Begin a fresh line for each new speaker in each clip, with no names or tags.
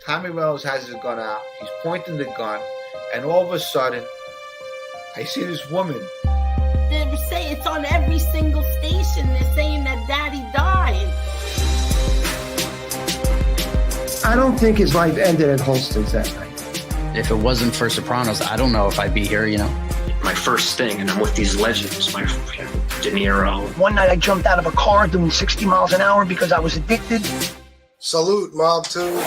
Tommy Reynolds has his gun out. He's pointing the gun, and all of a sudden, I see this woman.
They say it's on every single station. They're saying that Daddy died.
I don't think his life ended at Holston's that night.
If it wasn't for Sopranos, I don't know if I'd be here, you know.
My first thing, and I'm with these legends, De Niro.
One night I jumped out of a car doing 60 miles an hour because I was addicted.
Salute, Mob 2.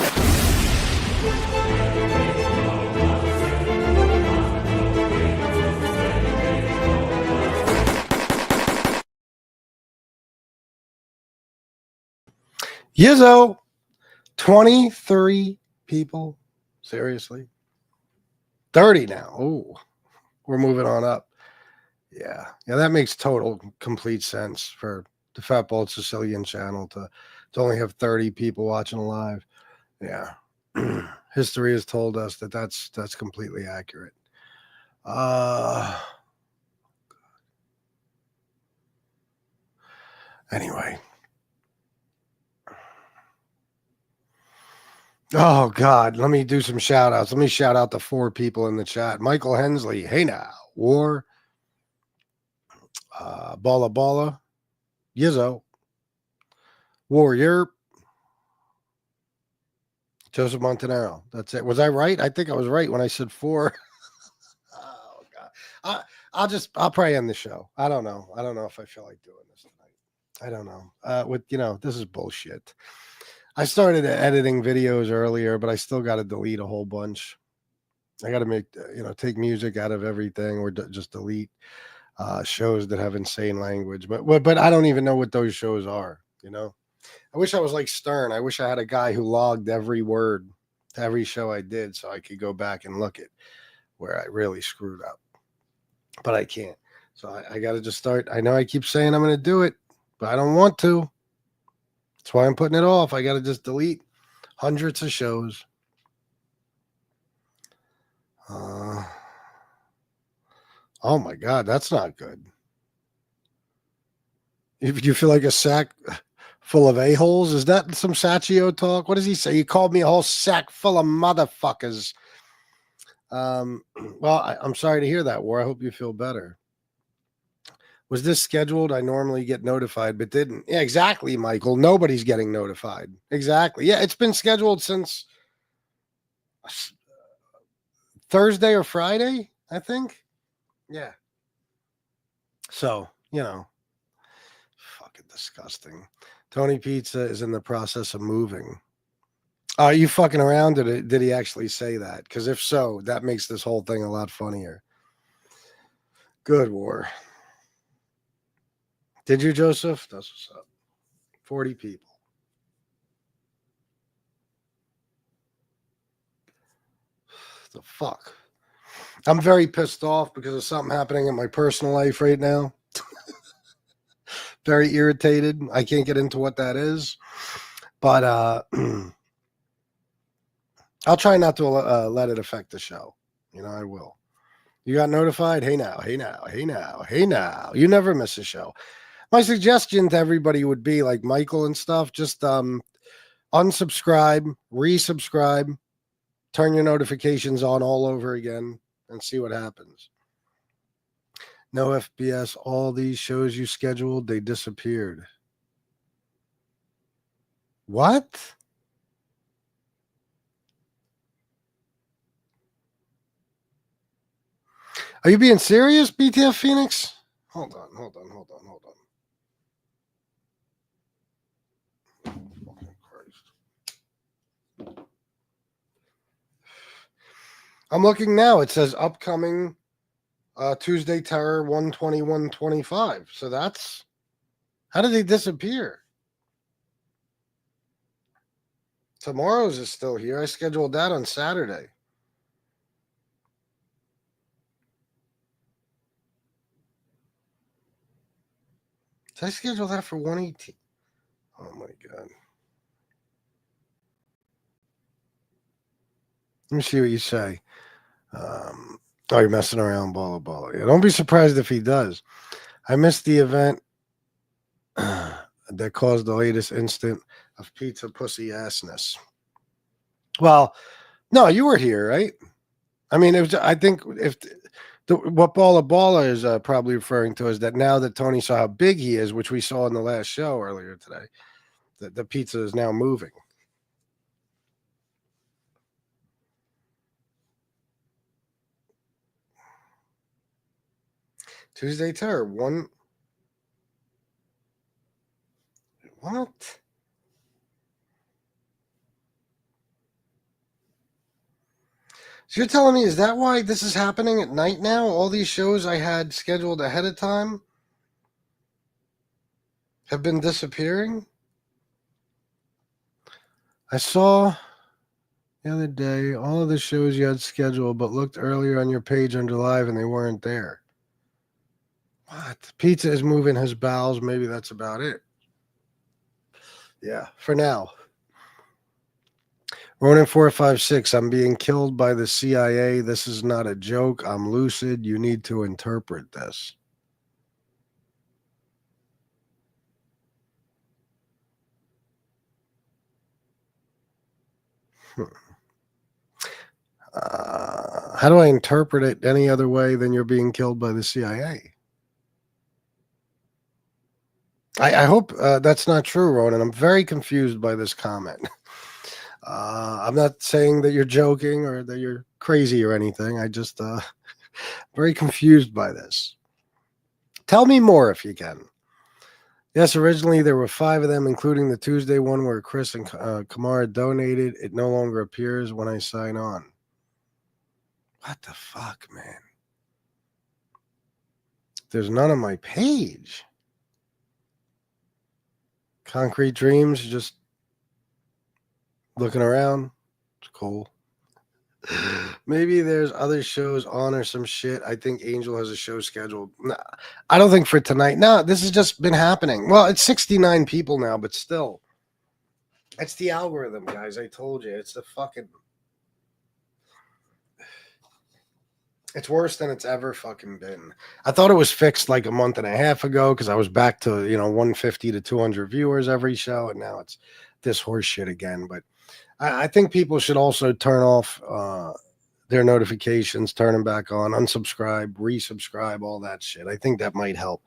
Yizzo, 23 people. Seriously? 30 now. Oh, we're moving on up. Yeah, that makes total complete sense for the Fat Bald-Sicilian channel to only have 30 people watching live. Yeah. History has told us that that's completely accurate. Anyway. Oh, God. Let me do some shout outs. Let me shout out the 4 people in the chat. Michael Hensley. Hey now. War. Balla Balla. Yizzo. Warrior. Joseph Montanaro. That's it. Was I right? I think I was right when I said 4. Oh, God. I'll probably end the show. I don't know. I don't know if I feel like doing this tonight. I don't know. This is bullshit. I started editing videos earlier, but I still got to delete a whole bunch. I got to make, take music out of everything or just delete shows that have insane language. But I don't even know what those shows are, I wish I was like Stern. I wish I had a guy who logged every word to every show I did so I could go back and look at where I really screwed up. But I can't. So I got to just start. I know I keep saying I'm going to do it, but I don't want to. That's why I'm putting it off. I got to just delete hundreds of shows. Oh my God, that's not good. If you feel like a sack full of a-holes, is that some Sacchio talk? What does he say? He called me a whole sack full of motherfuckers. Well, I'm sorry to hear that, War. I hope you feel better. Was this scheduled? I normally get notified, but didn't. Yeah, exactly, Michael. Nobody's getting notified. Exactly. Yeah, it's been scheduled since Thursday or Friday, I think. Yeah. So, fucking disgusting. Tony Pizza is in the process of moving. Are you fucking around? Did he actually say that? Because if so, that makes this whole thing a lot funnier. Good, War. Did you, Joseph? That's what's up. 40 people. The fuck? I'm very pissed off because of something happening in my personal life right now. Very irritated. I can't get into what that is. But I'll try not to let it affect the show. I will. You got notified? Hey now, hey now, hey now, hey now. You never miss a show. My suggestion to everybody would be like Michael and stuff, just unsubscribe, resubscribe, turn your notifications on all over again and see what happens. No FBS, all these shows you scheduled, they disappeared. What? Are you being serious, BTF Phoenix? Hold on. I'm looking now. It says upcoming Tuesday Terror 121-25. So that's... How did they disappear? Tomorrow's is still here. I scheduled that on Saturday. Did I schedule that for 118? Oh my God. Let me see what you say. You're messing around, blah. Yeah, don't be surprised if he does. I missed the event that caused the latest instant of pizza pussy assness. Well, no, you were here, right? I mean, it was. I think if what Balla is probably referring to is that now that Tony saw how big he is, which we saw in the last show earlier today, that the pizza is now moving. Tuesday Terror, one. What? So you're telling me, is that why this is happening at night now? All these shows I had scheduled ahead of time have been disappearing? I saw the other day all of the shows you had scheduled but looked earlier on your page under live and they weren't there. What? Pizza is moving his bowels. Maybe that's about it. Yeah, for now. Ronin 456, I'm being killed by the CIA. This is not a joke. I'm lucid. You need to interpret this. How do I interpret it any other way than you're being killed by the CIA? I hope that's not true, Ronan. I'm very confused by this comment. I'm not saying that you're joking or that you're crazy or anything. I just very confused by this. Tell me more if you can. Yes, originally there were 5 of them, including the Tuesday one where Chris and Kamara donated. It no longer appears when I sign on. What the fuck, man? There's none on my page. Concrete Dreams, just looking around. It's cool. Maybe there's other shows on or some shit. I think Angel has a show scheduled. Nah, I don't think for tonight. No, this has just been happening. Well, it's 69 people now, but still. It's the algorithm, guys. I told you. It's the fucking... It's worse than it's ever fucking been. I thought it was fixed like a month and a half ago because I was back to, 150 to 200 viewers every show, and now it's this horse shit again. But I think people should also turn off their notifications, turn them back on, unsubscribe, resubscribe, all that shit. I think that might help,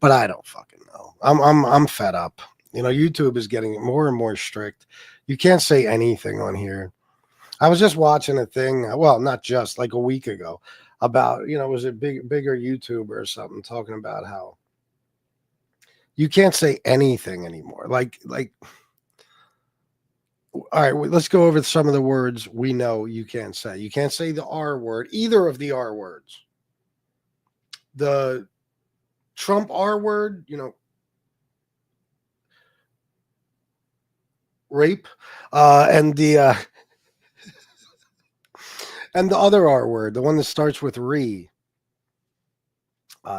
but I don't fucking know. I'm fed up. YouTube is getting more and more strict. You can't say anything on here. I was just watching a thing, well, not just, like a week ago, about, it was a bigger YouTuber or something talking about how you can't say anything anymore. Like, all right, let's go over some of the words we know you can't say. You can't say the R word, either of the R words. The Trump R word, rape, and the and the other R word, the one that starts with re.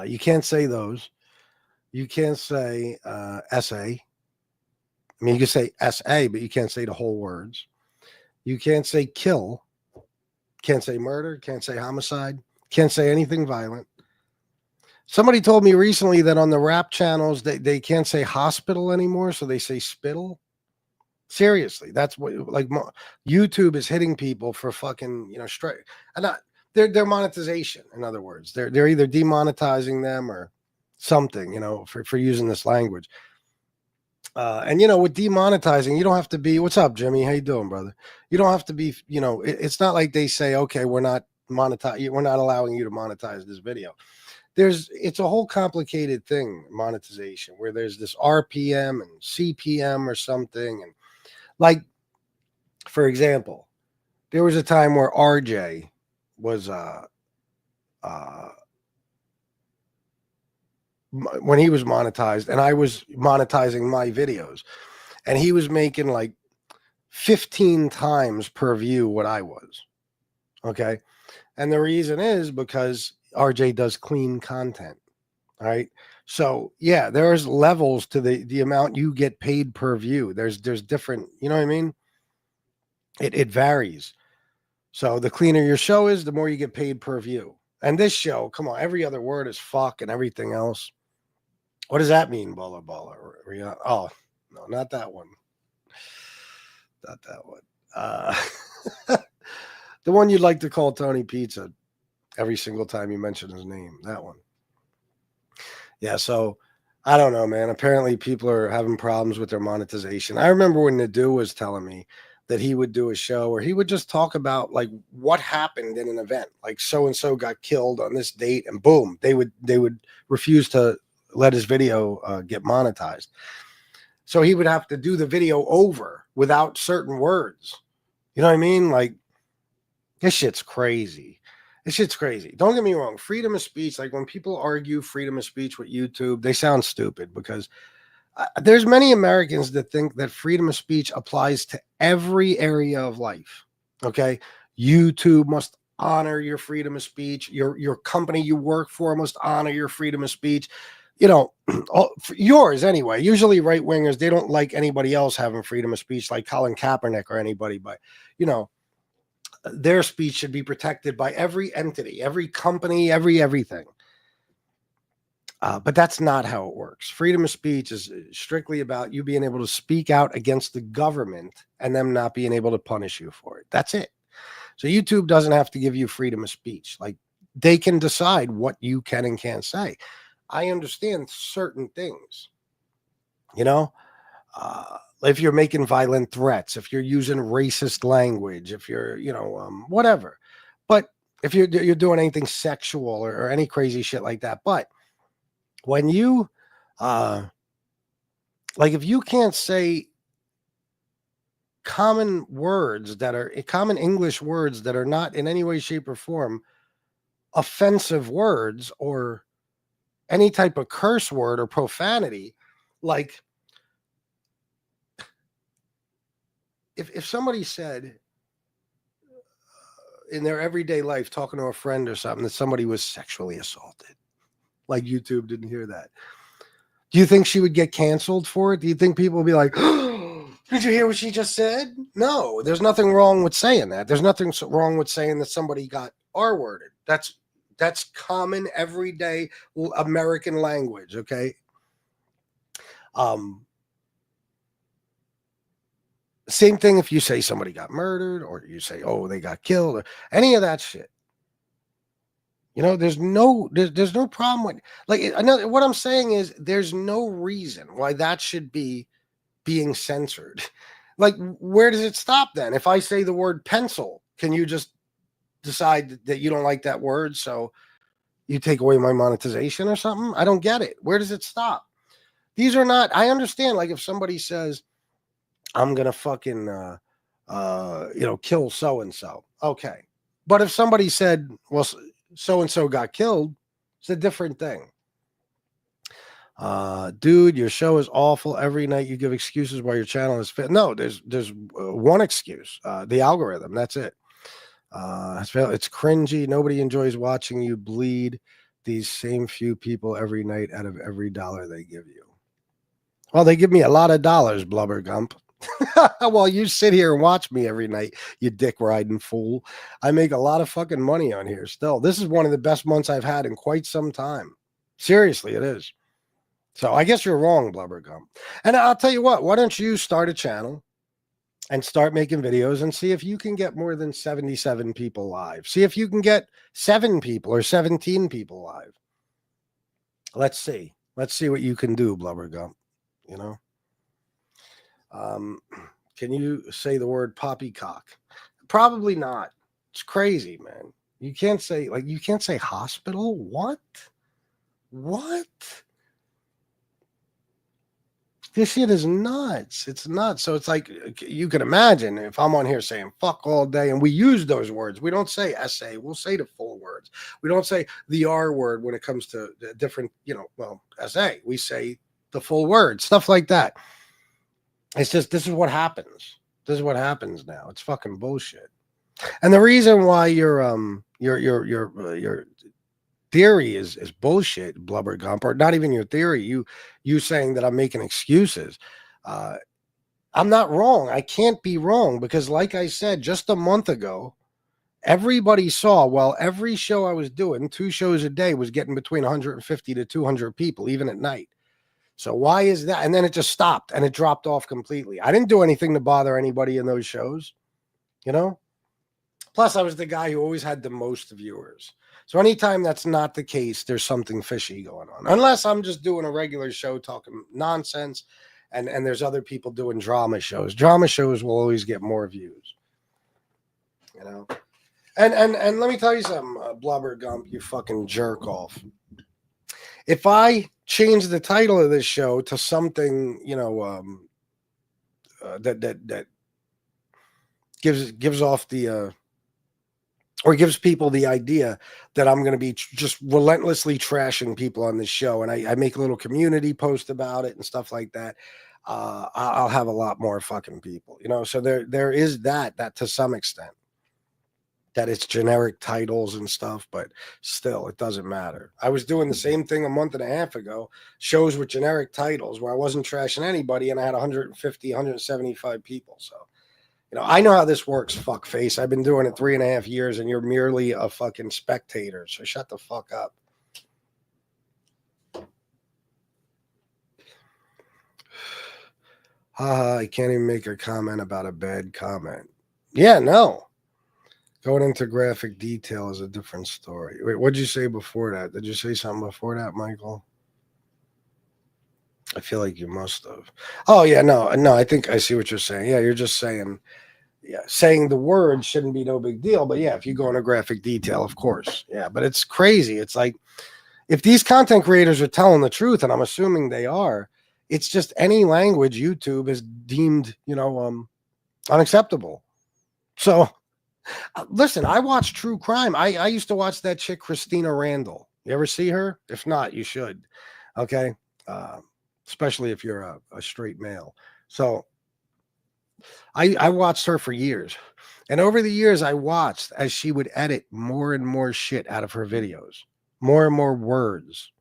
You can't say those. You can't say SA. I mean, you can say SA, but you can't say the whole words. You can't say kill. Can't say murder. Can't say homicide. Can't say anything violent. Somebody told me recently that on the rap channels, they can't say hospital anymore, so they say spittle. Seriously, that's what, like, YouTube is hitting people for fucking, straight. And not, their monetization, in other words. They're either demonetizing them or something, for using this language. And with demonetizing, you don't have to be, what's up, Jimmy? How you doing, brother? You don't have to be, it's not like they say, okay, we're not allowing you to monetize this video. It's a whole complicated thing, monetization, where there's this RPM and CPM or something. And like, for example, there was a time where RJ was, when he was monetized and I was monetizing my videos, and he was making like 15 times per view what I was. Okay. And the reason is because RJ does clean content. All right. So yeah, there's levels to the amount you get paid per view. There's different, you know what I mean? It varies. So the cleaner your show is, the more you get paid per view. And this show, come on, every other word is fuck and everything else. What does that mean, Baller Baller? Oh, no, not that one. Not that one. The one you'd like to call Tony Pizza every single time you mention his name. That one. Yeah, so I don't know, man. Apparently people are having problems with their monetization. I remember when Nadu was telling me that he would do a show where he would just talk about like what happened in an event. Like so-and-so got killed on this date, and boom, they would refuse to let his video get monetized. So he would have to do the video over without certain words. You know what I mean? Like, this shit's crazy. This shit's crazy. Don't get me wrong. Freedom of speech, like when people argue freedom of speech with YouTube, they sound stupid because there's many Americans that think that freedom of speech applies to every area of life. Okay. YouTube must honor your freedom of speech. Your company you work for must honor your freedom of speech. Yours anyway. Usually right wingers, they don't like anybody else having freedom of speech, like Colin Kaepernick or anybody, but their speech should be protected by every entity, every company, everything. But that's not how it works. Freedom of speech is strictly about you being able to speak out against the government and them not being able to punish you for it. That's it. So YouTube doesn't have to give you freedom of speech. Like, they can decide what you can and can't say. I understand certain things, if you're making violent threats, if you're using racist language, if you're, whatever. But if you're doing anything sexual or any crazy shit like that. But when you, if you can't say common English words that are not in any way, shape, or form offensive words or any type of curse word or profanity, like if somebody said in their everyday life, talking to a friend or something, that somebody was sexually assaulted, like YouTube didn't hear that, do you think she would get canceled for it? Do you think people would be like, oh, did you hear what she just said? No, there's nothing wrong with saying that. There's nothing wrong with saying that somebody got R-worded. That's common everyday American language, okay? Same thing if you say somebody got murdered, or you say, oh, they got killed, or any of that shit. You know, there's no problem with, like, another, what I'm saying is there's no reason why that should be being censored. Like, where does it stop then? If I say the word pencil, can you just decide that you don't like that word, so you take away my monetization or something? I don't get it. Where does it stop? These are not, I understand, like, if somebody says, I'm gonna fucking kill so and so, okay. But if somebody said, well, so and so got killed, it's a different thing. Dude, your show is awful. Every night you give excuses why your channel is fit. No, there's one excuse. The algorithm. That's it. It's cringy. Nobody enjoys watching you bleed these same few people every night out of every dollar they give you. Well, they give me a lot of dollars, Blubbergump. Well, you sit here and watch me every night, you dick riding fool. I make a lot of fucking money on here still. This is one of the best months I've had in quite some time. Seriously, it is. So I guess you're wrong, Blubbergump. And I'll tell you what, why don't you start a channel and start making videos and see if you can get more than 77 people live. See if you can get 7 people or 17 people live. Let's see. Let's see what you can do, Blubbergump. You know? Can you say the word poppycock? Probably not. It's crazy, man. You can't say, like, you can't say hospital. What? This shit is nuts. It's nuts. So it's like, you can imagine if I'm on here saying fuck all day, and we use those words. We don't say SA. We'll say the full words. We don't say the R word when it comes to different, SA. We say the full word, stuff like that. It's just, this is what happens. This is what happens now. It's fucking bullshit. And the reason why your theory is bullshit, Blubbergump, or not even your theory, you saying that I'm making excuses. I'm not wrong. I can't be wrong, because like I said, just a month ago, everybody saw, well, every show I was doing, 2 shows a day, was getting between 150 to 200 people, even at night. So why is that? And then it just stopped and it dropped off completely. I didn't do anything to bother anybody in those shows, you know? Plus, I was the guy who always had the most viewers. So anytime that's not the case, there's something fishy going on. Unless I'm just doing a regular show talking nonsense, and there's other people doing drama shows. Drama shows will always get more views, you know? And let me tell you something, Blubbergump, you fucking jerk off. If I change the title of this show to something, that gives off the or gives people the idea that I'm going to be just relentlessly trashing people on this show, and I make a little community post about it and stuff like that, I'll have a lot more fucking people, so there is that to some extent, that it's generic titles and stuff, but still, it doesn't matter. I was doing the same thing a month and a half ago, shows with generic titles where I wasn't trashing anybody, and I had 150, 175 people. So, I know how this works, fuckface. I've been doing it 3.5 years, and you're merely a fucking spectator. So shut the fuck up. I can't even make a comment about a bad comment. Yeah, no. Going into graphic detail is a different story. Wait, what'd you say before that? Did you say something before that, Michael? I feel like you must have. Oh, yeah, no, I think I see what you're saying. Yeah, you're just saying, saying the word shouldn't be no big deal. But yeah, if you go into graphic detail, of course. Yeah, but it's crazy. It's like, if these content creators are telling the truth, and I'm assuming they are, it's just any language YouTube is deemed, unacceptable. So, listen, I watch true crime. I used to watch that chick, Christina Randall. You ever see her? If not, you should. Okay. Especially if you're a straight male. So I watched her for years. And over the years, I watched as she would edit more and more shit out of her videos, more and more words.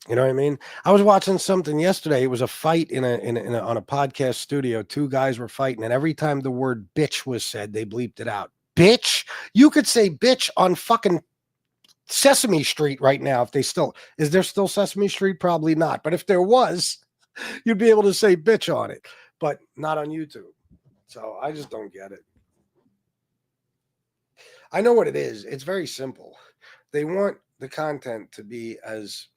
You know what I mean? I was watching something yesterday. It was a fight on a podcast studio. Two guys were fighting, and every time the word bitch was said, they bleeped it out. Bitch? You could say bitch on fucking Sesame Street right now. If they still is there still Sesame Street? Probably not. But if there was, you'd be able to say bitch on it, but not on YouTube. So I just don't get it. I know what it is. It's very simple. They want the content to be as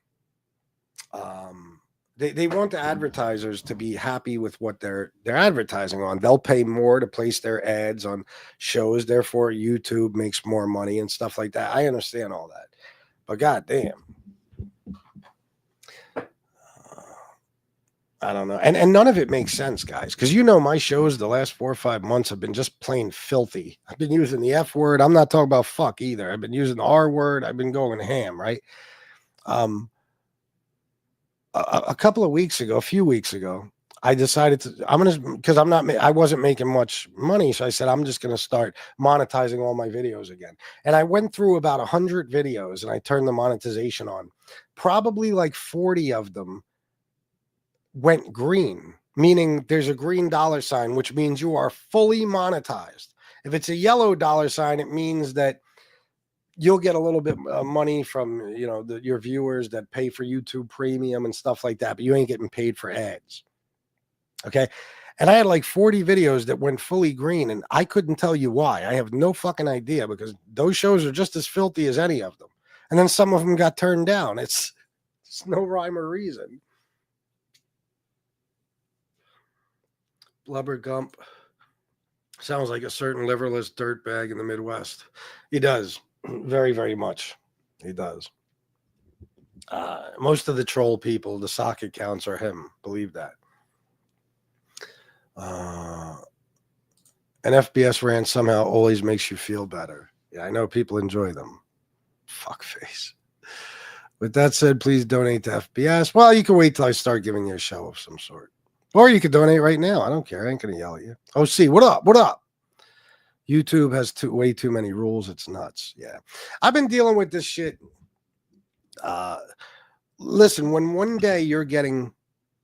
they want the advertisers to be happy with what they're advertising on. They'll pay more to place their ads on shows, therefore YouTube makes more money and stuff like that. I understand all that, but goddamn, I don't know, and none of it makes sense, guys, because my shows the last 4 or 5 months have been just plain filthy. I've been using the F word. I'm not talking about fuck either. I've been using the R word. I've been going ham, right? A few weeks ago, I decided because I wasn't making much money. So I said, I'm just going to start monetizing all my videos again. And I went through about 100 videos and I turned the monetization on. Probably like 40 of them went green, meaning there's a green dollar sign, which means you are fully monetized. If it's a yellow dollar sign, it means that you'll get a little bit of money from, your viewers that pay for YouTube Premium and stuff like that, but you ain't getting paid for ads. Okay. And I had like 40 videos that went fully green, and I couldn't tell you why. I have no fucking idea, because those shows are just as filthy as any of them. And then some of them got turned down. It's no rhyme or reason. Blubber Gump sounds like a certain liverless dirtbag in the Midwest. He does. Very, very much. He does. Most of the troll people, the sock accounts are him. Believe that. An FBS rant somehow always makes you feel better. Yeah, I know people enjoy them. Fuckface. With that said, please donate to FBS. Well, you can wait till I start giving you a show of some sort. Or you could donate right now. I don't care. I ain't going to yell at you. Oh, see, what up? What up? YouTube has way too many rules. It's nuts. Yeah. I've been dealing with this shit. Listen, when one day you're getting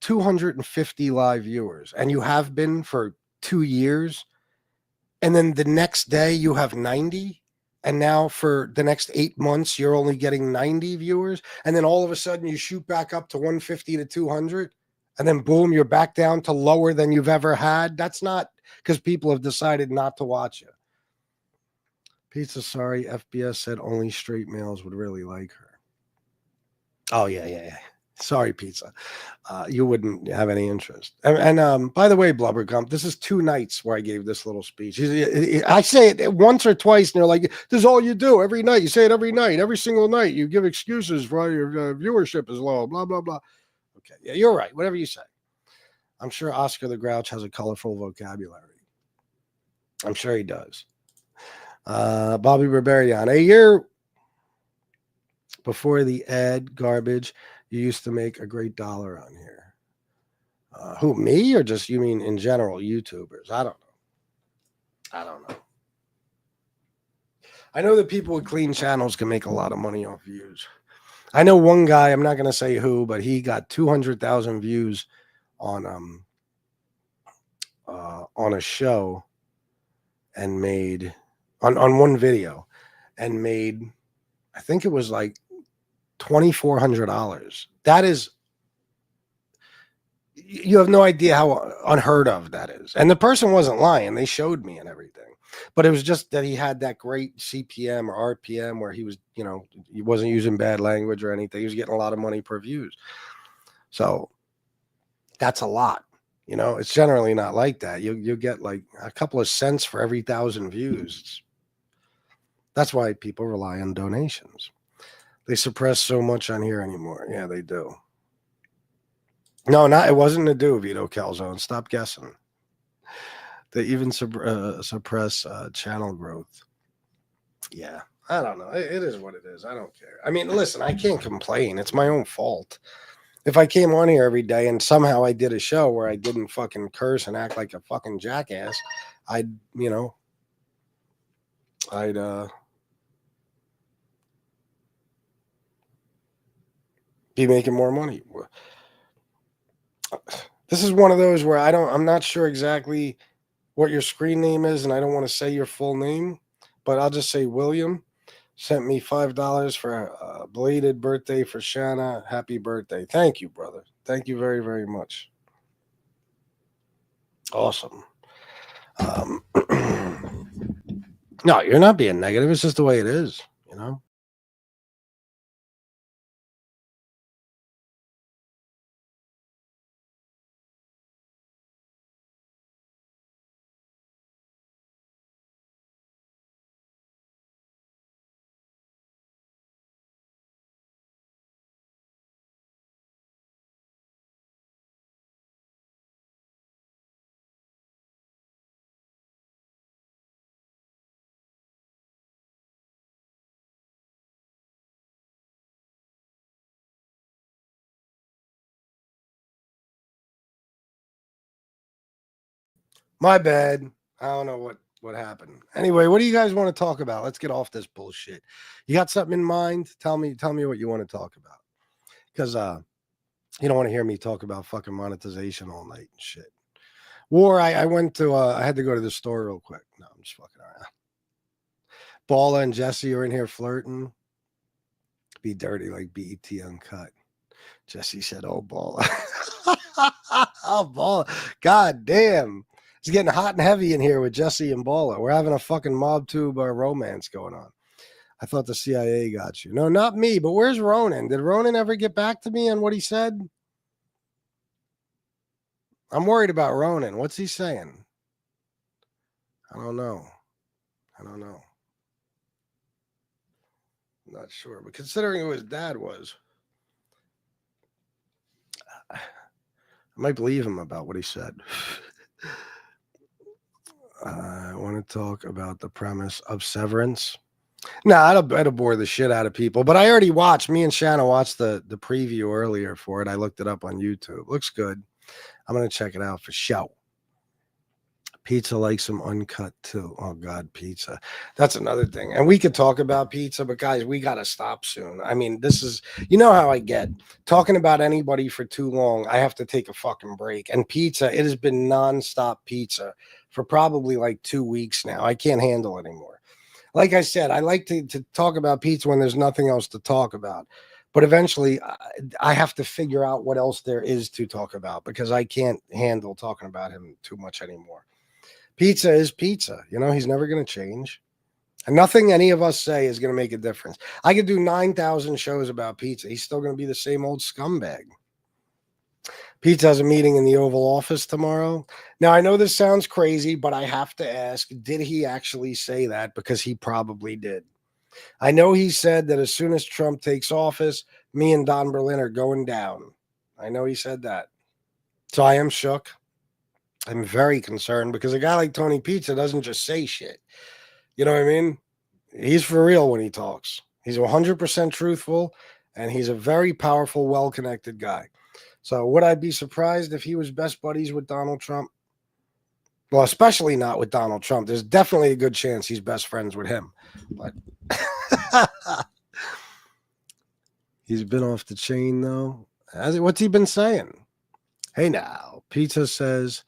250 live viewers, and you have been for 2 years, and then the next day you have 90, and now for the next 8 months you're only getting 90 viewers, and then all of a sudden you shoot back up to 150 to 200, and then boom, you're back down to lower than you've ever had. That's not because people have decided not to watch you. Pizza, sorry, FBS said only straight males would really like her. Oh, yeah. Sorry, Pizza. You wouldn't have any interest. And by the way, Blubbergump, this is 2 nights where I gave this little speech. I say it once or twice, and they're like, this is all you do every night. You say it every night, every single night. You give excuses for why your viewership is low, blah, blah, blah. Okay, yeah, you're right. Whatever you say. I'm sure Oscar the Grouch has a colorful vocabulary. I'm sure he does. Bobby Barbarian, a year before the ad garbage, you used to make a great dollar on here. Who, me, or just you mean in general YouTubers? I don't know. I know that people with clean channels can make a lot of money off views. I know one guy, I'm not going to say who, but he got 200,000 views on a show and made on one video and made, I think it was like $2,400. That is, you have no idea how unheard of that is. And the person wasn't lying. They showed me and everything. But it was just that he had that great CPM or RPM where he was, he wasn't using bad language or anything. He was getting a lot of money per views. So that's a lot. It's generally not like that. You get like a couple of cents for every 1,000 views. That's why people rely on donations. They suppress so much on here anymore. Yeah, they do. No, it wasn't to do, Vito Calzone. Stop guessing. They even suppress channel growth. Yeah, I don't know. It is what it is. I don't care. I mean, listen, I can't complain. It's my own fault. if I came on here every day and somehow I did a show where I didn't fucking curse and act like a fucking jackass, I'd be making more money. This is one of those where I'm not sure exactly what your screen name is, and I don't want to say your full name, but I'll just say William sent me $5 for a belated birthday for Shanna. Happy birthday. Thank you, brother. Thank you very, very much. Awesome. No, you're not being negative. It's just the way it is, you know? My bad. I don't know what happened. Anyway, what do you guys want to talk about? Let's get off this bullshit. You got something in mind? Tell me what you want to talk about. Because you don't want to hear me talk about fucking monetization all night and shit. War, I went to I had to go to the store real quick. No, I'm just fucking around. Balla and Jesse are in here flirting. Be dirty like BET Uncut. Jesse said, "Oh, Balla." Oh, Balla. God damn. It's getting hot and heavy in here with Jesse and Balla. We're having a fucking mob tube romance going on. I thought the CIA got you. No, not me, but where's Ronan? Did Ronan ever get back to me on what he said? I'm worried about Ronan. What's he saying? I don't know. I'm not sure. But considering who his dad was, I might believe him about what he said. I want to talk about the premise of Severance. No, it'll bore the shit out of people. But I already watched. Me and Shanna watched the preview earlier for it. I looked it up on YouTube. Looks good. I'm going to check it out for show. Pizza likes some uncut too. Oh, God, pizza. That's another thing. And we could talk about pizza, but guys, we got to stop soon. I mean, this is, you know how I get. Talking about anybody for too long, I have to take a fucking break. And pizza, it has been nonstop pizza for probably like 2 weeks now. I can't handle it anymore. Like I said, I like to talk about pizza when there's nothing else to talk about. But eventually, I have to figure out what else there is to talk about because I can't handle talking about him too much anymore. Pizza is pizza. You know, he's never going to change. And nothing any of us say is going to make a difference. I could do 9,000 shows about pizza. He's still going to be the same old scumbag. Pizza has a meeting in the Oval Office tomorrow. Now, I know this sounds crazy, but I have to ask, did he actually say that? Because he probably did. I know he said that as soon as Trump takes office, me and Don Berlin are going down. I know he said that. So I am shook. I'm very concerned because a guy like Tony Pizza doesn't just say shit. You know what I mean? He's for real when he talks. He's 100% truthful, and he's a very powerful, well-connected guy. So would I be surprised if he was best buddies with Donald Trump? Well, especially not with Donald Trump. There's definitely a good chance he's best friends with him. But he's been off the chain, though. What's he been saying? Hey, now, Pizza says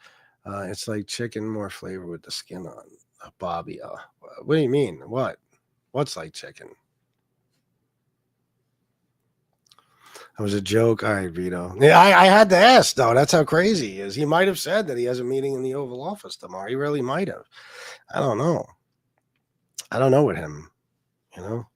it's like chicken, more flavor with the skin on. Bobby, what do you mean? What's like chicken? That was a joke. All right, Vito. Yeah, I had to ask, though. That's how crazy he is. He might have said that he has a meeting in the Oval Office tomorrow. He really might have. I don't know. I don't know with him, you know.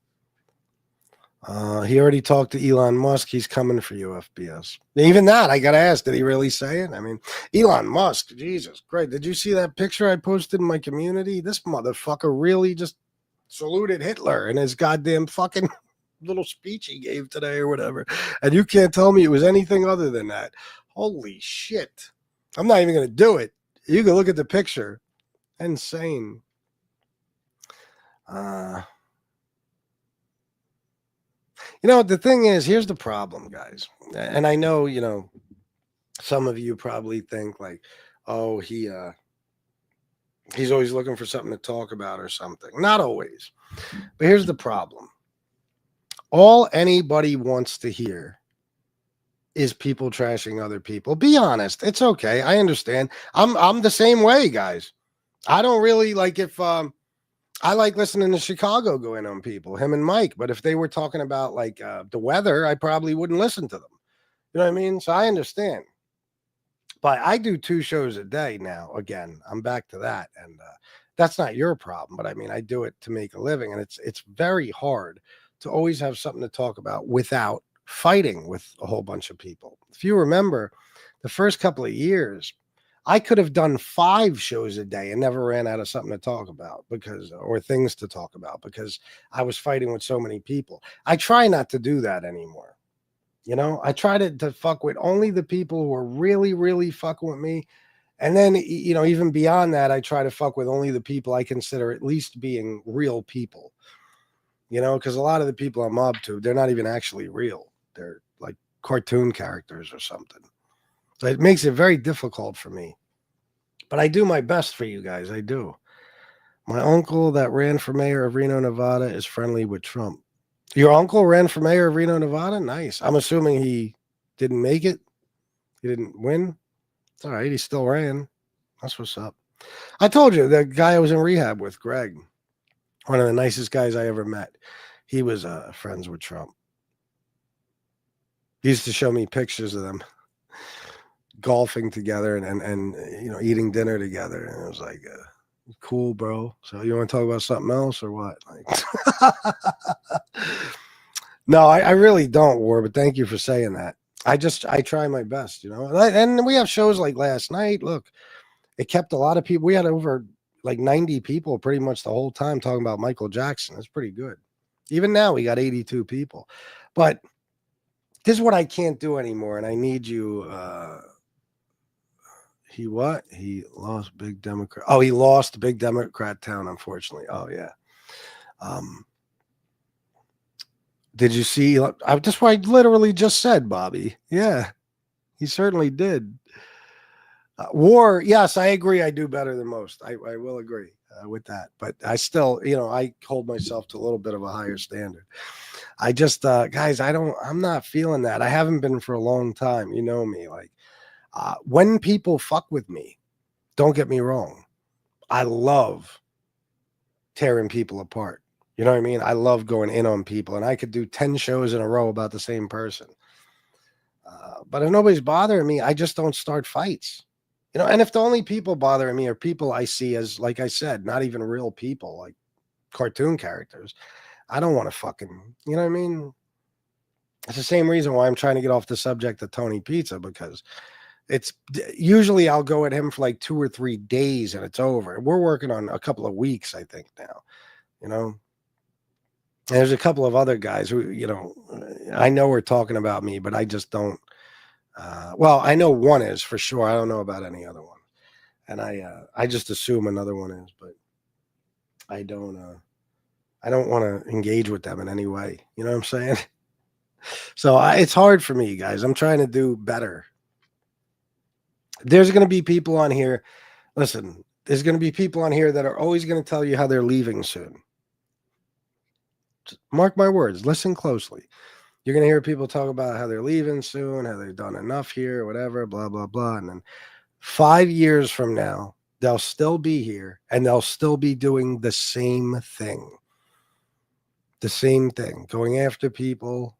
He already talked to Elon Musk. He's coming for you, FBS. Even that, I got to ask, did he really say it? I mean, Elon Musk, Jesus Christ. Did you see that picture I posted in my community? This motherfucker really just saluted Hitler in his goddamn fucking little speech he gave today or whatever. And you can't tell me it was anything other than that. Holy shit. I'm not even going to do it. You can look at the picture. Insane. You know, the thing is, here's the problem, guys. And I know, you know, some of you probably think like, oh, he's always looking for something to talk about or something. Not always. But here's the problem. All anybody wants to hear is people trashing other people. Be honest. It's okay. I understand. I'm the same way, guys. I don't really like if I like listening to Chicago go in on people, him and Mike. But if they were talking about like the weather, I probably wouldn't listen to them. You know what I mean? So I understand. But I do 2 shows a day now. Again, I'm back to that. And that's not your problem. But I mean, I do it to make a living. And it's very hard to always have something to talk about without fighting with a whole bunch of people. If you remember the first couple of years, I could have done 5 shows a day and never ran out of something to talk about or things to talk about because I was fighting with so many people. I try not to do that anymore. You know, I try to fuck with only the people who are really, really fucking with me. And then, you know, even beyond that, I try to fuck with only the people I consider at least being real people. You know, because a lot of the people on MobTube, they're not even actually real. They're like cartoon characters or something. So it makes it very difficult for me. But I do my best for you guys. I do. My uncle that ran for mayor of Reno, Nevada is friendly with Trump. Your uncle ran for mayor of Reno, Nevada? Nice. I'm assuming he didn't make it. He didn't win. It's all right. He still ran. That's what's up. I told you, the guy I was in rehab with, Greg, one of the nicest guys I ever met. He was friends with Trump. He used to show me pictures of them golfing together and you know, eating dinner together. And it was like, cool, bro. So you want to talk about something else or what? Like, no, I really don't, War, but thank you for saying that. I try my best, you know. And we have shows like last night. Look, it kept a lot of people. We had over like 90 people pretty much the whole time talking about Michael Jackson. That's pretty good. Even now we got 82 people. But this is what I can't do anymore, and I need you. He lost big Democrat. Oh, he lost big Democrat town, unfortunately. Oh, yeah. Did you see? That's what I literally just said, Bobby. Yeah, he certainly did. War, yes, I agree. I do better than most. I will agree with that. But I still, you know, I hold myself to a little bit of a higher standard. I just, guys, I'm not feeling that. I haven't been for a long time. You know me. Like, when people fuck with me, don't get me wrong, I love tearing people apart. You know what I mean? I love going in on people, and I could do 10 shows in a row about the same person. But if nobody's bothering me, I just don't start fights. You know, and if the only people bothering me are people I see as, like I said, not even real people, like cartoon characters, I don't want to fucking, you know what I mean? It's the same reason why I'm trying to get off the subject of Tony Pizza, because it's usually I'll go at him for like 2 or 3 days and it's over. We're working on a couple of weeks, I think now, you know. And there's a couple of other guys who, you know, I know we're talking about me, but I just don't. Well, I know one is for sure. I don't know about any other one. And I just assume another one is, but I don't want to engage with them in any way. You know what I'm saying? So it's hard for me, guys. I'm trying to do better. There's going to be people on here. Listen, there's going to be people on here that are always going to tell you how they're leaving soon. Just mark my words. Listen closely. You're going to hear people talk about how they're leaving soon, how they've done enough here, whatever, blah, blah, blah. And then 5 years from now, they'll still be here and they'll still be doing the same thing. The same thing. Going after people.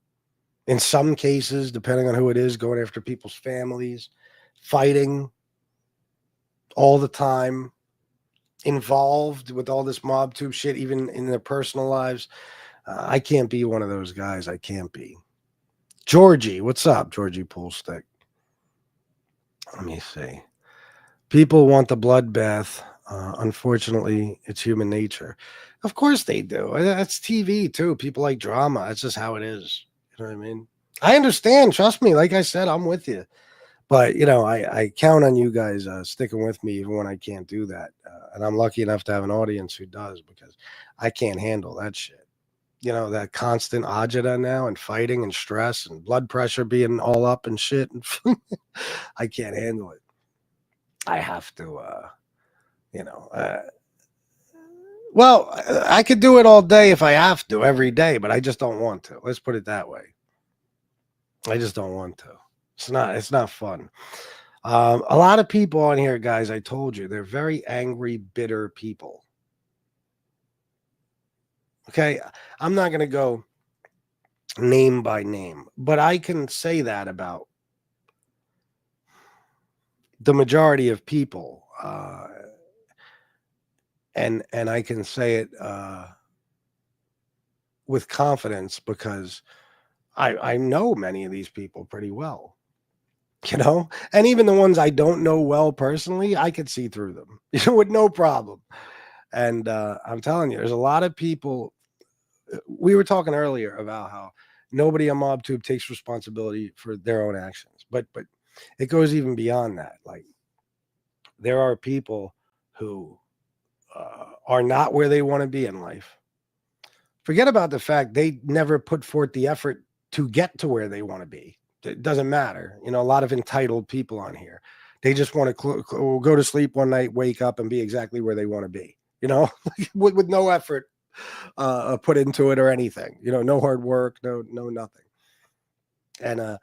In some cases, depending on who it is, going after people's families. Fighting all the time. Involved with all this MobTube shit, even in their personal lives. I can't be one of those guys. I can't be. Georgie, what's up, Georgie Poolstick? Let me see. People want the bloodbath. Unfortunately, it's human nature. Of course they do. That's TV too. People like drama. That's just how it is. You know what I mean? I understand. Trust me. Like I said, I'm with you. But, you know, I count on you guys sticking with me even when I can't do that. And I'm lucky enough to have an audience who does, because I can't handle that shit. you know, that constant agita now and fighting and stress and blood pressure being all up and shit. And I can't handle it. I have to, you know, well, I could do it all day if I have to every day, but I just don't want to. Let's put it that way. I just don't want to. It's not fun. A lot of people on here, guys, I told you, they're very angry, bitter people. Okay. I'm not going to go name by name, but I can say that about the majority of people. And I can say it with confidence because I know many of these people pretty well, you know, and even the ones I don't know well personally, I could see through them with no problem. And I'm telling you, there's a lot of people. We were talking earlier about how nobody on MobTube takes responsibility for their own actions, but it goes even beyond that. Like, there are people who are not where they want to be in life. Forget about the fact they never put forth the effort to get to where they want to be. It doesn't matter. You know, a lot of entitled people on here, they just want to go to sleep one night, wake up, and be exactly where they want to be, you know, with no effort put into it or anything, you know, no hard work, no nothing. And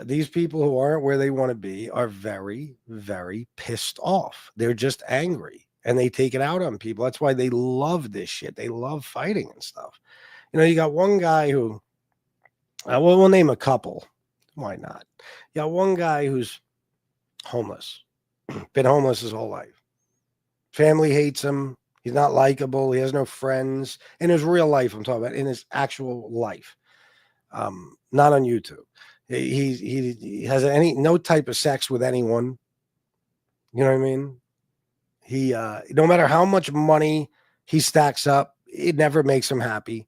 these people who aren't where they want to be are very, very pissed off. They're just angry and they take it out on people. That's why they love this shit. They love fighting and stuff. You know, you got one guy who, well, we'll name a couple. Why not? You got one guy who's homeless, been homeless his whole life. Family hates him. He's not likable. He has no friends in his real life. I'm talking about in his actual life. Not on YouTube. He has no type of sex with anyone. You know what I mean? He no matter how much money he stacks up, it never makes him happy.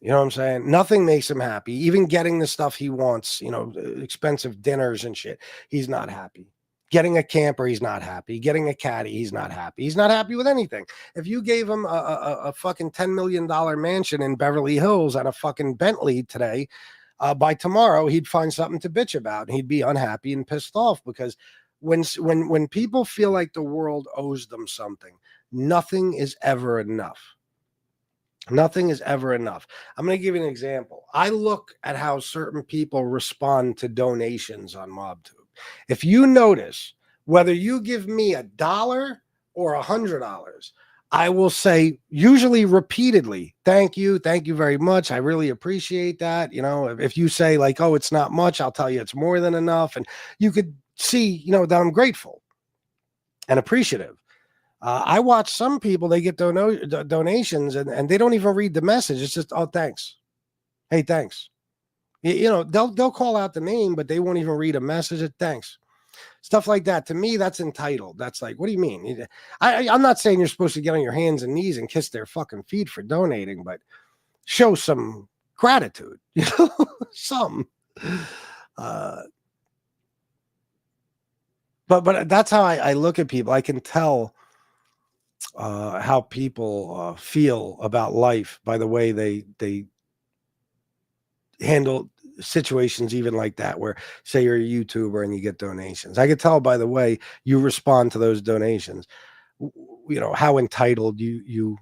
You know what I'm saying? Nothing makes him happy. Even getting the stuff he wants, you know, expensive dinners and shit, he's not happy. Getting a camper, he's not happy. Getting a caddy, he's not happy. He's not happy with anything. If you gave him a fucking $10 million mansion in Beverly Hills and a fucking Bentley today, by tomorrow, he'd find something to bitch about. And he'd be unhappy and pissed off because when people feel like the world owes them something, nothing is ever enough. Nothing is ever enough. I'm going to give you an example. I look at how certain people respond to donations on MobTube. If you notice, whether you give me $1 or $100, I will say, usually repeatedly, thank you very much. I really appreciate that. You know, if you say like, oh, it's not much, I'll tell you it's more than enough. And you could see, you know, that I'm grateful and appreciative. I watch some people, they get donations and they don't even read the message. It's just, oh, thanks. Hey, thanks. You know, they'll call out the name, but they won't even read a message. Thanks. Stuff like that. To me, that's entitled. That's like, what do you mean? I'm not saying you're supposed to get on your hands and knees and kiss their fucking feet for donating, but show some gratitude, you know, some. But that's how I look at people. I can tell how people feel about life by the way they handle situations even like that, where say you're a YouTuber and you get donations. I could tell by the way you respond to those donations, you know, how entitled you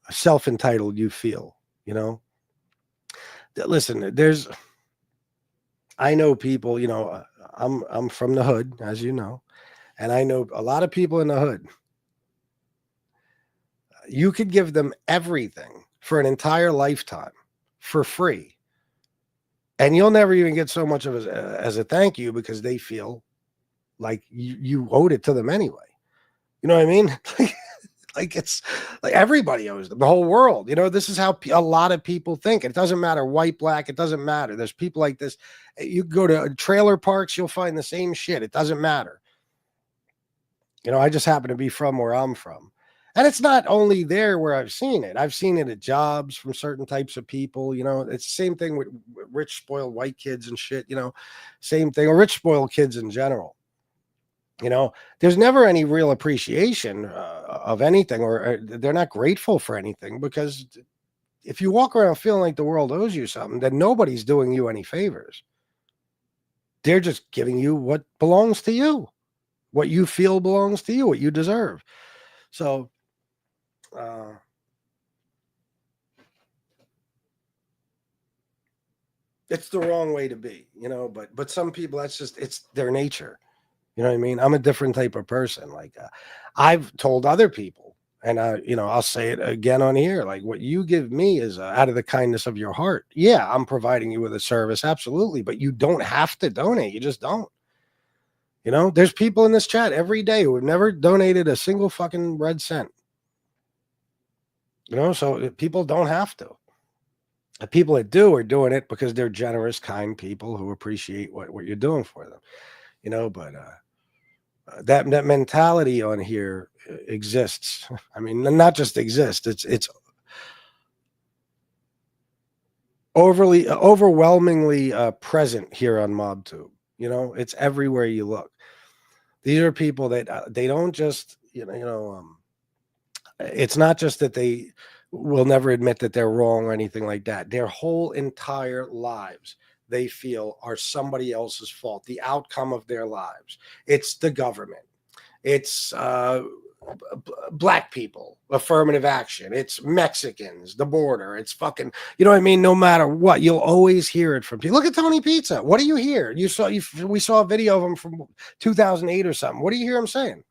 self-entitled you feel, you know. Listen, I know people, you know, I'm from the hood, as you know, and I know a lot of people in the hood. You could give them everything for an entire lifetime for free. And you'll never even get so much of as a thank you because they feel like you owed it to them anyway. You know what I mean? Like it's like everybody owes them, the whole world. You know, this is how a lot of people think. It doesn't matter white, black. It doesn't matter. There's people like this. You go to trailer parks, you'll find the same shit. It doesn't matter. You know, I just happen to be from where I'm from. And it's not only there where I've seen it. I've seen it at jobs from certain types of people. You know, it's the same thing with rich, spoiled white kids and shit, you know, same thing, or rich, spoiled kids in general. You know, there's never any real appreciation of anything, or they're not grateful for anything because if you walk around feeling like the world owes you something, then nobody's doing you any favors. They're just giving you what belongs to you, what you feel belongs to you, what you deserve. So, it's the wrong way to be, but some people, it's their nature. You know what I mean? I'm a different type of person. Like, I've told other people, and I'll say it again on here. Like, what you give me is out of the kindness of your heart. Yeah, I'm providing you with a service, absolutely, but you don't have to donate. You just don't. There's people in this chat every day who have never donated a single fucking red cent. So people don't have to. The people that do are doing it because they're generous, kind people who appreciate what you're doing for them. But that mentality on here exists. I mean, not just exists. It's overwhelmingly present here on MobTube. It's everywhere you look. These are people that they don't just, it's not just that they will never admit that they're wrong or anything like that. Their whole entire lives, they feel, are somebody else's fault, the outcome of their lives. It's the government. It's black people, affirmative action. It's Mexicans, the border. It's fucking, no matter what, you'll always hear it from people. Look at Tony Pizza. What do you hear? We saw a video of him from 2008 or something. What do you hear him saying?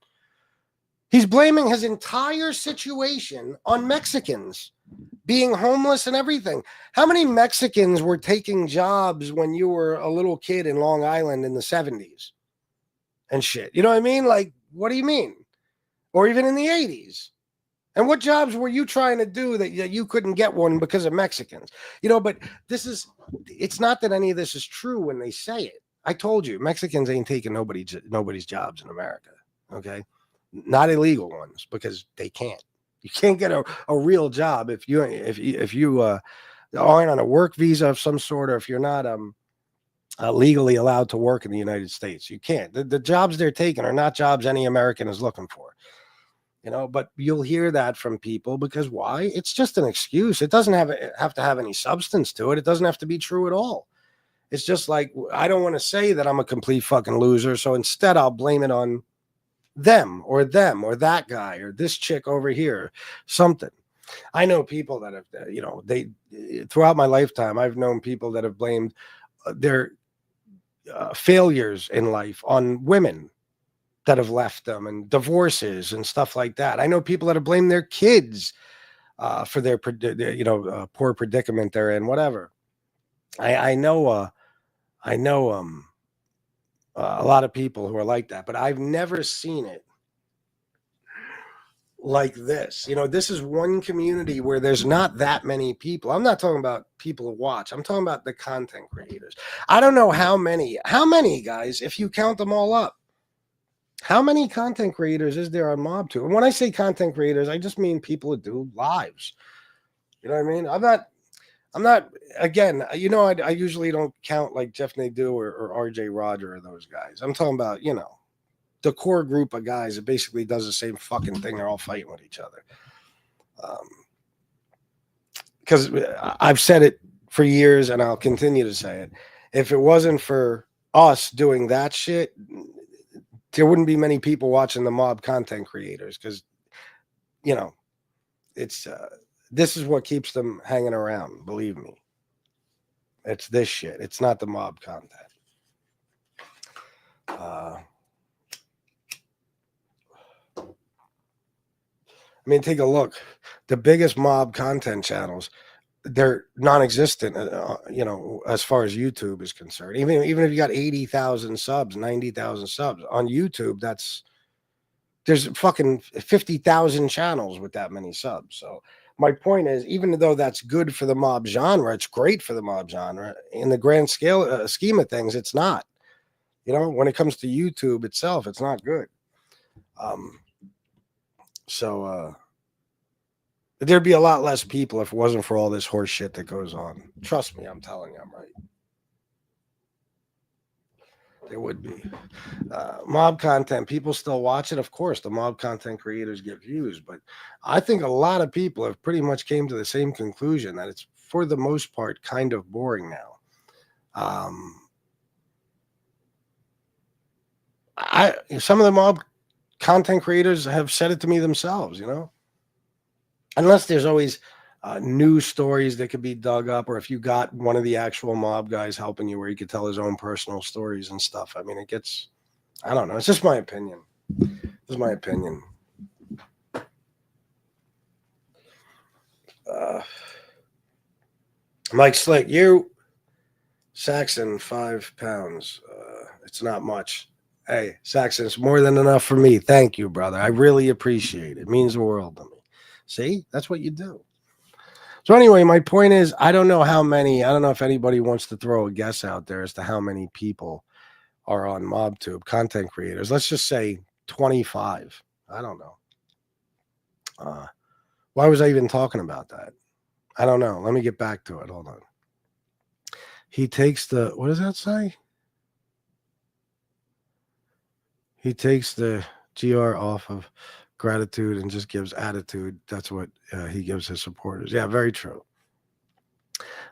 He's blaming his entire situation on Mexicans being homeless and everything. How many Mexicans were taking jobs when you were a little kid in Long Island in the 70s and shit? You know what I mean? Like, what do you mean? Or even in the 80s. And what jobs were you trying to do that you couldn't get one because of Mexicans? But it's not that any of this is true when they say it. I told you, Mexicans ain't taking nobody's jobs in America. Okay. Not illegal ones, because they can't. You can't get a real job if you aren't on a work visa of some sort, or if you're not legally allowed to work in the United States. You can't. The jobs they're taking are not jobs any American is looking for. But you'll hear that from people because why? It's just an excuse. It doesn't have to have any substance to it. It doesn't have to be true at all. It's just like, I don't want to say that I'm a complete fucking loser, so instead I'll blame it on them or that guy or this chick over here, something. I know people that have, throughout my lifetime, I've known people that have blamed their failures in life on women that have left them, and divorces and stuff like that. I know people that have blamed their kids for their poor predicament they're in, whatever. I know a lot of people who are like that, but I've never seen it like this. This is one community where there's not that many people. I'm not talking about people who watch. I'm talking about the content creators. I don't know how many guys, if you count them all up. How many content creators is there on MobTube? And when I say content creators, I just mean people who do lives. You know what I mean? I'm not, again, I usually don't count like Jeff Nadeau or RJ Roger or those guys. I'm talking about, the core group of guys that basically does the same fucking thing. They're all fighting with each other. Because I've said it for years and I'll continue to say it. If it wasn't for us doing that shit, there wouldn't be many people watching the mob content creators, because, it's this is what keeps them hanging around. Believe me, it's this shit. It's not the mob content. Take a look. The biggest mob content channels, they're non-existent, as far as YouTube is concerned. Even if you got 80,000 subs, 90,000 subs on YouTube, there's fucking 50,000 channels with that many subs. So my point is, even though that's good for the mob genre, it's great for the mob genre. In the grand scheme of things, it's not. When it comes to YouTube itself, it's not good. There'd be a lot less people if it wasn't for all this horse shit that goes on. Trust me, I'm telling you, I'm There would be. Mob content, people still watch it. Of course, the mob content creators get views, but I think a lot of people have pretty much came to the same conclusion that it's, for the most part, kind of boring now. Some of the mob content creators have said it to me themselves, you know, unless there's always news stories that could be dug up, or if you got one of the actual mob guys helping you where he could tell his own personal stories and stuff. I mean, it gets, I don't know. It's just my opinion. This is my opinion. Mike Slick, you, Saxon, 5 pounds. It's not much. Hey, Saxon, it's more than enough for me. Thank you, brother. I really appreciate it. It means the world to me. See, that's what you do. So anyway, my point is, I don't know how many, I don't know if anybody wants to throw a guess out there as to how many people are on MobTube, content creators. Let's just say 25. I don't know. Why was I even talking about that? I don't know. Let me get back to it. Hold on. He takes the, what does that say? He takes the GR off of gratitude and just gives attitude. That's what he gives his supporters. Yeah, very true.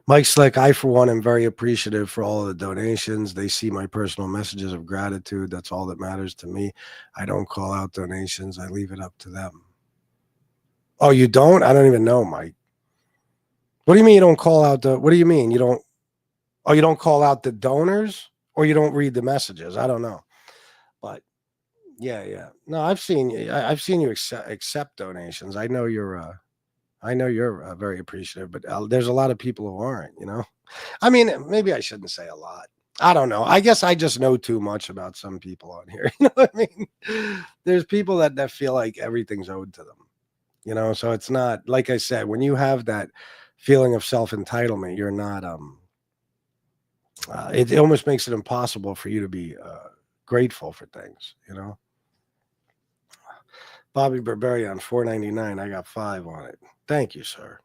Mike Slick, I, for one, am very appreciative for all of the donations. They see my personal messages of gratitude. That's all that matters to me. I don't call out donations. I leave it up to them. Oh, you don't? I don't even know, Mike. What do you mean you don't call out the, what do you mean? You don't, oh, you don't call out the donors, or you don't read the messages? I don't know. But yeah. No, I've seen you accept donations. I know you're very appreciative, but there's a lot of people who aren't, you know? I mean, maybe I shouldn't say a lot. I don't know. I guess I just know too much about some people on here. You know what I mean? There's people that feel like everything's owed to them, you know? So it's not, like I said, when you have that feeling of self-entitlement, you're not, it almost makes it impossible for you to be grateful for things, you know? Bobby Barbarian, $4.99. I got 5 on it. Thank you, sir.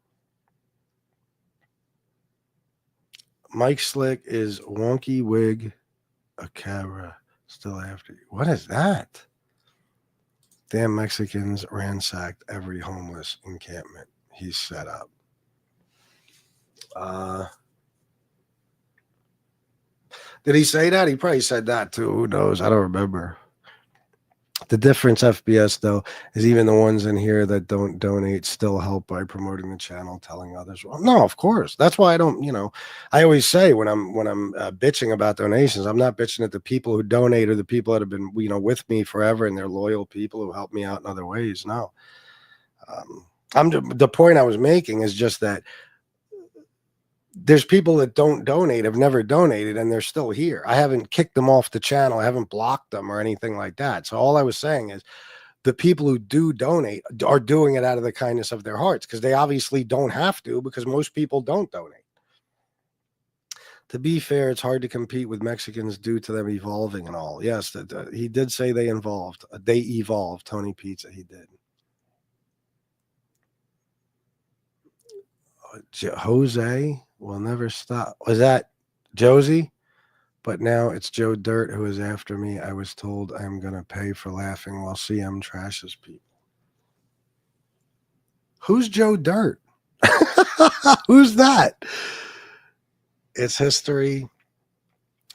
Mike Slick is wonky wig, a camera still after you. What is that? Damn Mexicans ransacked every homeless encampment he set up. Did he say that? He probably said that too. Who knows? I don't remember. The difference, FBS, though, is even the ones in here that don't donate still help by promoting the channel, telling others. Well, no, of course. That's why I don't, you know, I always say when I'm bitching about donations, I'm not bitching at the people who donate or the people that have been, you know, with me forever and they're loyal people who help me out in other ways. No. The point I was making is just that there's people that don't donate, have never donated, and they're still here. I haven't kicked them off the channel. I haven't blocked them or anything like that. So all I was saying is the people who do donate are doing it out of the kindness of their hearts, because they obviously don't have to, because most people don't donate. To be fair, it's hard to compete with Mexicans due to them evolving and all. Yes, he did say they evolved. Tony Pizza, he did. Jose will never stop. Was that Josie? But now it's Joe Dirt who is after me. I was told I'm going to pay for laughing while CM trashes people. Who's Joe Dirt? Who's that? It's history.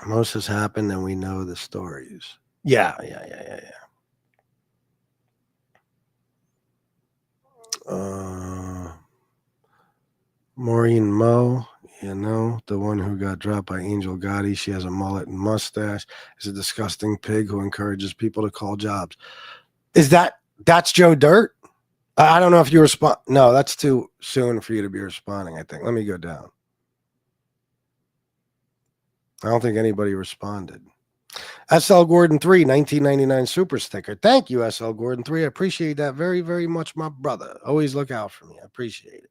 Most has happened and we know the stories. Yeah. Maureen Moe, you know, the one who got dropped by Angel Gotti. She has a mullet and mustache. Is a disgusting pig who encourages people to call jobs. That's Joe Dirt? I don't know if you respond. No, that's too soon for you to be responding, I think. Let me go down. I don't think anybody responded. SL Gordon 3, 1999 super sticker. Thank you, SL Gordon 3. I appreciate that very, very much, my brother. Always look out for me. I appreciate it.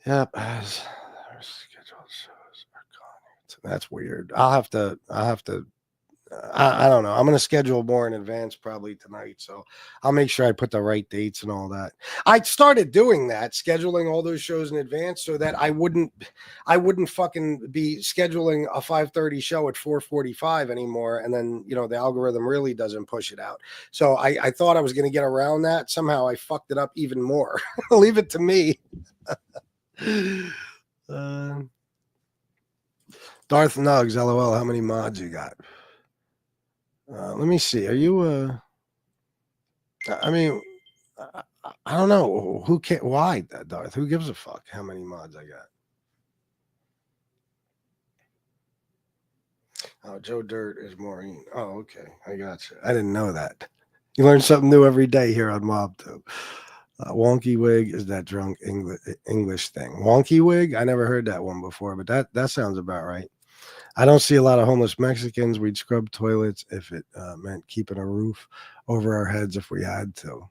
Yep, as our scheduled shows are gone. That's weird. I'll have to I don't know. I'm going to schedule more in advance probably tonight. So I'll make sure I put the right dates and all that. I started doing that, scheduling all those shows in advance so that I wouldn't fucking be scheduling a 5:30 show at 4:45 anymore. And then, the algorithm really doesn't push it out. So I thought I was going to get around that. Somehow I fucked it up even more. Leave it to me. Darth Nugs, LOL. How many mods you got? Let me see. Are you? I mean, I don't know who can. Why, Darth? Who gives a fuck how many mods I got? Oh, Joe Dirt is Maureen. Oh, okay. I got you. I didn't know that. You learn something new every day here on MobTube. Wonky wig is that drunk English thing. Wonky wig? I never heard that one before, but that sounds about right. I don't see a lot of homeless Mexicans. We'd scrub toilets if it meant keeping a roof over our heads if we had to.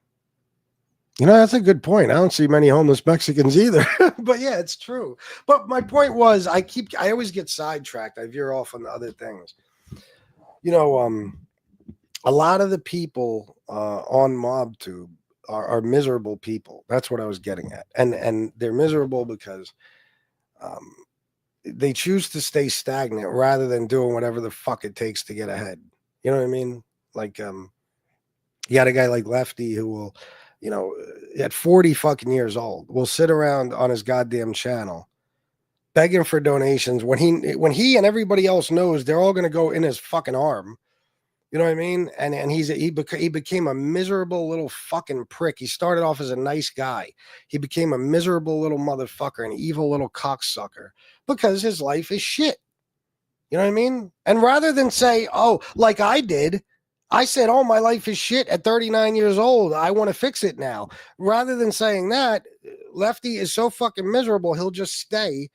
That's a good point. I don't see many homeless Mexicans either. But yeah, it's true. But my point was, I always get sidetracked. I veer off on the other things. A lot of the people on MobTube are miserable people. That's what I was getting at. And they're miserable because they choose to stay stagnant rather than doing whatever the fuck it takes to get ahead. You know what I mean? Like, you got a guy like Lefty who will, at 40 fucking years old, will sit around on his goddamn channel begging for donations when he and everybody else knows they're all going to go in his fucking arm. You know what I mean? And he became a miserable little fucking prick. He started off as a nice guy. He became a miserable little motherfucker, an evil little cocksucker, because his life is shit. You know what I mean? And rather than say, oh, like I did, I said, oh, my life is shit at 39 years old. I want to fix it now. Rather than saying that, Lefty is so fucking miserable, he'll just stay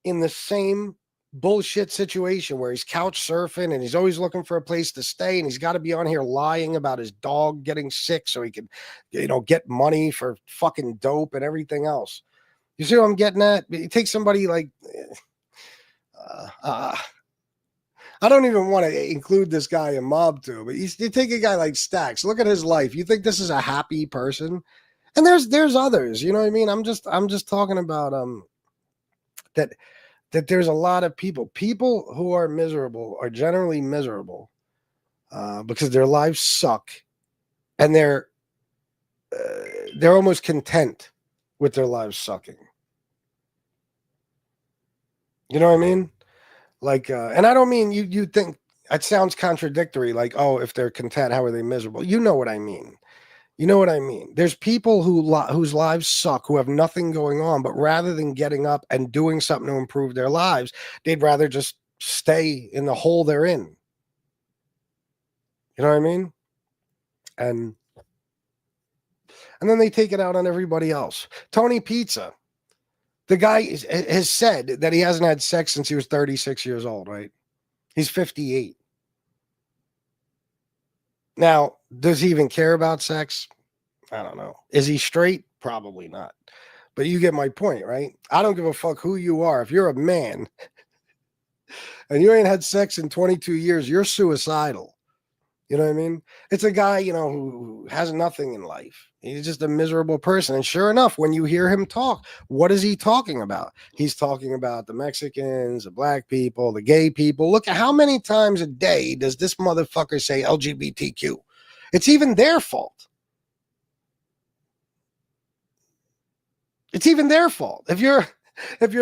in the same bullshit situation where he's couch surfing and he's always looking for a place to stay, and he's got to be on here lying about his dog getting sick so he can, get money for fucking dope and everything else. You see what I'm getting at? You take somebody like, I don't even want to include this guy in MobTube, but you take a guy like Stacks. Look at his life. You think this is a happy person? And there's others. You know what I mean? I'm just talking about that there's a lot of people who are miserable are generally miserable because their lives suck, and they're almost content with their lives sucking. You know what I mean? Like, and I don't mean you think it sounds contradictory. Like, oh, if they're content, how are they miserable? You know what I mean? You know what I mean? There's people whose lives suck, who have nothing going on, but rather than getting up and doing something to improve their lives, they'd rather just stay in the hole they're in. You know what I mean? And then they take it out on everybody else. Tony Pizza, the guy has said that he hasn't had sex since he was 36 years old, right? He's 58. Now, does he even care about sex? I don't know. Is he straight? Probably not. But you get my point, right? I don't give a fuck who you are. If you're a man and you ain't had sex in 22 years, you're suicidal. You know what I mean? It's a guy, who has nothing in life. He's just a miserable person. And sure enough, when you hear him talk, what is he talking about? He's talking about the Mexicans, the black people, the gay people. Look at how many times a day does this motherfucker say LGBTQ? It's even their fault. It's even their fault. If you're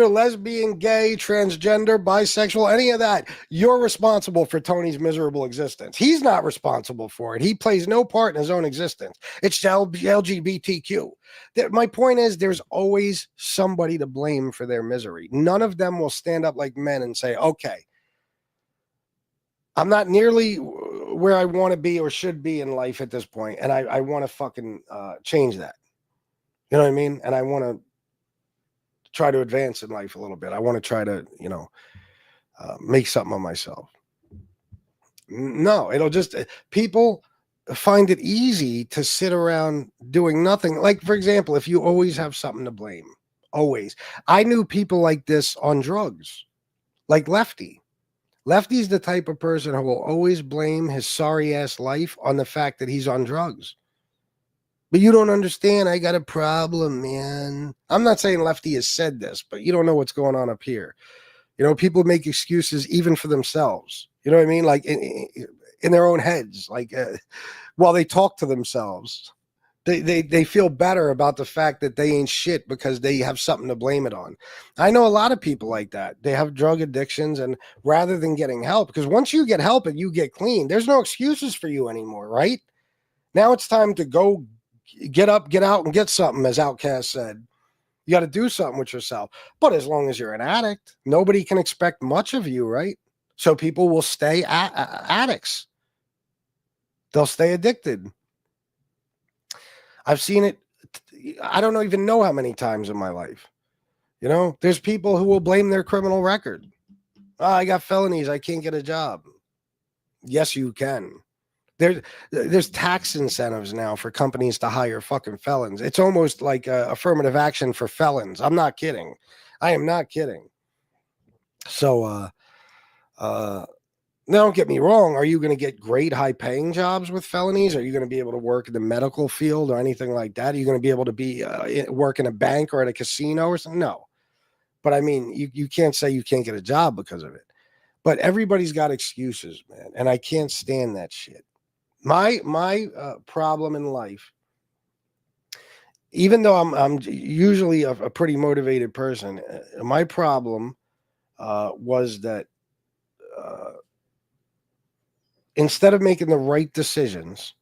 lesbian, gay, transgender, bisexual, any of that, you're responsible for Tony's miserable existence. He's not responsible for it. He plays no part in his own existence. It's LGBTQ. My point is, there's always somebody to blame for their misery. None of them will stand up like men and say, okay, I'm not nearly where I want to be or should be in life at this point, and I want to fucking change that. You know what I mean? And I want to try to advance in life a little bit. I want to try to, make something of myself. No, it'll just, people find it easy to sit around doing nothing. Like, for example, if you always have something to blame, always. I knew people like this on drugs, like Lefty. Lefty's the type of person who will always blame his sorry ass life on the fact that he's on drugs. But you don't understand. I got a problem, man. I'm not saying Lefty has said this, but you don't know what's going on up here. You know, people make excuses even for themselves. You know what I mean? Like in their own heads, like while they talk to themselves. They feel better about the fact that they ain't shit because they have something to blame it on. I know a lot of people like that. They have drug addictions, and rather than getting help, because once you get help and you get clean, there's no excuses for you anymore, right? Now it's time to go get up, get out, and get something, as Outkast said. You got to do something with yourself. But as long as you're an addict, nobody can expect much of you, right? So people will stay addicts. They'll stay addicted. I've seen it. I don't even know how many times in my life. You know, there's people who will blame their criminal record. Oh, I got felonies. I can't get a job. Yes, you can. There's tax incentives now for companies to hire fucking felons. It's almost like affirmative action for felons. I'm not kidding. I am not kidding. So, now, don't get me wrong. Are you going to get great high-paying jobs with felonies? Are you going to be able to work in the medical field or anything like that? Are you going to be able to be work in a bank or at a casino or something? No. But, I mean, you can't say you can't get a job because of it. But everybody's got excuses, man, and I can't stand that shit. My problem in life, even though I'm usually a pretty motivated person, my problem was that instead of making the right decisions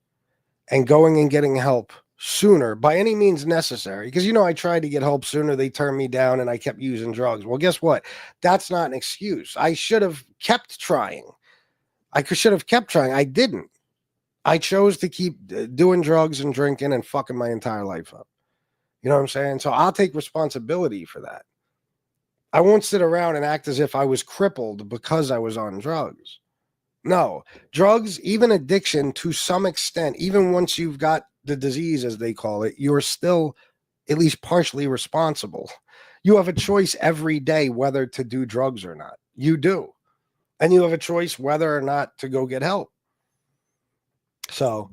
and going and getting help sooner, by any means necessary, because, you know, I tried to get help sooner. They turned me down and I kept using drugs. Well, guess what? That's not an excuse. I should have kept trying. I should have kept trying. I didn't. I chose to keep doing drugs and drinking and fucking my entire life up. You know what I'm saying? So I'll take responsibility for that. I won't sit around and act as if I was crippled because I was on drugs. No, drugs, even addiction to some extent, even once you've got the disease, as they call it, you're still at least partially responsible. You have a choice every day whether to do drugs or not. You do. And you have a choice whether or not to go get help. So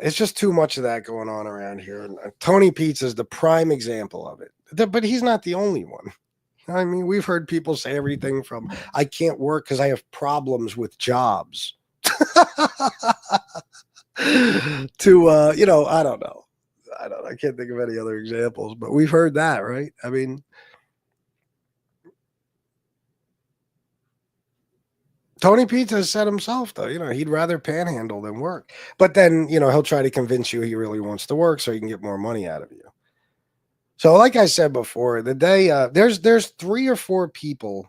it's just too much of that going on around here. And Tony Pizza is the prime example of it. But he's not the only one. I mean, we've heard people say everything from I can't work because I have problems with jobs to, you know, I don't know. I can't think of any other examples, but we've heard that, right? I mean, Tony Pizza has said himself, though, you know, he'd rather panhandle than work. But then, you know, he'll try to convince you he really wants to work so he can get more money out of you. So like I said before, the day there's 3 or 4 people.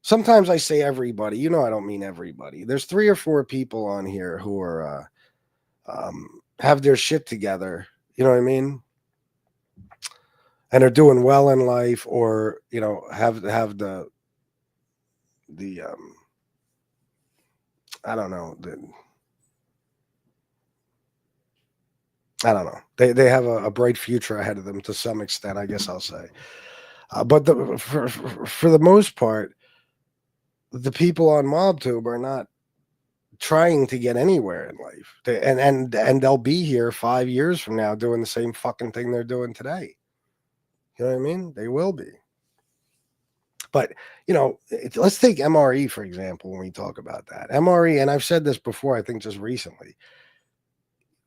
Sometimes I say everybody. You know I don't mean everybody. There's 3 or 4 people on here who are have their shit together. You know what I mean? And are doing well in life, or, you know, have the I don't know. I don't know. They have a bright future ahead of them to some extent, I guess I'll say. But for the most part, the people on MobTube are not trying to get anywhere in life. And they'll be here 5 years from now doing the same fucking thing they're doing today. You know what I mean? They will be. But, you know, let's take MRE, for example, when we talk about that. MRE, and I've said this before, I think just recently,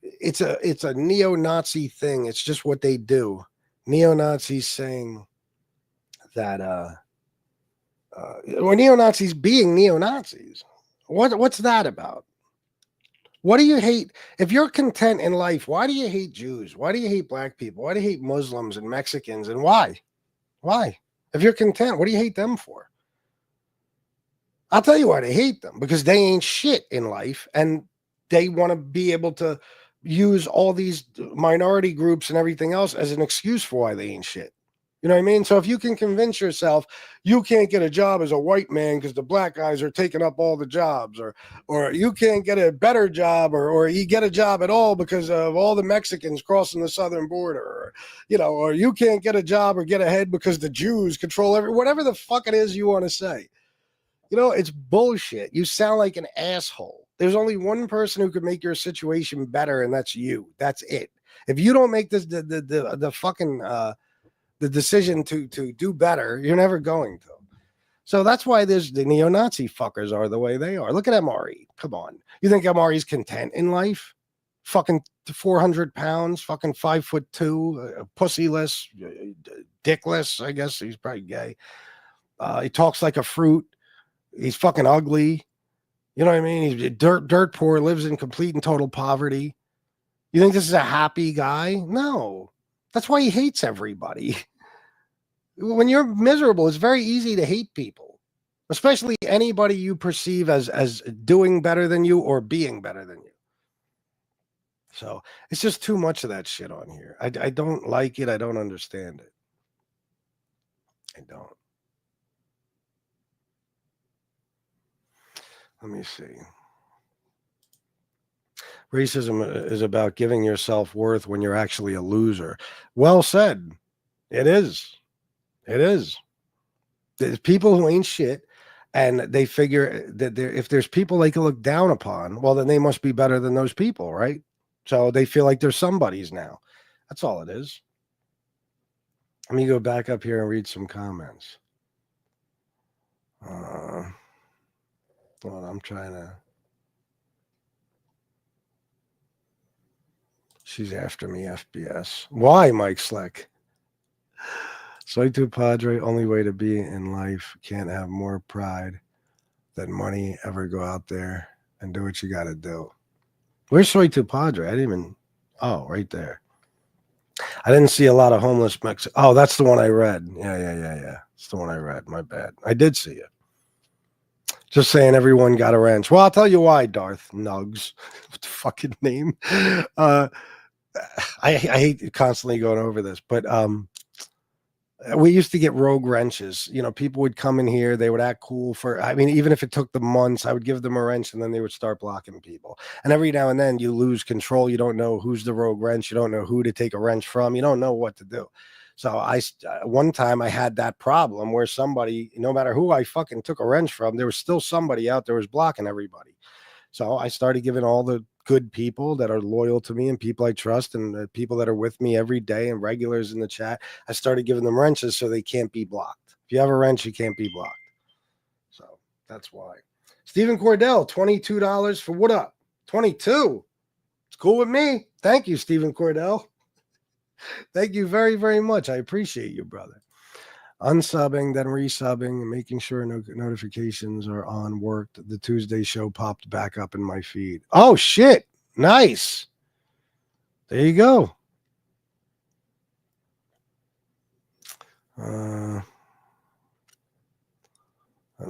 it's a neo-Nazi thing. It's just what they do. Neo-Nazis saying that or neo-Nazis being neo-Nazis. What's that about? What do you hate? If you're content in life, why do you hate Jews? Why do you hate black people? Why do you hate Muslims and Mexicans? And why? Why? If you're content, what do you hate them for? I'll tell you why they hate them. Because they ain't shit in life, and they want to be able to use all these minority groups and everything else as an excuse for why they ain't shit. You know what I mean? So if you can convince yourself you can't get a job as a white man because the black guys are taking up all the jobs, or you can't get a better job, or you get a job at all because of all the Mexicans crossing the southern border, or, you know, or you can't get a job or get ahead because the Jews control whatever the fuck it is you want to say. You know, it's bullshit. You sound like an asshole. There's only one person who could make your situation better, and that's you. That's it. If you don't make this the fucking the decision to do better, you're never going to. So that's why there's the neo-Nazi fuckers are the way they are. Look at MRE. Come on. You think MRE's content in life? Fucking 400 pounds, fucking 5'2", pussyless, dickless. I guess he's probably gay. He talks like a fruit. He's fucking ugly. You know what I mean? He's dirt poor, lives in complete and total poverty. You think this is a happy guy? No. That's why he hates everybody. When you're miserable, it's very easy to hate people, especially anybody you perceive as doing better than you or being better than you. So it's just too much of that shit on here. I don't like it. I don't understand it. I don't. Let me see. Racism is about giving yourself worth when you're actually a loser. Well said. It is. It is. There's people who ain't shit, and they figure that if there's people they can look down upon, well, then they must be better than those people, right? So they feel like they're somebody's now. That's all it is. Let me go back up here and read some comments. Hold on, I'm trying to. She's after me, FBS. Why, Mike Slick? Soy tu padre, only way to be in life. Can't have more pride than money. Ever go out there and do what you got to do. Where's Soy tu padre? I didn't even. Oh, right there. I didn't see a lot of homeless Mexicans. Oh, that's the one I read. Yeah. It's the one I read. My bad. I did see it. Just saying everyone got a wrench. Well, I'll tell you why, Darth Nugs. What the fucking name? I hate constantly going over this, but we used to get rogue wrenches. You know, people would come in here, they would act cool even if it took them months, I would give them a wrench and then they would start blocking people. And every now and then you lose control. You don't know who's the rogue wrench. You don't know who to take a wrench from. You don't know what to do. So one time I had that problem where somebody, no matter who I fucking took a wrench from, there was still somebody out there was blocking everybody. So I started giving all the good people that are loyal to me and people I trust and the people that are with me every day and regulars in the chat, I started giving them wrenches so they can't be blocked. If you have a wrench, you can't be blocked. So that's why. Stephen Cordell, $22 for what up? 22. It's cool with me. Thank you, Stephen Cordell. Thank you very, very much. I appreciate you, brother. Unsubbing, then resubbing, and making sure notifications are on worked. The Tuesday show popped back up in my feed. Oh, shit. Nice. There you go. Let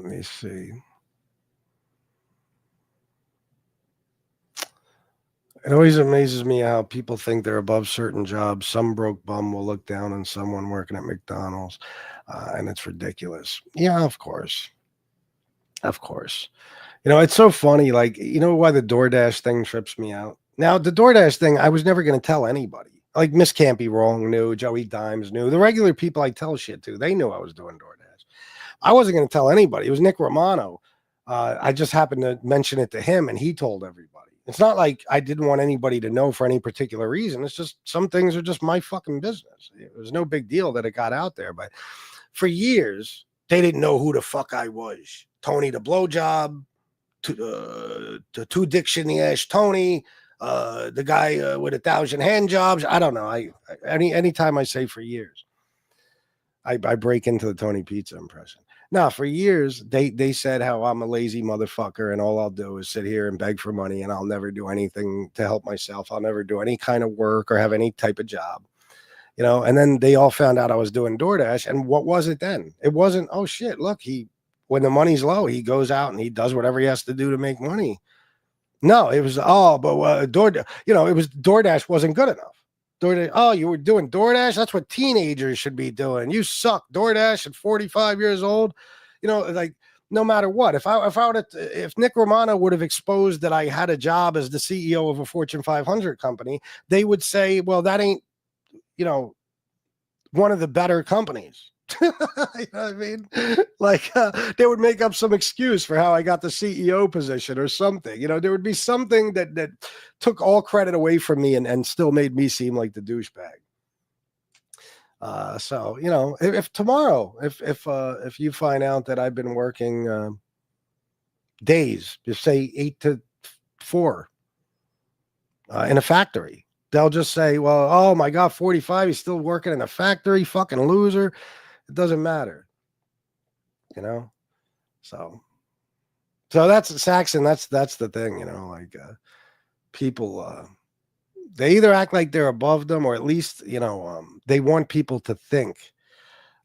me see. It always amazes me how people think they're above certain jobs. Some broke bum will look down on someone working at McDonald's, and it's ridiculous. Yeah, of course. Of course. You know, it's so funny. Like, you know why the DoorDash thing trips me out? Now, the DoorDash thing, I was never going to tell anybody. Like, Miss Can't Be Wrong knew. Joey Dimes knew. The regular people I tell shit to, they knew I was doing DoorDash. I wasn't going to tell anybody. It was Nick Romano. I just happened to mention it to him, and he told everybody. It's not like I didn't want anybody to know for any particular reason. It's just some things are just my fucking business. It was no big deal that it got out there. But for years, they didn't know who the fuck I was. Tony the blowjob, the two dicks in the ass Tony, the guy with 1,000 hand jobs. I don't know. Anytime I say for years, I break into the Tony Pizza impression. Now, for years, they said how I'm a lazy motherfucker and all I'll do is sit here and beg for money and I'll never do anything to help myself. I'll never do any kind of work or have any type of job, you know. And then they all found out I was doing DoorDash. And what was it then? It wasn't, oh shit, look, when the money's low, he goes out and he does whatever he has to do to make money. No, it was, DoorDash, you know, it was DoorDash wasn't good enough. DoorDash, oh, you were doing DoorDash? That's what teenagers should be doing. You suck. DoorDash at 45 years old. You know, like no matter what, if Nick Romano would have exposed that I had a job as the CEO of a Fortune 500 company, they would say, well, that ain't, you know, one of the better companies. You know what I mean? Like they would make up some excuse for how I got the CEO position or something. You know, there would be something that took all credit away from me and still made me seem like the douchebag. So you know, if tomorrow, if you find out that I've been working days, just say 8 to 4 in a factory, they'll just say, "Well, oh my God, 45, he's still working in a factory, fucking loser." It doesn't matter, you know. So that's Saxon. That's the thing, you know. Like people, they either act like they're above them, or at least you know, they want people to think.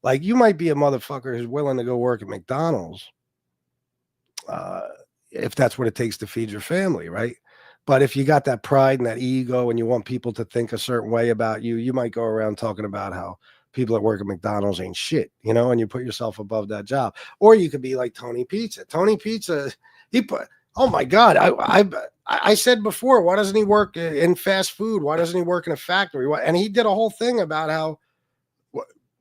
Like you might be a motherfucker who's willing to go work at McDonald's, if that's what it takes to feed your family, right? But if you got that pride and that ego, and you want people to think a certain way about you, you might go around talking about how people that work at McDonald's ain't shit, you know, and you put yourself above that job. Or you could be like Tony Pizza. Tony Pizza, he put, oh my God, I said before, why doesn't he work in fast food? Why doesn't he work in a factory? And he did a whole thing about how,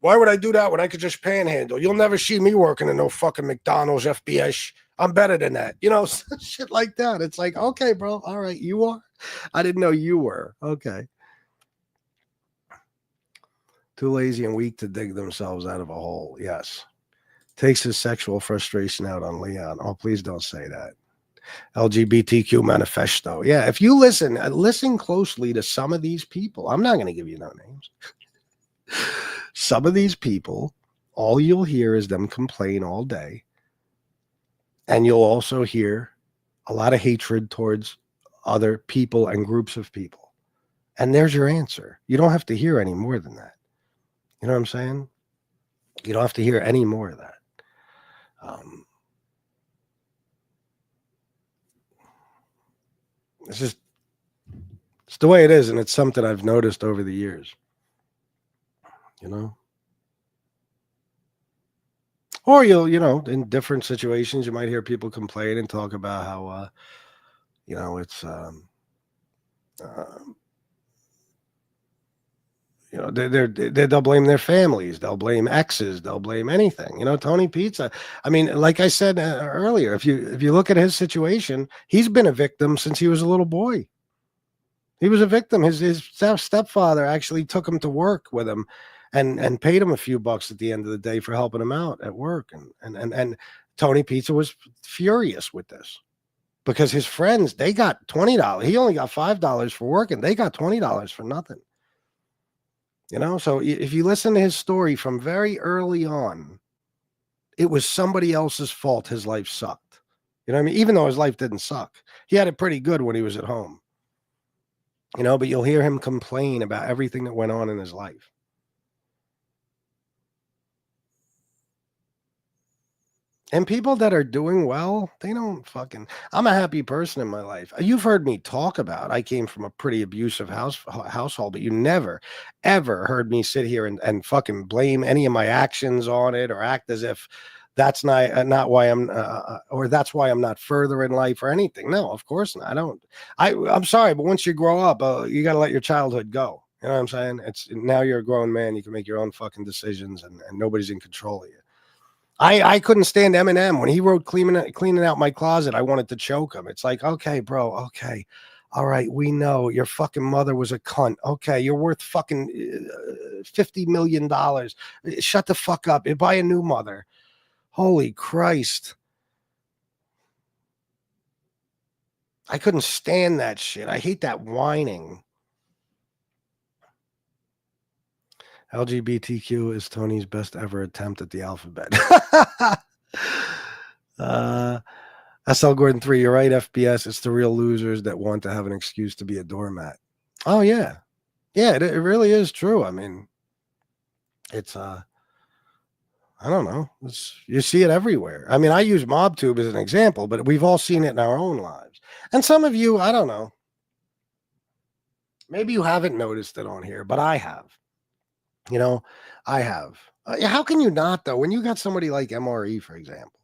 why would I do that when I could just panhandle? You'll never see me working in no fucking McDonald's FBS. I'm better than that. You know, shit like that. It's like, okay, bro. All right. You are? I didn't know you were. Okay. Too lazy and weak to dig themselves out of a hole. Yes. Takes his sexual frustration out on Leon. Oh, please don't say that. LGBTQ manifesto. Yeah. If you listen closely to some of these people, I'm not going to give you no names. Some of these people, all you'll hear is them complain all day. And you'll also hear a lot of hatred towards other people and groups of people. And there's your answer. You don't have to hear any more than that. You know what I'm saying? You don't have to hear any more of that. It's the way it is. And it's something I've noticed over the years. You know? Or you know, in different situations, you might hear people complain and talk about how, you know, it's, you know, they'll blame their families, they'll blame exes, they'll blame anything. You know, Tony Pizza. I mean, like I said earlier, if you look at his situation, he's been a victim since he was a little boy. He was a victim. His stepfather actually took him to work with him. And paid him a few bucks at the end of the day for helping him out at work. And Tony Pizza was furious with this because his friends, they got $20. He only got $5 for working. They got $20 for nothing. You know, so if you listen to his story from very early on, it was somebody else's fault his life sucked. You know what I mean? Even though his life didn't suck. He had it pretty good when he was at home. You know, but you'll hear him complain about everything that went on in his life. And people that are doing well, they don't fucking. I'm a happy person in my life. You've heard me talk about. I came from a pretty abusive household, but you never, ever heard me sit here and fucking blame any of my actions on it or act as if that's not why I'm or that's why I'm not further in life or anything. No, of course not. I don't. I'm sorry, but once you grow up, you got to let your childhood go. You know what I'm saying? It's now you're a grown man. You can make your own fucking decisions, and nobody's in control of you. I couldn't stand Eminem when he wrote cleaning out my closet. I wanted to choke him. It's like, okay, bro. Okay. All right. We know your fucking mother was a cunt. Okay. You're worth fucking $50 million. Shut the fuck up. Buy a new mother. Holy Christ. I couldn't stand that shit. I hate that whining. LGBTQ is Tony's best ever attempt at the alphabet. SL Gordon 3, you're right, FBS. It's the real losers that want to have an excuse to be a doormat. Oh, yeah. Yeah, it really is true. I mean, it's, I don't know. You see it everywhere. I mean, I use MobTube as an example, but we've all seen it in our own lives. And some of you, I don't know. Maybe you haven't noticed it on here, but I have. You know, I have. How can you not, though, when you got somebody like MRE, for example?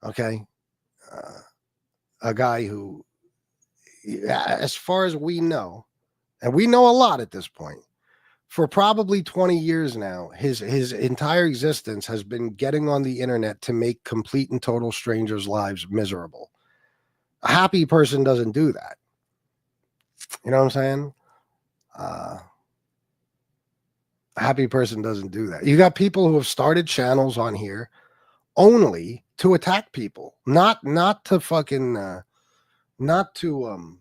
Okay. A guy who, as far as we know, and we know a lot at this point, for probably 20 years now, his entire existence has been getting on the internet to make complete and total strangers' lives miserable. A happy person doesn't do that. You know what I'm saying? A happy person doesn't do that. You got people who have started channels on here only to attack people, not to fucking not to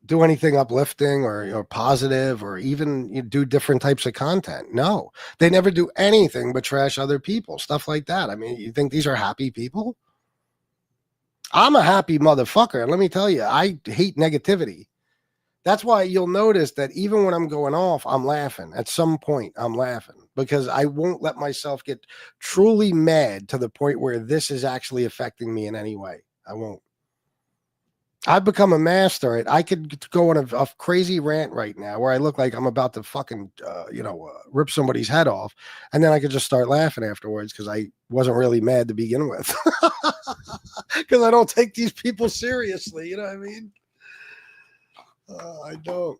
do anything uplifting or positive or even you do different types of content. No, they never do anything but trash other people, stuff like that. I mean, you think these are happy people? I'm a happy motherfucker, and let me tell you, I hate negativity. That's why you'll notice that even when I'm going off, I'm laughing. At some point, I'm laughing because I won't let myself get truly mad to the point where this is actually affecting me in any way. I won't. I've become a master at. I could go on a crazy rant right now where I look like I'm about to fucking, rip somebody's head off, and then I could just start laughing afterwards because I wasn't really mad to begin with. Because I don't take these people seriously. You know what I mean? I don't.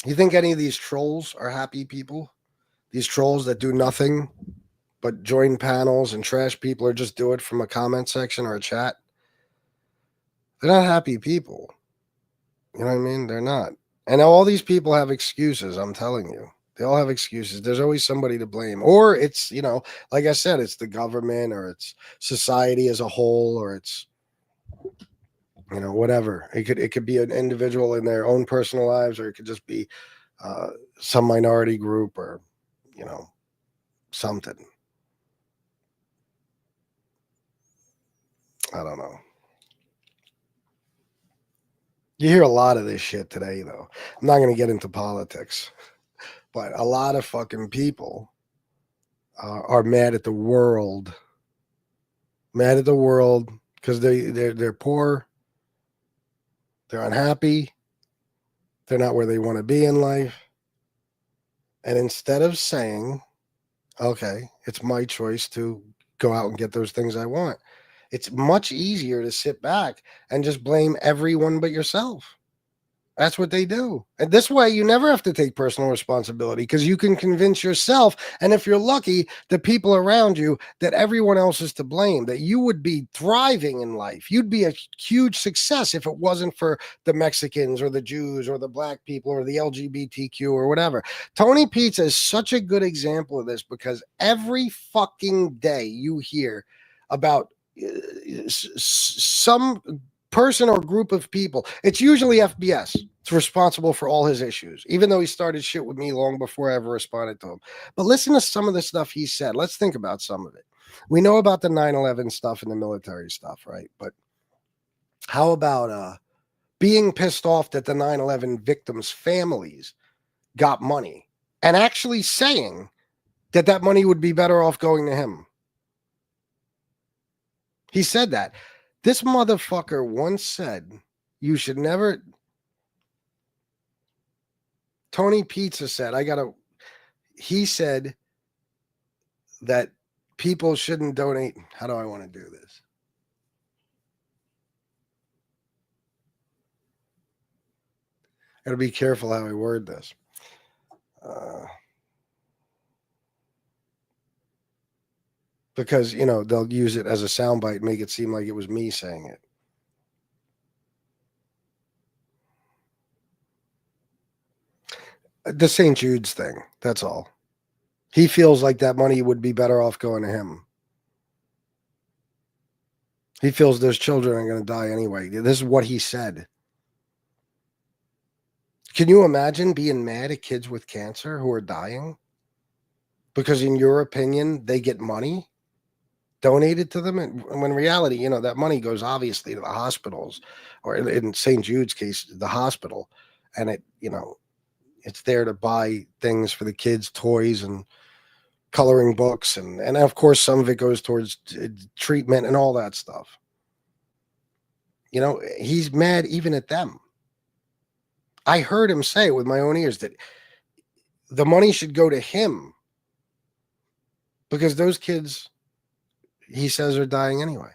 You think any of these trolls are happy people? These trolls that do nothing but join panels and trash people or just do it from a comment section or a chat? They're not happy people. You know what I mean? They're not. And all these people have excuses, I'm telling you. They all have excuses. There's always somebody to blame. Or it's, like I said, it's the government or it's society as a whole or it's, whatever. It could be an individual in their own personal lives or it could just be some minority group or, something. I don't know. You hear a lot of this shit today, though. I'm not going to get into politics, but a lot of fucking people are mad at the world. Mad at the world because they're poor. They're unhappy. They're not where they want to be in life. And instead of saying, okay, it's my choice to go out and get those things I want, it's much easier to sit back and just blame everyone but yourself. That's what they do. And this way, you never have to take personal responsibility because you can convince yourself, and if you're lucky, the people around you, that everyone else is to blame, that you would be thriving in life. You'd be a huge success if it wasn't for the Mexicans or the Jews or the black people or the LGBTQ or whatever. Tony Pizza is such a good example of this because every fucking day you hear about some person or group of people. It's usually FBS. It's responsible for all his issues, even though he started shit with me long before I ever responded to him. But listen to some of the stuff he said. Let's think about some of it. We know about the 9/11 stuff and the military stuff, right? But how about being pissed off that the 9/11 victims' families got money and actually saying that money would be better off going to him? He said that. This motherfucker once said, you should never. Tony Pizza said, he said that people shouldn't donate. How do I want to do this? I gotta be careful how I word this. Because, they'll use it as a soundbite and make it seem like it was me saying it. The St. Jude's thing, that's all. He feels like that money would be better off going to him. He feels those children are going to die anyway. This is what he said. Can you imagine being mad at kids with cancer who are dying? Because in your opinion, they get money donated to them, and when in reality, that money goes obviously to the hospitals, or in St. Jude's case, the hospital, and it's there to buy things for the kids, toys and coloring books, and of course some of it goes towards treatment and all that stuff. He's mad even at them. I heard him say with my own ears that the money should go to him because those kids, he says, are dying anyway.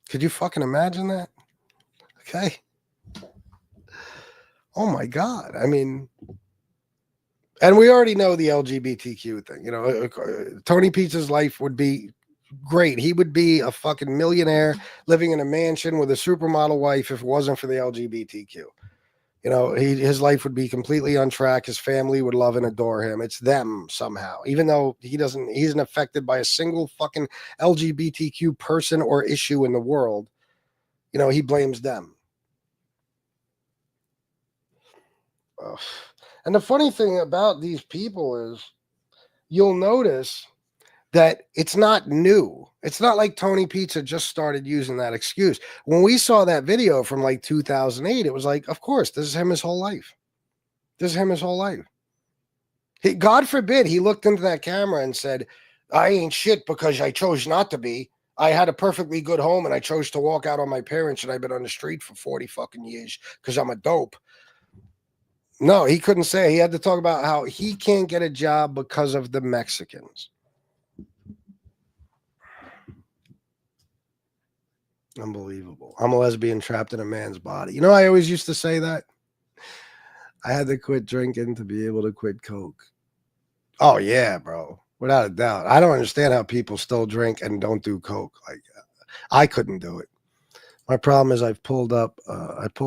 Could you fucking imagine that? Okay. Oh my God. I mean, and we already know the LGBTQ thing. You know, Tony Pizza's life would be great. He would be a fucking millionaire living in a mansion with a supermodel wife if it wasn't for the LGBTQ. You know, his life would be completely on track. His family would love and adore him. It's them somehow, even though he isn't affected by a single fucking LGBTQ person or issue in the world. You know, he blames them. Ugh. And the funny thing about these people is you'll notice that it's not new. It's not like Tony Pizza just started using that excuse. When we saw that video from like 2008, it was like, of course, this is him his whole life. This is him his whole life. God forbid he looked into that camera and said, I ain't shit because I chose not to be. I had a perfectly good home and I chose to walk out on my parents and I've been on the street for 40 fucking years because I'm a dope. No, he couldn't say. He had to talk about how he can't get a job because of the Mexicans. Unbelievable. I'm a lesbian trapped in a man's body. You know, I always used to say that. I had to quit drinking to be able to quit coke. Oh, yeah, bro. Without a doubt. I don't understand how people still drink and don't do coke. Like, I couldn't do it. My problem is I pulled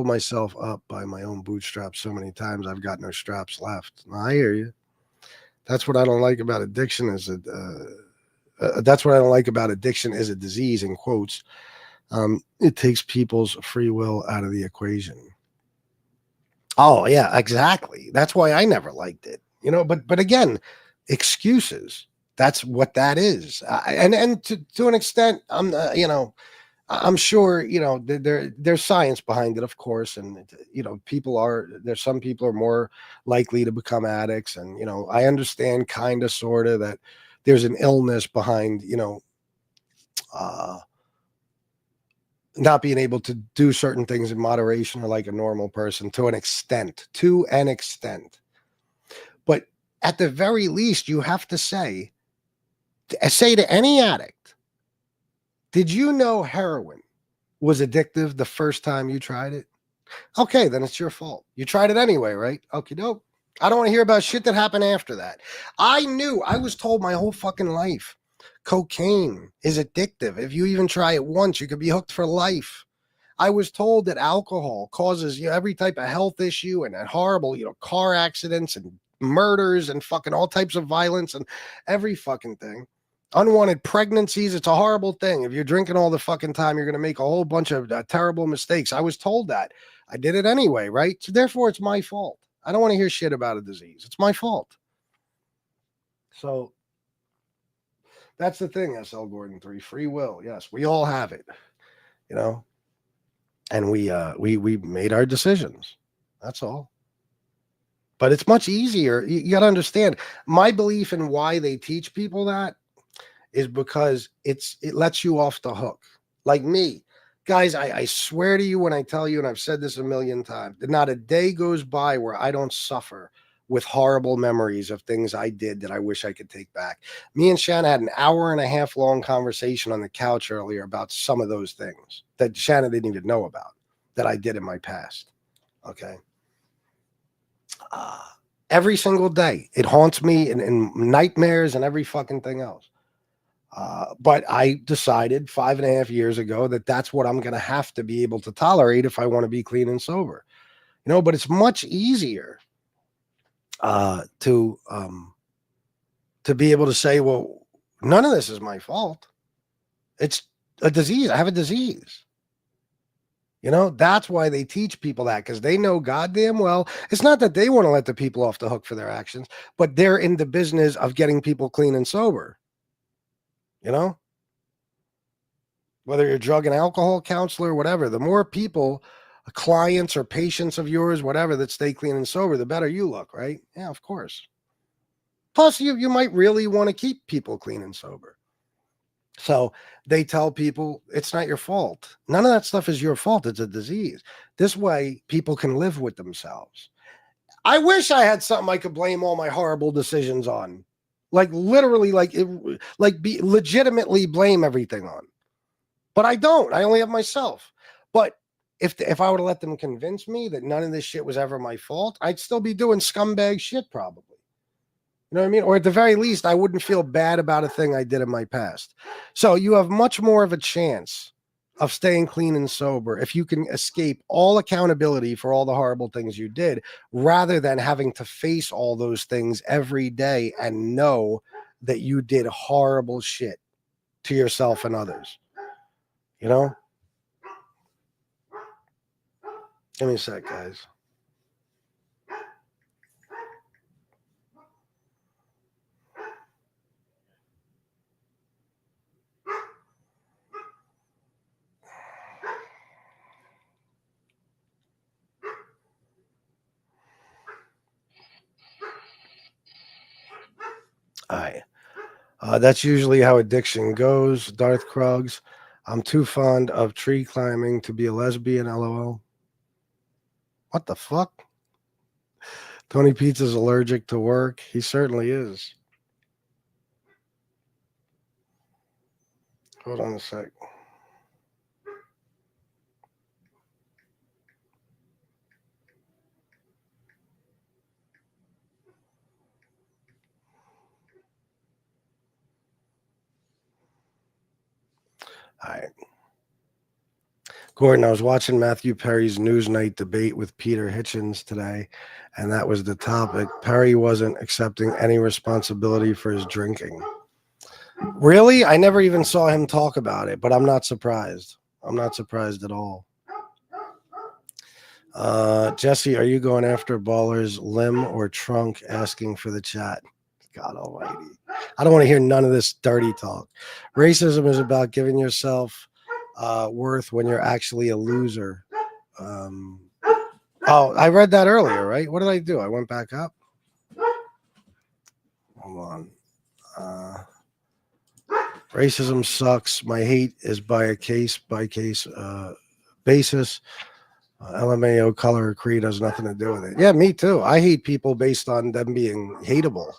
myself up by my own bootstraps so many times I've got no straps left. I hear you. That's what I don't like about addiction is that's what I don't like about addiction is a disease, in quotes. It takes people's free will out of the equation. Oh, yeah, exactly. That's why I never liked it. You know, but again, excuses. That's what that is. And to an extent, I'm sure, you know, there's science behind it, of course. And, you know, some people are more likely to become addicts. And, you know, I understand kind of, sort of that there's an illness behind, you know, not being able to do certain things in moderation or like a normal person to an extent. But at the very least, you have to say to any addict, did you know heroin was addictive the first time you tried it? Okay, then it's your fault. You tried it anyway, right? Okay, dope. I don't want to hear about shit that happened after that. I was told my whole fucking life, cocaine is addictive. If you even try it once, you could be hooked for life. I was told that alcohol causes, you know, every type of health issue and horrible, you know, car accidents and murders and fucking all types of violence and every fucking thing. Unwanted pregnancies, it's a horrible thing. If you're drinking all the fucking time, you're going to make a whole bunch of terrible mistakes. I was told that. I did it anyway, right? So therefore, it's my fault. I don't want to hear shit about a disease. It's my fault. So that's the thing, SL Gordon 3. Free will. Yes, we all have it, you know, and we made our decisions. That's all. But it's much easier. You got to understand my belief in why they teach people that is because it lets you off the hook. Like me, guys, I swear to you when I tell you, and I've said this a million times, that not a day goes by where I don't suffer with horrible memories of things I did that I wish I could take back. Me and Shanna had an 1.5 hour long conversation on the couch earlier about some of those things that Shanna didn't even know about that I did in my past. Okay. Every single day, it haunts me in nightmares and every fucking thing else. But I decided 5.5 years ago that that's what I'm going to have to be able to tolerate if I want to be clean and sober, you know, but it's much easier to be able to say, well, none of this is my fault. It's a disease. I have a disease. You know, that's why they teach people that, because they know goddamn well it's not that they want to let the people off the hook for their actions, but they're in the business of getting people clean and sober. You know, whether you're a drug and alcohol counselor, whatever, the more people, clients or patients of yours, whatever, that stay clean and sober, the better you look, right? Yeah, of course. Plus, you might really want to keep people clean and sober. So they tell people it's not your fault. None of that stuff is your fault. It's a disease. This way, people can live with themselves. I wish I had something I could blame all my horrible decisions on. Like literally, be legitimately blame everything on. But I don't. I only have myself. But if I would have let them convince me that none of this shit was ever my fault, I'd still be doing scumbag shit probably. You know what I mean? Or at the very least, I wouldn't feel bad about a thing I did in my past. So you have much more of a chance of staying clean and sober if you can escape all accountability for all the horrible things you did, rather than having to face all those things every day and know that you did horrible shit to yourself and others. You know? Give me a sec, guys. All right. That's usually how addiction goes. Darth Krugs. I'm too fond of tree climbing to be a lesbian, LOL. What the fuck? Tony Pizza's allergic to work. He certainly is. Hold on a sec. All right. Gordon, I was watching Matthew Perry's Newsnight debate with Peter Hitchens today, and that was the topic. Perry wasn't accepting any responsibility for his drinking. Really? I never even saw him talk about it, but I'm not surprised. I'm not surprised at all. Jesse, are you going after Baller's limb or trunk asking for the chat? God almighty. I don't want to hear none of this dirty talk. Racism is about giving yourself worth when you're actually a loser. Oh, I read that earlier, right? What did I do? I went back up. Hold on. Racism sucks. My hate is by a case-by-case basis. LMAO, color, or creed has nothing to do with it. Yeah, me too. I hate people based on them being hateable.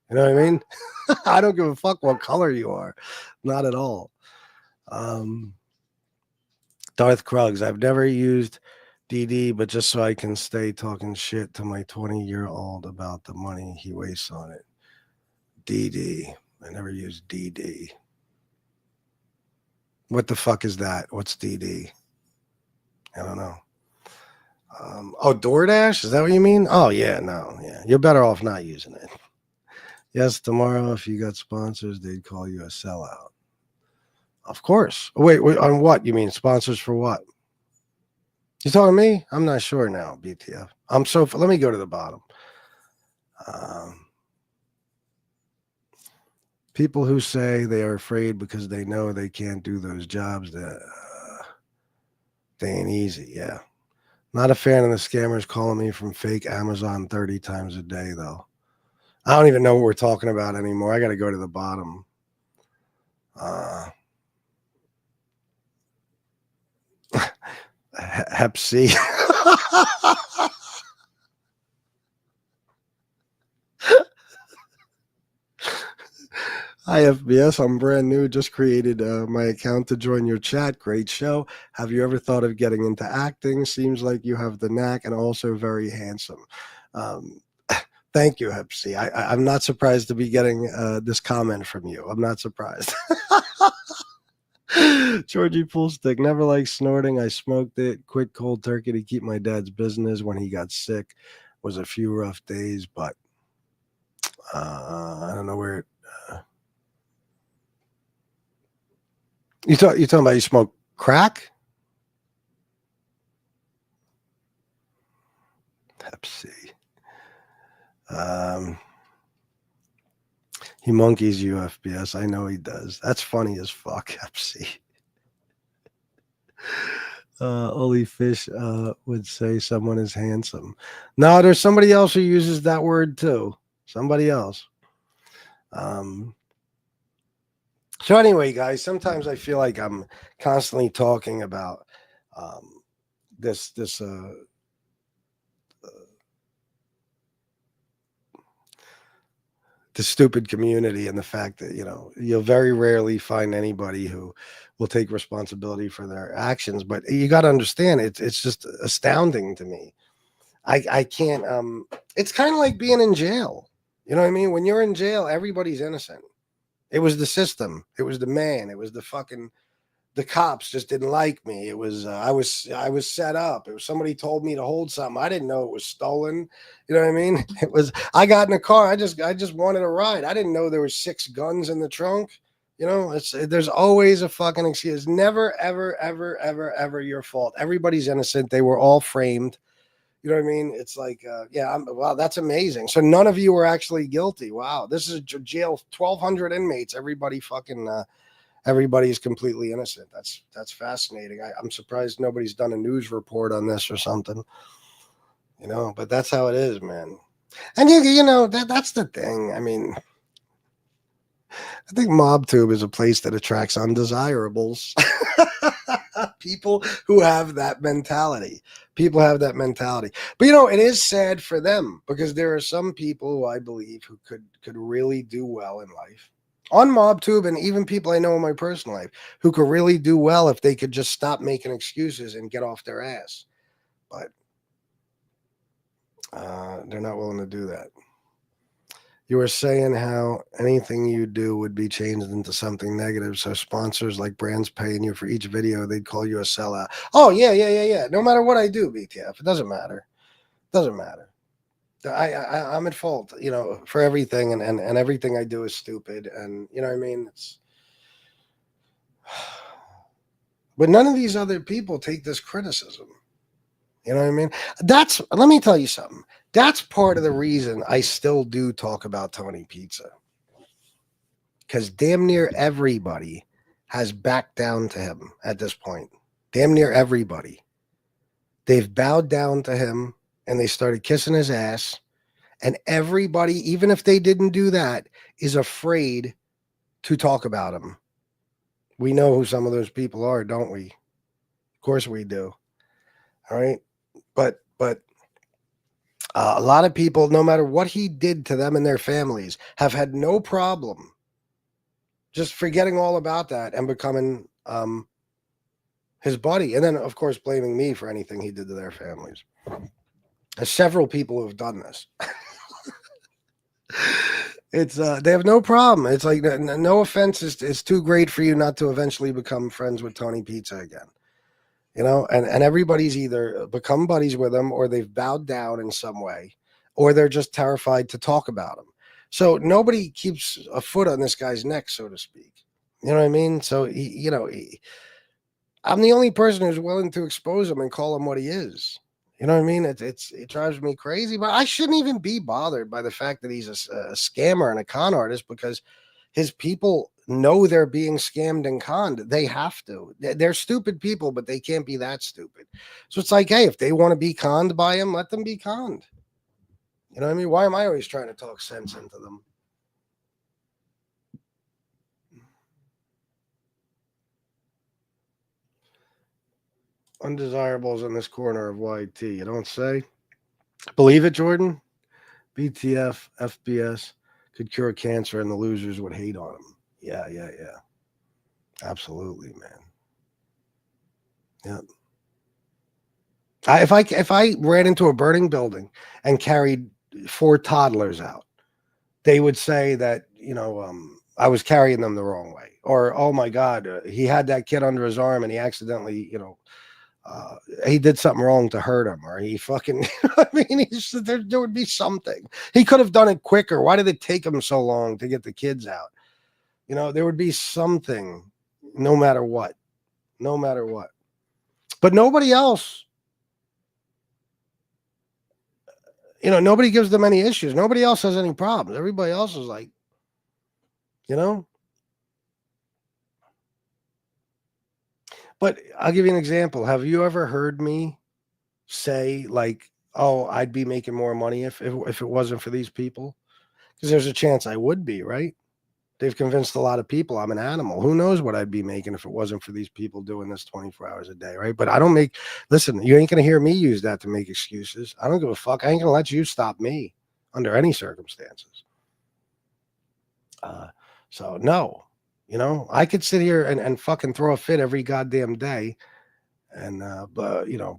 You know what I mean? I don't give a fuck what color you are. Not at all. Darth Krugs. I've never used DD, but just so I can stay talking shit to my 20-year-old about the money he wastes on it. DD. I never used DD. What the fuck is that? What's DD? I don't know. Oh, DoorDash? Is that what you mean? Oh, yeah, no. Yeah. You're better off not using it. Yes, tomorrow, if you got sponsors, they'd call you a sellout. Of course. Wait, on what? You mean sponsors for what? You talking to me? I'm not sure now, BTF. Let me go to the bottom. People who say they are afraid because they know they can't do those jobs, that they ain't easy. Yeah. Not a fan of the scammers calling me from fake Amazon 30 times a day, though. I don't even know what we're talking about anymore. I got to go to the bottom. Hep C. Hi, FBS. I'm brand new. Just created my account to join your chat. Great show. Have you ever thought of getting into acting? Seems like you have the knack and also very handsome. Thank you, Hep C. I'm not surprised to be getting this comment from you. I'm not surprised. Georgie Poolstick, never liked snorting. I smoked it, quit cold turkey to keep my dad's business when he got sick. Was a few rough days, but I don't know where it. You talking about you smoke crack? Hep C. He monkeys you, FBS. I know he does. That's funny as fuck, Hep C. Only Fish would say someone is handsome. No, there's somebody else who uses that word too. Somebody else. So anyway, guys, sometimes I feel like I'm constantly talking about this the stupid community and the fact that, you know, you'll very rarely find anybody who will take responsibility for their actions. But you got to understand, it's just astounding to me. I can't, it's kind of like being in jail. You know what I mean? When you're in jail, everybody's innocent. It was the system. It was the man. It was the cops just didn't like me. It was I was set up. It was somebody told me to hold something. I didn't know it was stolen. You know what I mean? It was I got in a car. I just wanted a ride. I didn't know there was 6 guns in the trunk. You know, there's always a fucking excuse. Never, ever, ever, ever, ever your fault. Everybody's innocent. They were all framed. You know what I mean? It's like, wow, that's amazing. So none of you were actually guilty. Wow, this is a jail, 1,200 inmates. Everybody's completely innocent. That's fascinating. I'm surprised nobody's done a news report on this or something. You know, but that's how it is, man. And you know that's the thing. I mean, I think MobTube is a place that attracts undesirables. People who have that mentality. People have that mentality. But you know, it is sad for them because there are some people who I believe who could really do well in life. On MobTube, and even people I know in my personal life who could really do well if they could just stop making excuses and get off their ass. But they're not willing to do that. You were saying how anything you do would be changed into something negative. So sponsors like brands paying you for each video, they'd call you a sellout. Oh, yeah. No matter what I do, BTF, it doesn't matter. Doesn't matter. I'm at fault, you know, for everything, and everything I do is stupid, and you know what I mean? But none of these other people take this criticism. You know what I mean? Let me tell you something. That's part of the reason I still do talk about Tony Pizza. Because damn near everybody has backed down to him at this point. Damn near everybody. They've bowed down to him and they started kissing his ass. And everybody, even if they didn't do that, is afraid to talk about him. We know who some of those people are, don't we? Of course we do. All right. But a lot of people, no matter what he did to them and their families, have had no problem just forgetting all about that and becoming his buddy. And then, of course, blaming me for anything he did to their families. There's several people who have done this. It's they have no problem. It's like no offense is too great for you not to eventually become friends with Tony Pizza again. You know, and everybody's either become buddies with him or they've bowed down in some way, or they're just terrified to talk about him. So nobody keeps a foot on this guy's neck, so to speak. You know what I mean? So, I'm the only person who's willing to expose him and call him what he is. You know what I mean? It drives me crazy, but I shouldn't even be bothered by the fact that he's a scammer and a con artist because his people know they're being scammed and conned. They have to. They're stupid people, but they can't be that stupid. So it's like, hey, if they want to be conned by him, let them be conned. You know what I mean? Why am I always trying to talk sense into them? Undesirables in this corner of YT. You don't say? Believe it, Jordan? BTF, FBS could cure cancer and the losers would hate on him. Yeah. Absolutely, man. Yeah. If I ran into a burning building and carried 4 toddlers out, they would say that, I was carrying them the wrong way. Or, oh my God, he had that kid under his arm and he accidentally, he did something wrong to hurt him, or he fucking, I mean, there would be something. He could have done it quicker. Why did it take him so long to get the kids out? There would be something, no matter what. But nobody else, nobody gives them any issues. Nobody else has any problems. Everybody else is like, But I'll give you an example. Have you ever heard me say like, oh, I'd be making more money if it wasn't for these people? Because there's a chance I would be, right? They've convinced a lot of people I'm an animal. Who knows what I'd be making if it wasn't for these people doing this 24 hours a day, right? But I don't listen, you ain't going to hear me use that to make excuses. I don't give a fuck. I ain't going to let you stop me under any circumstances. So no, I could sit here and fucking throw a fit every goddamn day and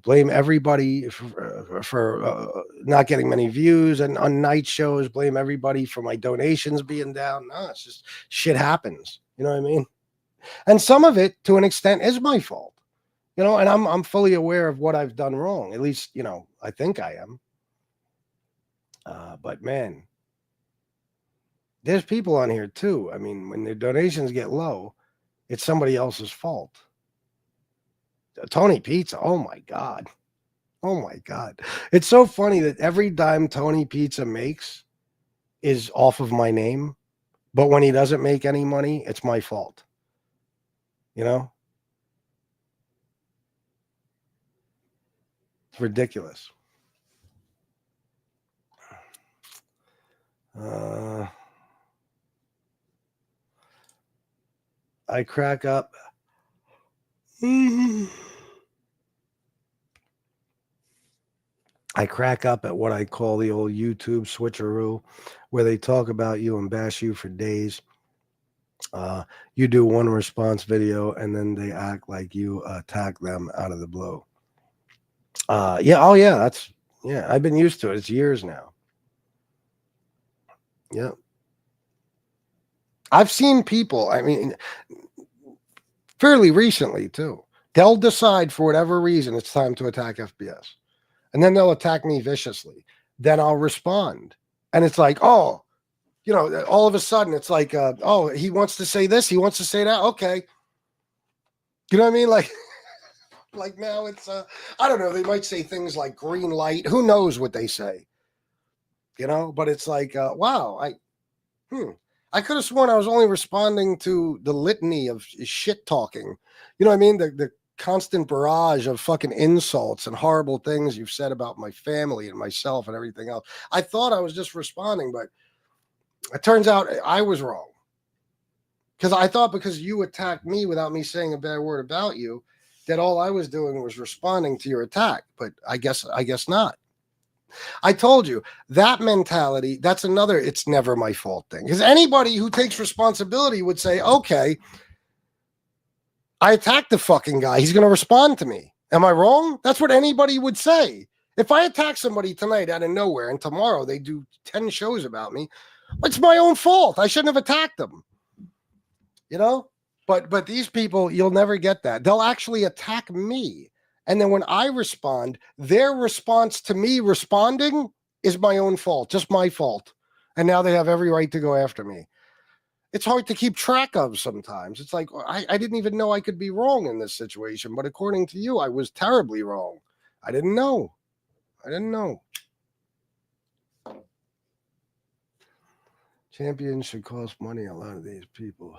blame everybody for not getting many views, and on night shows blame everybody for my donations being down. No, it's just shit happens. You know what I mean? And some of it, to an extent, is my fault. And I'm fully aware of what I've done wrong. At least, I think I am. But man, there's people on here too. I mean, when their donations get low, it's somebody else's fault. Tony Pizza. Oh my God. It's so funny that every dime Tony Pizza makes is off of my name. But when he doesn't make any money, it's my fault. It's ridiculous. I crack up. I crack up at what I call the old YouTube switcheroo, where they talk about you and bash you for days. You do one response video and then they act like you attack them out of the blue. I've been used to it. It's years now. Yeah. I've seen people, fairly recently too. They'll decide for whatever reason it's time to attack FBS. And then they'll attack me viciously. Then I'll respond. And it's like, all of a sudden it's like, he wants to say this, he wants to say that. Okay. You know what I mean? Like now it's, I don't know. They might say things like green light. Who knows what they say? But it's like, wow, I could have sworn I was only responding to the litany of shit talking. You know what I mean? The constant barrage of fucking insults and horrible things you've said about my family and myself and everything else. I thought I was just responding, but it turns out I was wrong. Because I thought because you attacked me without me saying a bad word about you, that all I was doing was responding to your attack. But I guess not. I told you that mentality, that's another it's never my fault thing. Because anybody who takes responsibility would say, okay, I attacked the fucking guy. He's going to respond to me. Am I wrong? That's what anybody would say. If I attack somebody tonight out of nowhere and tomorrow they do 10 shows about me, it's my own fault. I shouldn't have attacked them. But these people, you'll never get that. They'll actually attack me. And then when I respond, their response to me responding is my own fault, just my fault. And now they have every right to go after me. It's hard to keep track of sometimes. It's like, I didn't even know I could be wrong in this situation. But according to you, I was terribly wrong. I didn't know. Champions should cost money. A lot of these people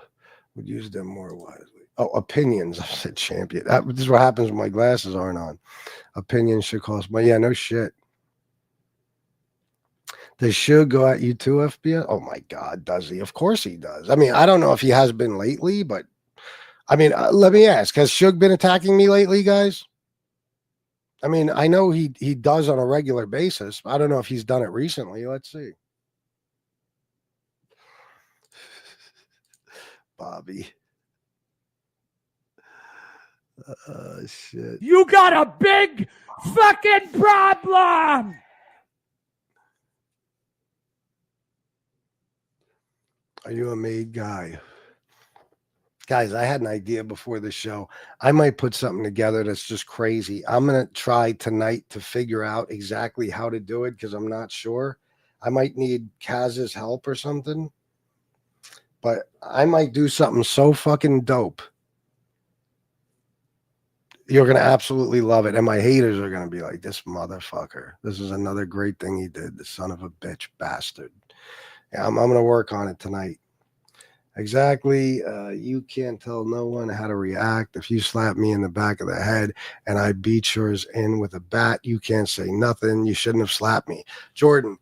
would use them more wisely. Oh, opinions. I said champion. This is what happens when my glasses aren't on. Opinions should cost money. Yeah, no shit. Does Suge go at you too, FBS? Oh my God, does he? Of course he does. I don't know if he has been lately, but let me ask: has Suge been attacking me lately, guys? I know he does on a regular basis. I don't know if he's done it recently. Let's see. Bobby. Shit.
You got a big fucking problem.
Are you a made guy? Guys, I had an idea before the show. I might put something together that's just crazy. I'm going to try tonight to figure out exactly how to do it because I'm not sure. I might need Kaz's help or something. But I might do something so fucking dope. You're going to absolutely love it. And my haters are going to be like, this motherfucker. This is another great thing he did. The son of a bitch bastard. Yeah, I'm going to work on it tonight. Exactly. You can't tell no one how to react. If you slap me in the back of the head and I beat yours in with a bat, you can't say nothing. You shouldn't have slapped me. Jordan,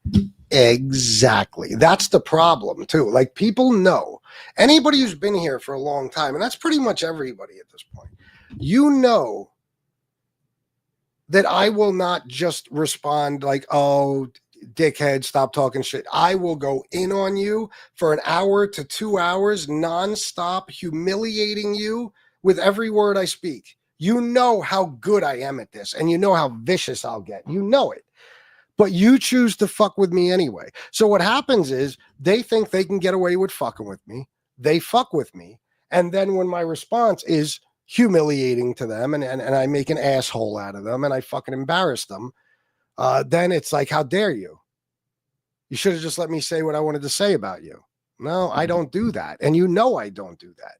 exactly. That's the problem too. Like people know. Anybody who's been here for a long time, and that's pretty much everybody at this point, you know that I will not just respond like, oh, dickhead, stop talking shit. I will go in on you for an hour to 2 hours, nonstop, humiliating you with every word I speak. You know how good I am at this, and you know how vicious I'll get. You know it. But you choose to fuck with me anyway. So what happens is they think they can get away with fucking with me. They fuck with me. And then when my response is humiliating to them and I make an asshole out of them and I fucking embarrass them, then it's like, how dare you? You should have just let me say what I wanted to say about you. No, I don't do that. And you know I don't do that.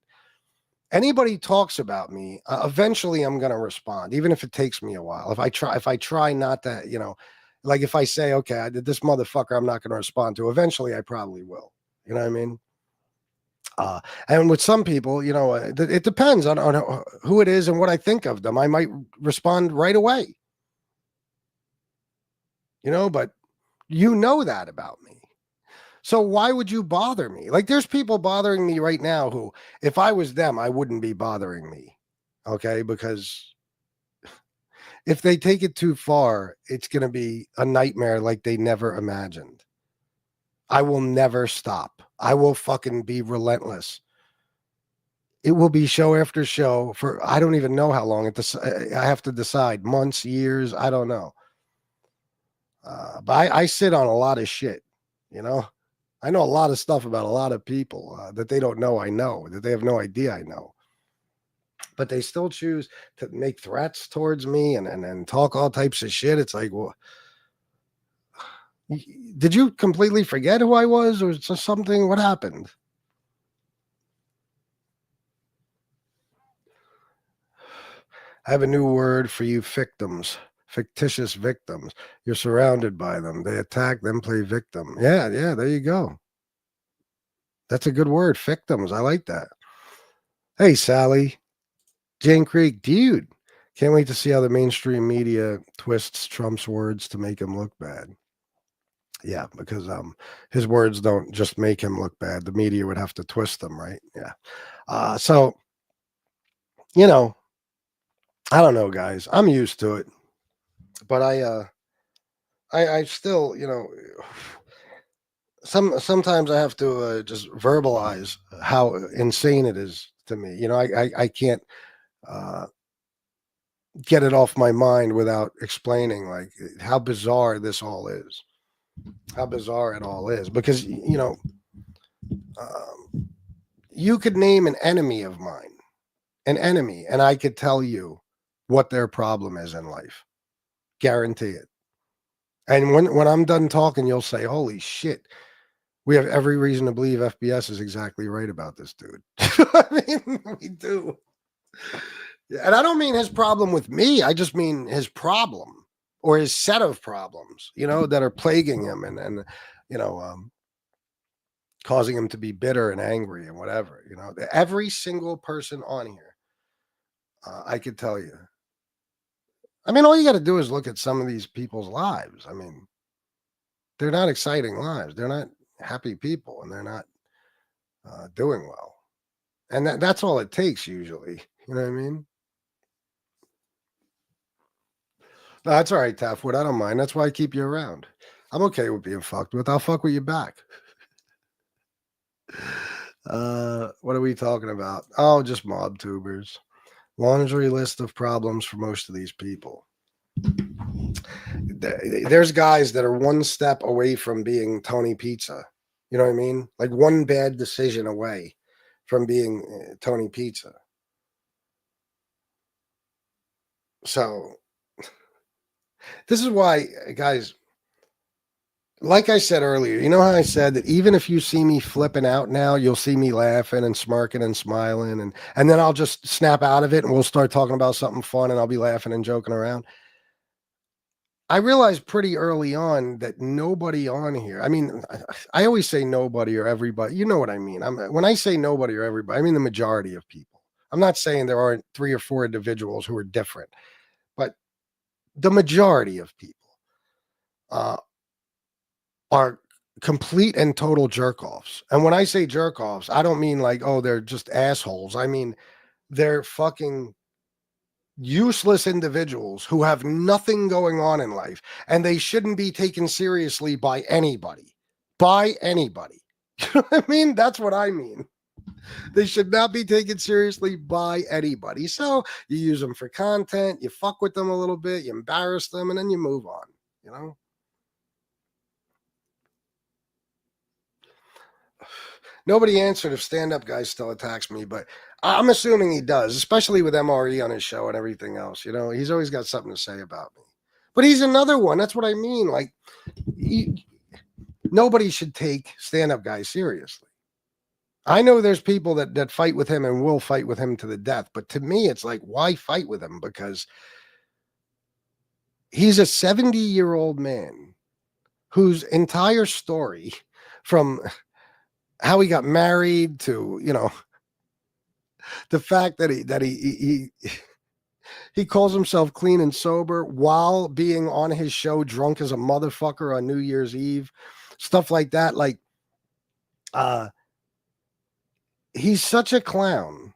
Anybody talks about me, eventually I'm going to respond, even if it takes me a while. If I try not to, you know, like if I say, okay, I did this motherfucker, I'm not going to respond to. Eventually, I probably will. You know what I mean? And with some people, you know, it depends on who it is and what I think of them. I might respond right away. You know, but you know that about me. So why would you bother me? Like there's people bothering me right now who, if I was them, I wouldn't be bothering me. Okay, because if they take it too far, it's going to be a nightmare like they never imagined. I will never stop. I will fucking be relentless. It will be show after show for, I don't even know how long. I have to decide, months, years, I don't know. But I sit on a lot of shit, you know. I know a lot of stuff about a lot of people that they don't know I know, that they have no idea I know. But they still choose to make threats towards me and talk all types of shit. It's like, well, did you completely forget who I was or something? What happened? I have a new word for you victims, fictitious victims. You're surrounded by them. They attack, then play victim. Yeah, there you go. That's a good word, victims. I like that. Hey, Sally. Jane Creek, dude. Can't wait to see how the mainstream media twists Trump's words to make him look bad. Yeah, because his words don't just make him look bad. The media would have to twist them, right? Yeah. So, you know, I don't know, guys. I'm used to it. But I still, you know, sometimes I have to just verbalize how insane it is to me. You know, I can't get it off my mind without explaining like how bizarre this all is. How bizarre it all is. Because, you know, you could name an enemy of mine, an enemy, and I could tell you what their problem is in life. Guarantee it. And when I'm done talking, you'll say, holy shit, we have every reason to believe FBS is exactly right about this dude. I mean, we do. And I don't mean his problem with me. I just mean his problem or his set of problems, you know, that are plaguing him and you know, causing him to be bitter and angry and whatever, you know. Every single person on here, I could tell you. I mean, all you got to do is look at some of these people's lives. I mean, they're not exciting lives. They're not happy people, and they're not doing well. And that's all it takes usually. You know what I mean? No, that's all right, Taffwood. I don't mind. That's why I keep you around. I'm okay with being fucked with. I'll fuck with you back. What are we talking about? Oh, just mob tubers. Laundry list of problems for most of these people. There's guys that are one step away from being Tony Pizza. You know what I mean? Like one bad decision away from being Tony Pizza. So this is why, guys, like I said earlier, you know how I said that even if you see me flipping out now, you'll see me laughing and smirking and smiling, and then I'll just snap out of it and we'll start talking about something fun and I'll be laughing and joking around. I realized pretty early on that nobody on here, I mean, I always say nobody or everybody. You know what I mean? When I say nobody or everybody, I mean the majority of people. I'm not saying there aren't 3 or 4 individuals who are different, but the majority of people are complete and total jerk-offs. And when I say jerk-offs, I don't mean like, oh, they're just assholes. I mean, they're fucking useless individuals who have nothing going on in life, and they shouldn't be taken seriously by anybody. By anybody. You know what I mean? That's what I mean. They should not be taken seriously by anybody. So you use them for content, you fuck with them a little bit, you embarrass them, and then you move on, you know? Nobody answered if stand-up guy still attacks me, but I'm assuming he does, especially with MRE on his show and everything else. You know, he's always got something to say about me. But he's another one. That's what I mean. Like, nobody should take stand-up guys seriously. I know there's people that fight with him and will fight with him to the death. But to me, it's like, why fight with him? Because he's a 70-year-old man whose entire story, from how he got married to, you know, the fact that he calls himself clean and sober while being on his show drunk as a motherfucker on New Year's Eve, stuff like that. Like, he's such a clown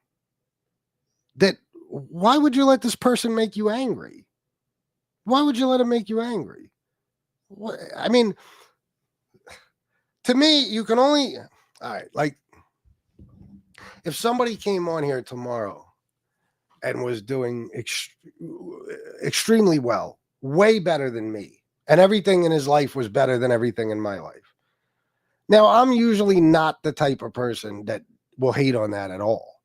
that why would you let this person make you angry? Why would you let him make you angry? What, I mean, to me, you can only, all right, like, if somebody came on here tomorrow and was doing extremely well, way better than me, and everything in his life was better than everything in my life. Now, I'm usually not the type of person that will hate on that at all.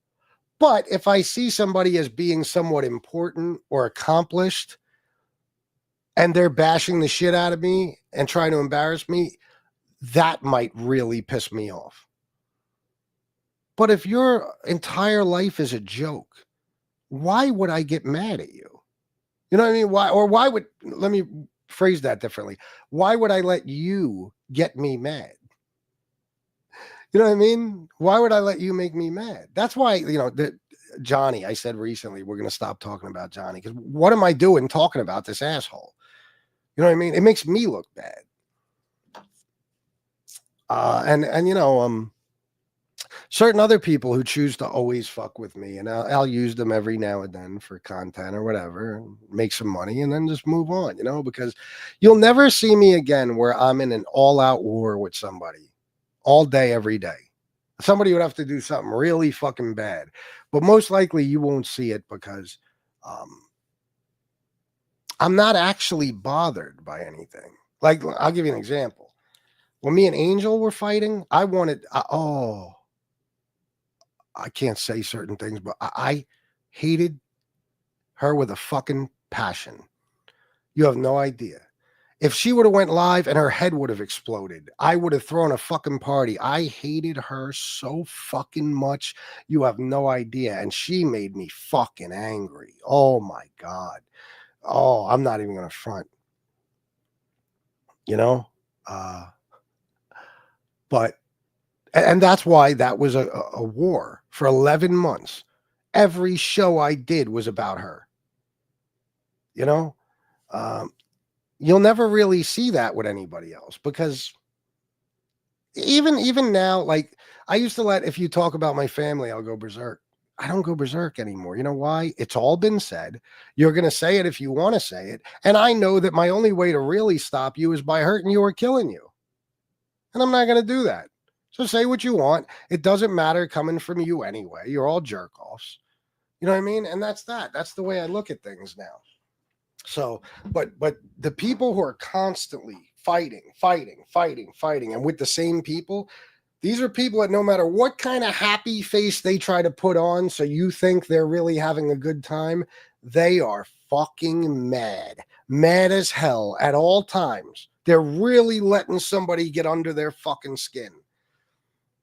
But if I see somebody as being somewhat important or accomplished, and they're bashing the shit out of me and trying to embarrass me, that might really piss me off. But if your entire life is a joke, why would I get mad at you? You know what I mean? Why would, let me phrase that differently. Why would I let you get me mad? You know what I mean? Why would I let you make me mad? That's why, you know, Johnny, I said recently, we're going to stop talking about Johnny, because what am I doing talking about this asshole? You know what I mean? It makes me look bad. And you know, certain other people who choose to always fuck with me, and I'll use them every now and then for content or whatever, and make some money and then just move on, you know, because you'll never see me again where I'm in an all-out war with somebody all day, every day. Somebody would have to do something really fucking bad, but most likely you won't see it because I'm not actually bothered by anything. Like, I'll give you an example. When me and Angel were fighting, I can't say certain things, but I hated her with a fucking passion. You have no idea. If she would have went live and her head would have exploded, I would have thrown a fucking party. I hated her so fucking much. You have no idea. And she made me fucking angry. Oh my God. Oh, I'm not even going to front. You know? But, and that's why that was a war for 11 months. Every show I did was about her. You know? You'll never really see that with anybody else, because even now, like, I used to if you talk about my family, I'll go berserk. I don't go berserk anymore. You know why? It's all been said. You're going to say it if you want to say it. And I know that my only way to really stop you is by hurting you or killing you. And I'm not going to do that. So say what you want. It doesn't matter coming from you anyway. You're all jerk offs. You know what I mean? And that's that. That's the way I look at things now. So, but the people who are constantly fighting, and with the same people, these are people that no matter what kind of happy face they try to put on so you think they're really having a good time, they are fucking mad as hell at all times. They're really letting somebody get under their fucking skin.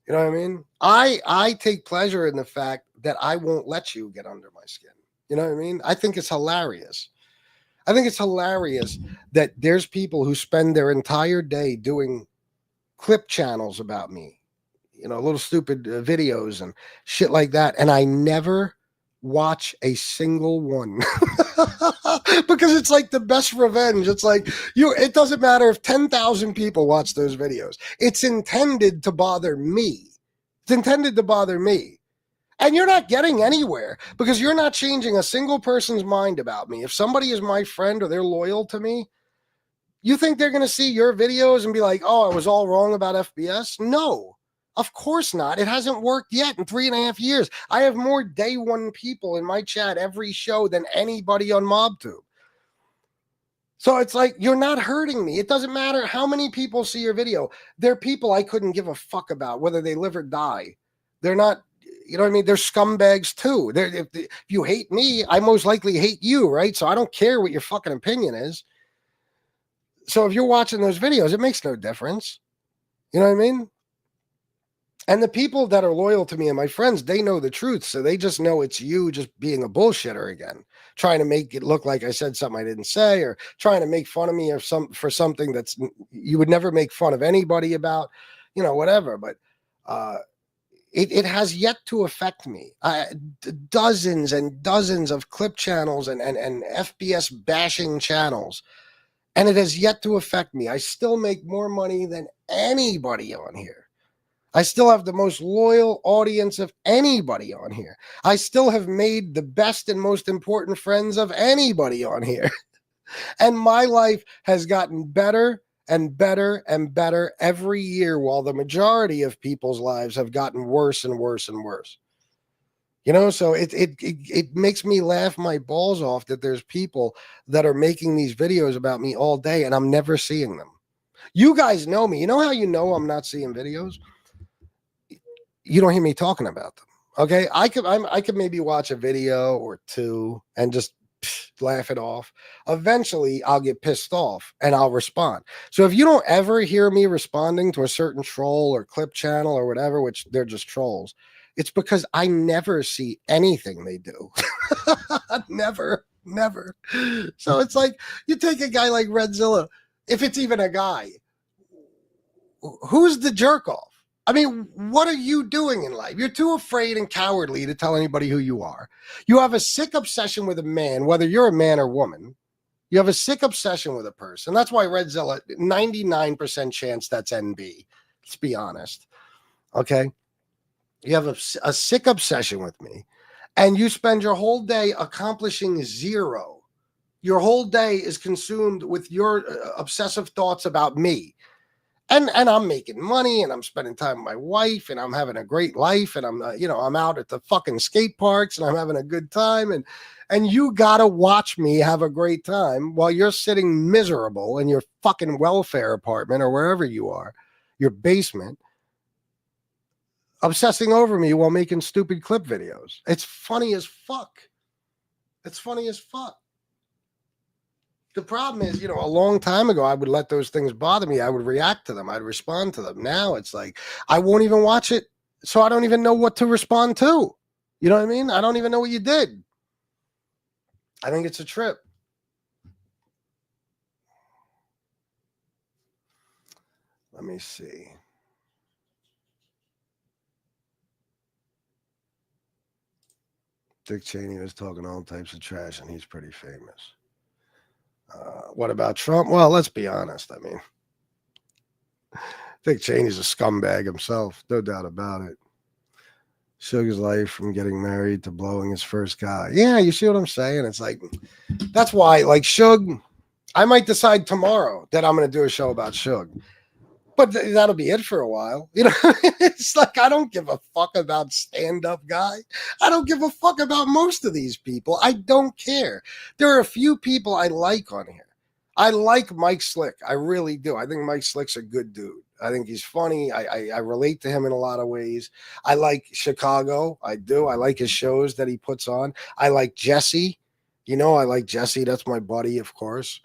You know what I mean? I take pleasure in the fact that I won't let you get under my skin. You know what I mean? I think it's hilarious. I think it's hilarious that there's people who spend their entire day doing clip channels about me, you know, little stupid videos and shit like that. And I never watch a single one because it's like the best revenge. It's like it doesn't matter if 10,000 people watch those videos. It's intended to bother me. It's intended to bother me. And you're not getting anywhere because you're not changing a single person's mind about me. If somebody is my friend or they're loyal to me, you think they're going to see your videos and be like, oh, I was all wrong about FBS? No, of course not. It hasn't worked yet in 3.5 years. I have more day one people in my chat every show than anybody on MobTube. So it's like, you're not hurting me. It doesn't matter how many people see your video. They're people I couldn't give a fuck about whether they live or die. They're not, you know what I mean? They're scumbags too. If you hate me, I most likely hate you, right? So I don't care what your fucking opinion is. So if you're watching those videos, it makes no difference. You know what I mean? And the people that are loyal to me and my friends, they know the truth. So they just know it's you just being a bullshitter again, trying to make it look like I said something I didn't say, or trying to make fun of me or for something that's you would never make fun of anybody about, you know, whatever. But it has yet to affect me. Dozens and dozens of clip channels and FBS bashing channels. And it has yet to affect me. I still make more money than anybody on here. I still have the most loyal audience of anybody on here. I still have made the best and most important friends of anybody on here. And my life has gotten better and better and better every year, while the majority of people's lives have gotten worse and worse and worse. You know, so it makes me laugh my balls off that there's people that are making these videos about me all day and I'm never seeing them. You guys know me. You know how you know I'm not seeing videos? You don't hear me talking about them. Okay. I could maybe watch a video or two and just laugh it off. Eventually I'll get pissed off and I'll respond. So if you don't ever hear me responding to a certain troll or clip channel or whatever, which they're just trolls, it's because I never see anything they do. Never. So it's like, you take a guy like Redzilla, if it's even a guy, who's the jerk off? I mean, what are you doing in life? You're too afraid and cowardly to tell anybody who you are. You have a sick obsession with a man, whether you're a man or woman. You have a sick obsession with a person. That's why Redzilla, 99% chance that's NB. Let's be honest. Okay? You have a sick obsession with me, and you spend your whole day accomplishing zero. Your whole day is consumed with your obsessive thoughts about me. And I'm making money and I'm spending time with my wife and I'm having a great life and I'm, I'm out at the fucking skate parks and I'm having a good time. And you got to watch me have a great time while you're sitting miserable in your fucking welfare apartment or wherever you are, your basement, obsessing over me while making stupid clip videos. It's funny as fuck. It's funny as fuck. The problem is, a long time ago, I would let those things bother me. I would react to them. I'd respond to them. Now it's like, I won't even watch it. So I don't even know what to respond to. You know what I mean? I don't even know what you did. I think it's a trip. Let me see. Dick Cheney was talking all types of trash and he's pretty famous. What about Trump? Well, let's be honest. I mean, Dick Cheney's a scumbag himself, no doubt about it. Sugar's life from getting married to blowing his first guy. Yeah, you see what I'm saying? It's like, that's why, like, Suge, I might decide tomorrow that I'm going to do a show about Suge. But that'll be it for a while. It's like, I don't give a fuck about stand-up guy. I don't give a fuck about most of these people. I don't care. There are a few people I like on here. I like Mike Slick. I really do. I think Mike Slick's a good dude. I think he's funny. I relate to him in a lot of ways. I like Chicago. I do. I like his shows that he puts on. I like Jesse. I like Jesse. That's my buddy, of course.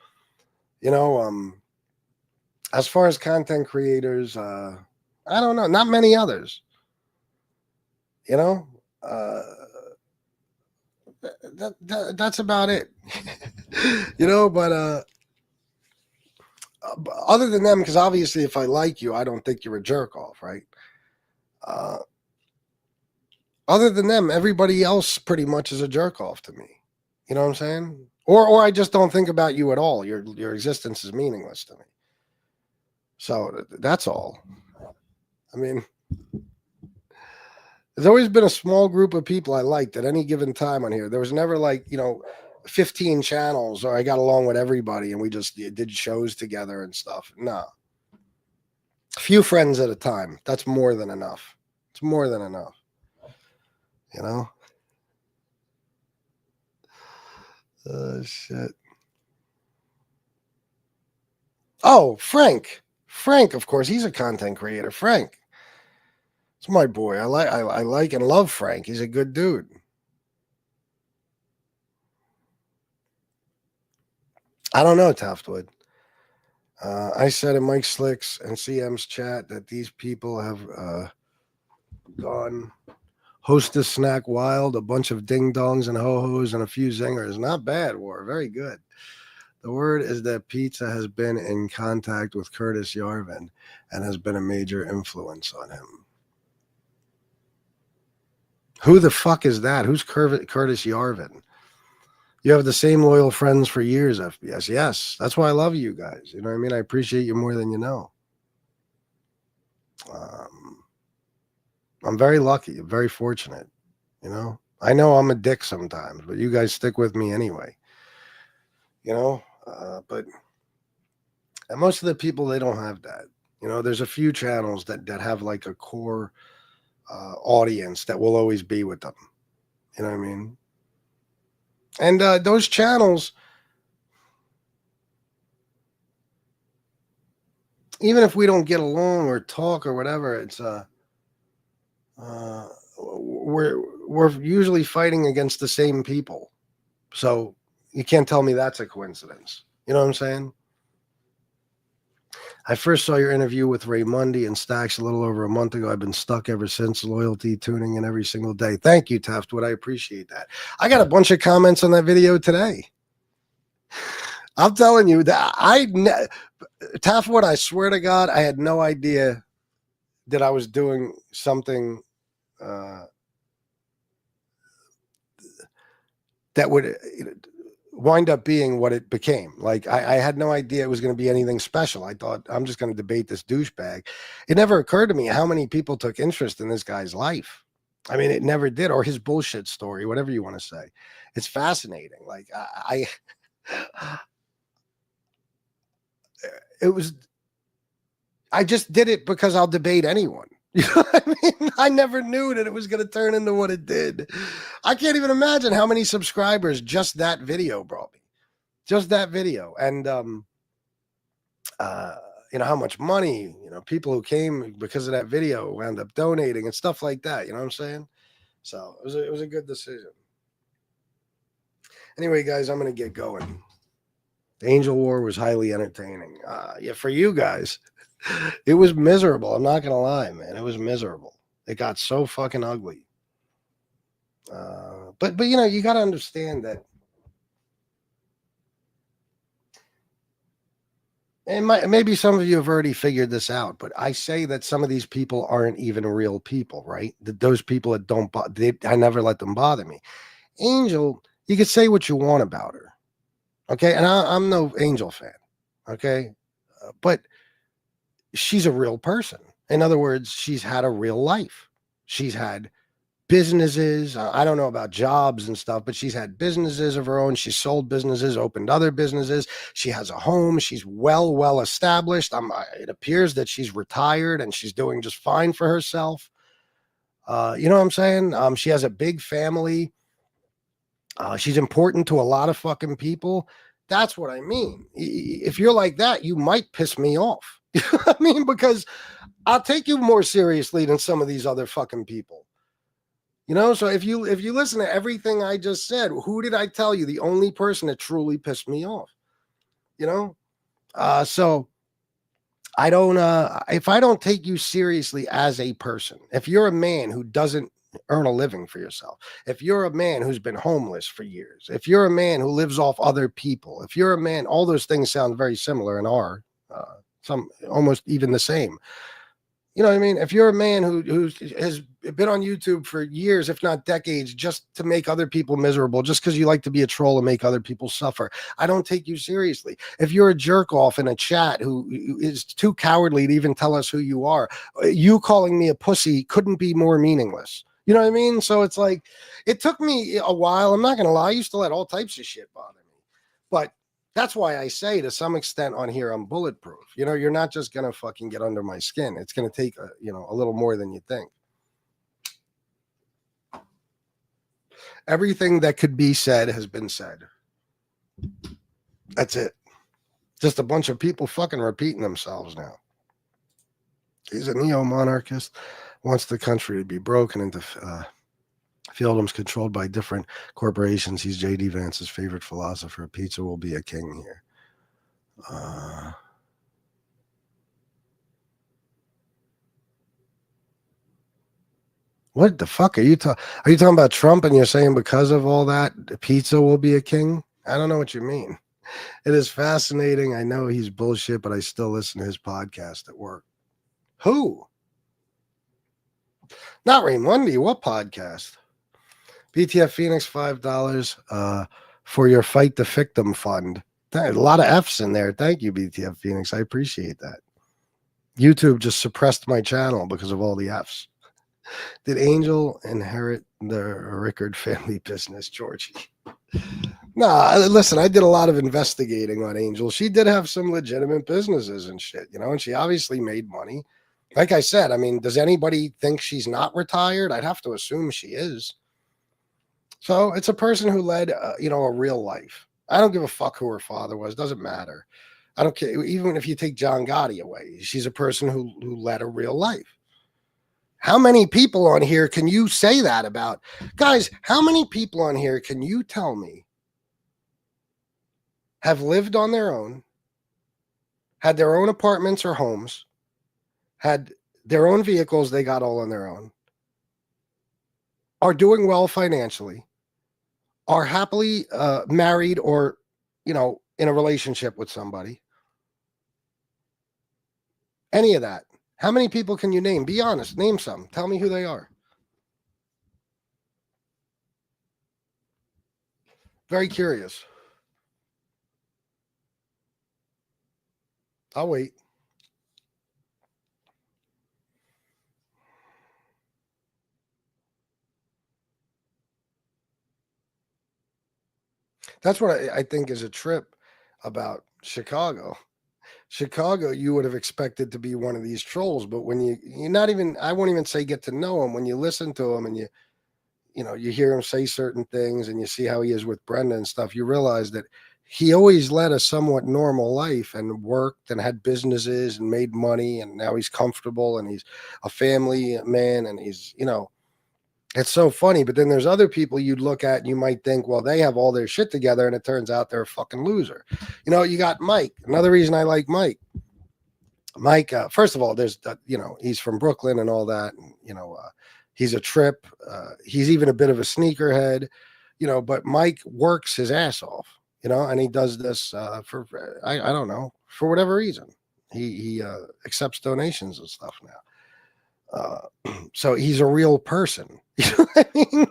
As far as content creators, I don't know. Not many others. That's about it. But other than them, because obviously if I like you, I don't think you're a jerk off, right? Other than them, everybody else pretty much is a jerk off to me. You know what I'm saying? Or I just don't think about you at all. Your existence is meaningless to me. So that's all. I mean, There's always been a small group of people I liked at any given time on here. There was never like, 15 channels or I got along with everybody and we just did shows together and stuff. No. A few friends at a time. That's more than enough. It's more than enough. Shit. Oh, Frank. Frank, of course, he's a content creator. Frank. It's my boy. I like and love Frank. He's a good dude. I don't know, Taftwood. I said in Mike Slicks and CM's chat that these people have gone Hostess Snack Wild, a bunch of ding-dongs and ho-hos and a few zingers. Not bad, War. Very good. The word is that Pizza has been in contact with Curtis Yarvin and has been a major influence on him. Who the fuck is that? Who's Curtis Yarvin? You have the same loyal friends for years, FBS. Yes, that's why I love you guys. You know what I mean? I appreciate you more than you know. I'm very lucky. I'm very fortunate. I know I'm a dick sometimes, but you guys stick with me anyway. But and most of the people, they don't have that. There's a few channels that have like a core audience that will always be with them. You know what I mean? And those channels, even if we don't get along or talk or whatever, it's we're usually fighting against the same people. So you can't tell me that's a coincidence. You know what I'm saying? I first saw your interview with Ray Mundy and Stacks a little over a month ago. I've been stuck ever since. Loyalty, tuning in every single day. Thank you, Taftwood. I appreciate that. I got a bunch of comments on that video today. I'm telling you that Taftwood, I swear to God, I had no idea that I was doing something that would wind up being what it became. Like I had no idea it was going to be anything special. I thought I'm just going to debate this douchebag. It never occurred to me how many people took interest in this guy's life. I mean, it never did, or his bullshit story, whatever you want to say. It's fascinating. Like I just did it because I'll debate anyone. You know what I mean? I never knew that it was going to turn into what it did. I can't even imagine how many subscribers just that video brought me. Just that video. And, how much money, people who came because of that video wound up donating and stuff like that. You know what I'm saying? So it was a good decision. Anyway, guys, I'm going to get going. The Angel War was highly entertaining. For you guys. It was miserable. I'm not going to lie, man. It was miserable. It got so fucking ugly. But you got to understand that. And maybe some of you have already figured this out, but I say that some of these people aren't even real people, right? That those people that I never let them bother me. Angel, you could say what you want about her. Okay. And I'm no Angel fan. Okay. But she's a real person. In other words, she's had a real life. She's had businesses. I don't know about jobs and stuff, but she's had businesses of her own. She's sold businesses, opened other businesses. She has a home. She's well established. It appears that she's retired and she's doing just fine for herself. You know what I'm saying? She has a big family. She's important to a lot of fucking people. That's what I mean. If you're like that, you might piss me off. You know what I mean? Because I'll take you more seriously than some of these other fucking people. So if you listen to everything I just said, who did I tell you? The only person that truly pissed me off. So I don't if I don't take you seriously as a person, if you're a man who doesn't earn a living for yourself, if you're a man who's been homeless for years, if you're a man who lives off other people, if you're a man, all those things sound very similar and are some almost even the same. You know what I mean? If you're a man who has been on YouTube for years, if not decades, just to make other people miserable, just because you like to be a troll and make other people suffer, I don't take you seriously. If you're a jerk off in a chat who is too cowardly to even tell us who you are, you calling me a pussy couldn't be more meaningless. You know what I mean? So it's like, it took me a while. I'm not going to lie. I used to let all types of shit bother me. But that's why I say to some extent on here, I'm bulletproof. You know, you're not just going to fucking get under my skin. It's going to take, a little more than you think. Everything that could be said has been said. That's it. Just a bunch of people fucking repeating themselves now. He's a neo-monarchist, wants the country to be broken into fiefdoms controlled by different corporations. He's J.D. Vance's favorite philosopher. Pizza will be a king here. What the fuck are you talking? Are you talking about Trump and you're saying because of all that, pizza will be a king? I don't know what you mean. It is fascinating. I know he's bullshit, but I still listen to his podcast at work. Who? Not Raymundi. What podcast? BTF Phoenix, $5 for your Fight the Victim fund. A lot of F's in there. Thank you, BTF Phoenix. I appreciate that. YouTube just suppressed my channel because of all the F's. Did Angel inherit the Rickard family business, Georgie? No, listen, I did a lot of investigating on Angel. She did have some legitimate businesses and shit, and she obviously made money. Like I said, I mean, does anybody think she's not retired? I'd have to assume she is. So it's a person who led, a real life. I don't give a fuck who her father was. Doesn't matter. I don't care. Even if you take John Gotti away, she's a person who led a real life. How many people on here can you say that about? Guys, how many people on here can you tell me have lived on their own, had their own apartments or homes, had their own vehicles they got all on their own, are doing well financially, are happily married or, in a relationship with somebody? Any of that. How many people can you name? Be honest. Name some. Tell me who they are. Very curious. I'll wait. That's what I think is a trip about Chicago. Chicago, you would have expected to be one of these trolls, but when you're not even, I won't even say get to know him. When you listen to him and you hear him say certain things and you see how he is with Brenda and stuff, you realize that he always led a somewhat normal life and worked and had businesses and made money, and now he's comfortable and he's a family man and he's, it's so funny. But then there's other people you'd look at and you might think, well, they have all their shit together, and it turns out they're a fucking loser. You got Mike. Another reason I like Mike. Mike, first of all, there's, he's from Brooklyn and all that. And, he's a trip. He's even a bit of a sneakerhead, but Mike works his ass off, and he does this for, I don't know, for whatever reason. He accepts donations and stuff now. So he's a real person. You know what I mean?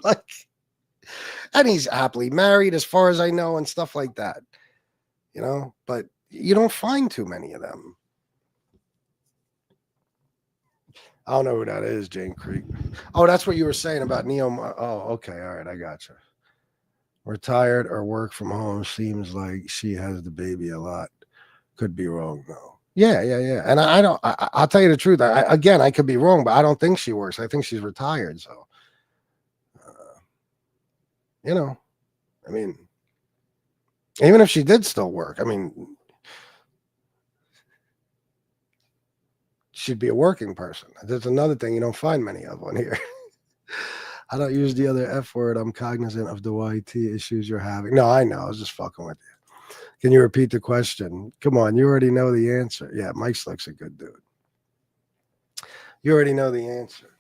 And he's happily married as far as I know and stuff like that, but you don't find too many of them. I don't know who that is, Jane Creek. Oh, that's what you were saying about Neo. Oh, okay. All right. I got you. Retired or work from home. Seems like she has the baby a lot. Could be wrong though. Yeah. And I'll tell you the truth. I could be wrong, but I don't think she works. I think she's retired. So, I mean, even if she did still work, I mean, she'd be a working person. There's another thing you don't find many of on here. I don't use the other F word. I'm cognizant of the YT issues you're having. No, I know. I was just fucking with you. Can you repeat the question? Come on. You already know the answer. Yeah, Mike Slick's a good dude. You already know the answer.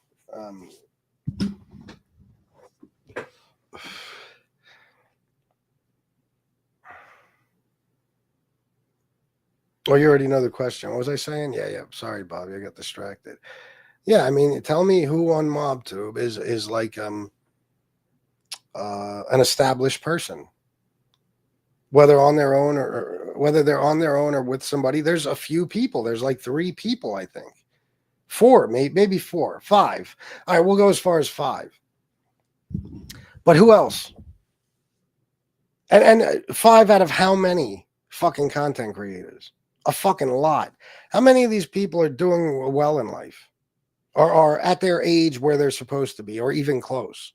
Oh, you already know the question. What was I saying? Yeah. Sorry, Bobby. I got distracted. Yeah, I mean, tell me who on MobTube is like an established person, whether on their own or whether they're on their own or with somebody. There's a few people. There's like 3 people, I think. 4, maybe 4, 5. All right, we'll go as far as 5. But who else? And 5 out of how many fucking content creators? A fucking lot. How many of these people are doing well in life? Or are at their age where they're supposed to be, or even close?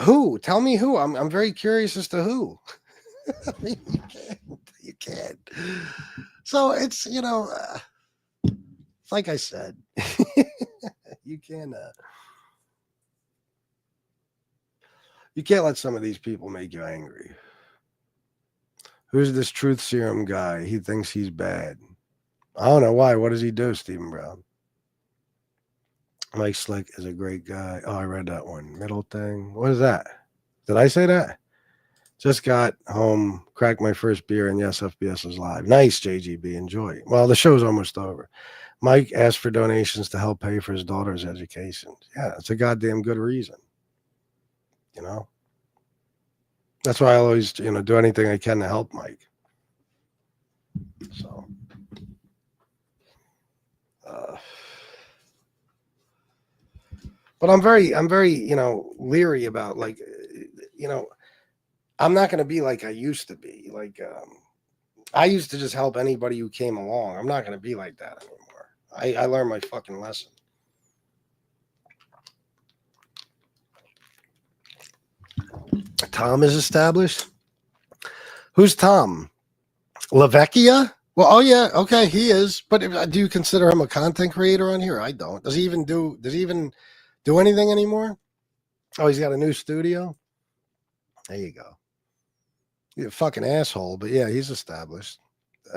Who? Tell me who. I'm very curious as to who. I mean, you can't. So it's, like I said, you can't let some of these people make you angry. Who's this truth serum guy? He thinks he's bad. I don't know why. What does he do, Stephen Brown? Mike Slick is a great guy. Oh, I read that one. Middle thing. What is that? Did I say that? Just got home, cracked my first beer, and yes, FBS is live. Nice, JGB. Enjoy. Well, the show's almost over. Mike asked for donations to help pay for his daughter's education. Yeah, it's a goddamn good reason. That's why I always, do anything I can to help Mike. So, but I'm very, leery about I'm not going to be like I used to be. I used to just help anybody who came along. I'm not going to be like that anymore. I learned my fucking lesson. Tom is established. Who's Tom? LaVecchia? Well, oh yeah, okay, he is. But do you consider him a content creator on here? I don't. Does he even do anything anymore? Oh, he's got a new studio. There you go. You're a fucking asshole, but yeah, he's established.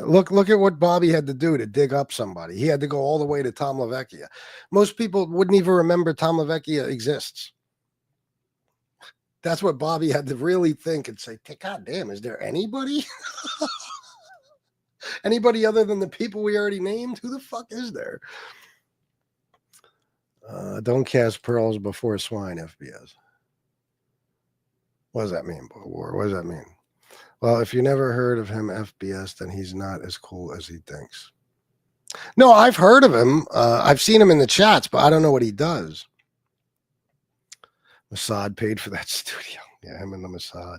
Look at what Bobby had to do to dig up somebody. He had to go all the way to Tom LaVecchia. Most people wouldn't even remember Tom LaVecchia exists. That's what Bobby had to really think and say, God damn, is there anybody? Anybody other than the people we already named? Who the fuck is there? Don't cast pearls before swine, FBS. What does that mean? What does that mean? Well, if you never heard of him, FBS, then he's not as cool as he thinks. No, I've heard of him. I've seen him in the chats, but I don't know what he does. Mossad paid for that studio. Yeah, him and the Mossad.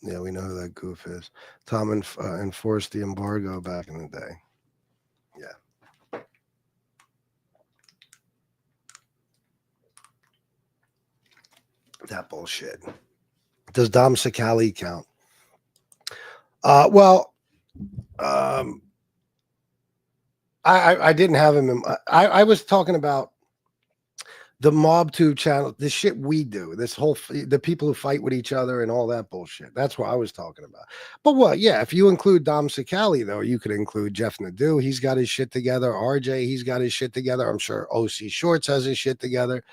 Yeah, we know who that goof is. Tom enforced the embargo back in the day. Yeah. That bullshit. Does Dom Sakali count? I didn't have him. I was talking about the MobTube channel, the shit we do, the people who fight with each other and all that bullshit. That's what I was talking about. But yeah, if you include Dom Sakali, though, you could include Jeff Nadeau. He's got his shit together. RJ, he's got his shit together. I'm sure OC Shorts has his shit together.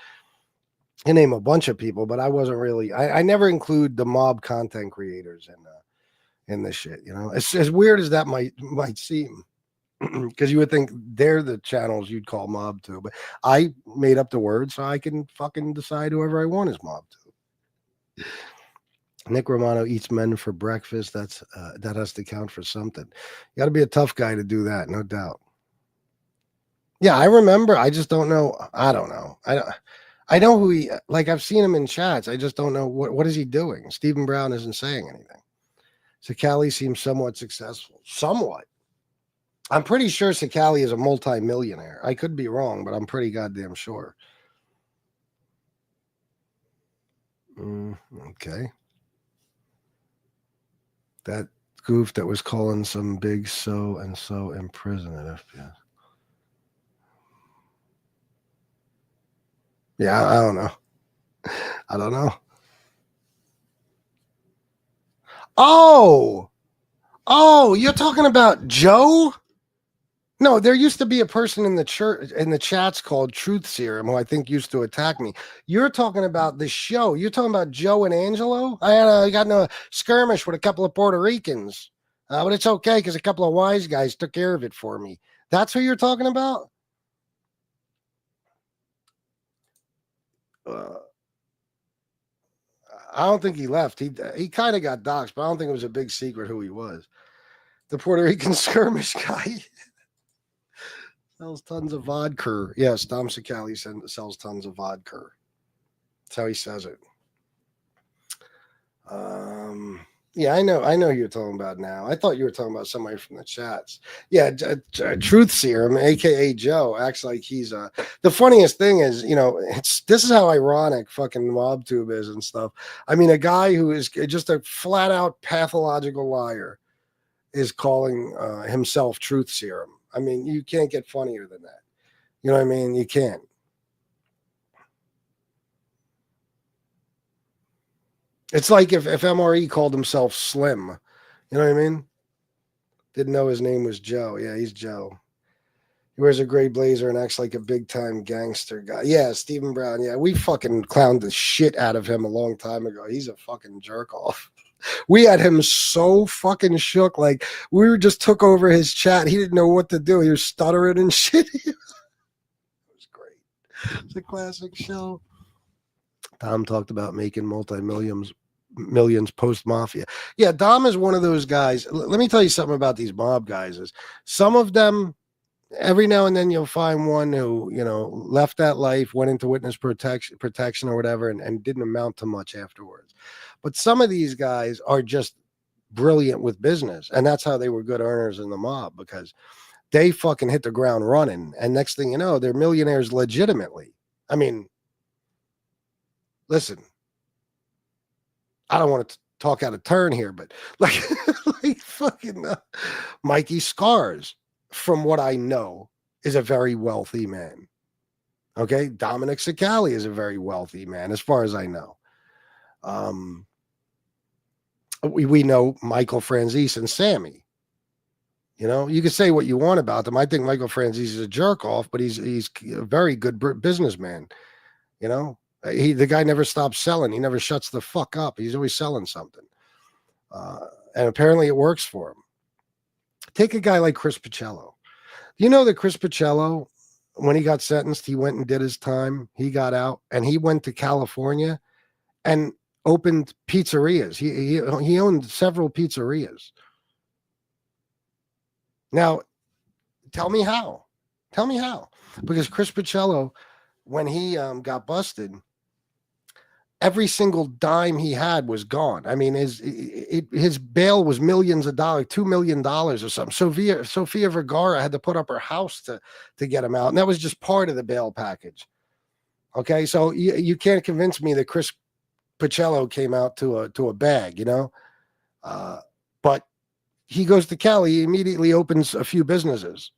I name a bunch of people, but I wasn't really. I never include the mob content creators in this shit. It's as weird as that might seem. Because you would think they're the channels you'd call mob to, but I made up the word so I can fucking decide whoever I want is mob to. Nick Romano eats men for breakfast. That has to count for something. You got to be a tough guy to do that, no doubt. Yeah, I remember. I just don't know. I don't know. I know who he. I've seen him in chats. I just don't know what is he doing. Stephen Brown isn't saying anything. Sakali seems somewhat successful. Somewhat. I'm pretty sure Sakali is a multi-millionaire. I could be wrong, but I'm pretty goddamn sure. Okay. That goof that was calling some big so and so in prison at FBI. Yeah, I don't know. I don't know. Oh, you're talking about Joe? No, there used to be a person in the church in the chats called Truth Serum who I think used to attack me. You're talking about the show. You're talking about Joe and Angelo. I got in a skirmish with a couple of Puerto Ricans, but it's okay because a couple of wise guys took care of it for me. That's who you're talking about. I don't think he left. He kind of got doxxed, but I don't think it was a big secret who he was. The Puerto Rican skirmish guy sells tons of vodka. Yes, Dom Sicali sells tons of vodka. That's how he says it. Yeah, I know who you're talking about now. I thought you were talking about somebody from the chats. Yeah, Truth Serum, aka Joe, acts like he's the funniest thing is, this is how ironic fucking MobTube is and stuff. I mean, a guy who is just a flat out pathological liar is calling himself Truth Serum. I mean, you can't get funnier than that. You know what I mean? You can't. It's like if MRE called himself Slim. You know what I mean? Didn't know his name was Joe. Yeah, he's Joe. He wears a gray blazer and acts like a big-time gangster guy. Yeah, Stephen Brown. Yeah, we fucking clowned the shit out of him a long time ago. He's a fucking jerk-off. We had him so fucking shook. Like, we just took over his chat. He didn't know what to do. He was stuttering and shit. It was great. It's a classic show. Tom talked about making millions post mafia. Yeah, Dom is one of those guys. Let me tell you something about these mob guys. Is some of them, every now and then you'll find one who, left that life, went into witness protection or whatever, and didn't amount to much afterwards. But some of these guys are just brilliant with business, and that's how they were good earners in the mob, because they fucking hit the ground running, and next thing you know, they're millionaires legitimately. I mean, listen, I don't want to talk out of turn here, but like fucking Mikey Scars, from what I know, is a very wealthy man. Okay, Dominic Sicali is a very wealthy man, as far as I know. We know Michael Franzese and Sammy. You can say what you want about them. I think Michael Franzese is a jerk off, but he's a very good businessman. The guy never stops selling. He never shuts the fuck up. He's always selling something. And apparently it works for him. Take a guy like Chris Pacello. You know that Chris Pacello, when he got sentenced, he went and did his time. He got out and he went to California and opened pizzerias. He owned several pizzerias. Now, tell me how. Because Chris Pacello, when he got busted, every single dime he had was gone. I mean, his bail was millions of dollars, $2 million or something. Sofia Vergara had to put up her house to get him out, and that was just part of the bail package. Okay, so you can't convince me that Chris Pacello came out to a bag, but he goes to Cali, he immediately opens a few businesses.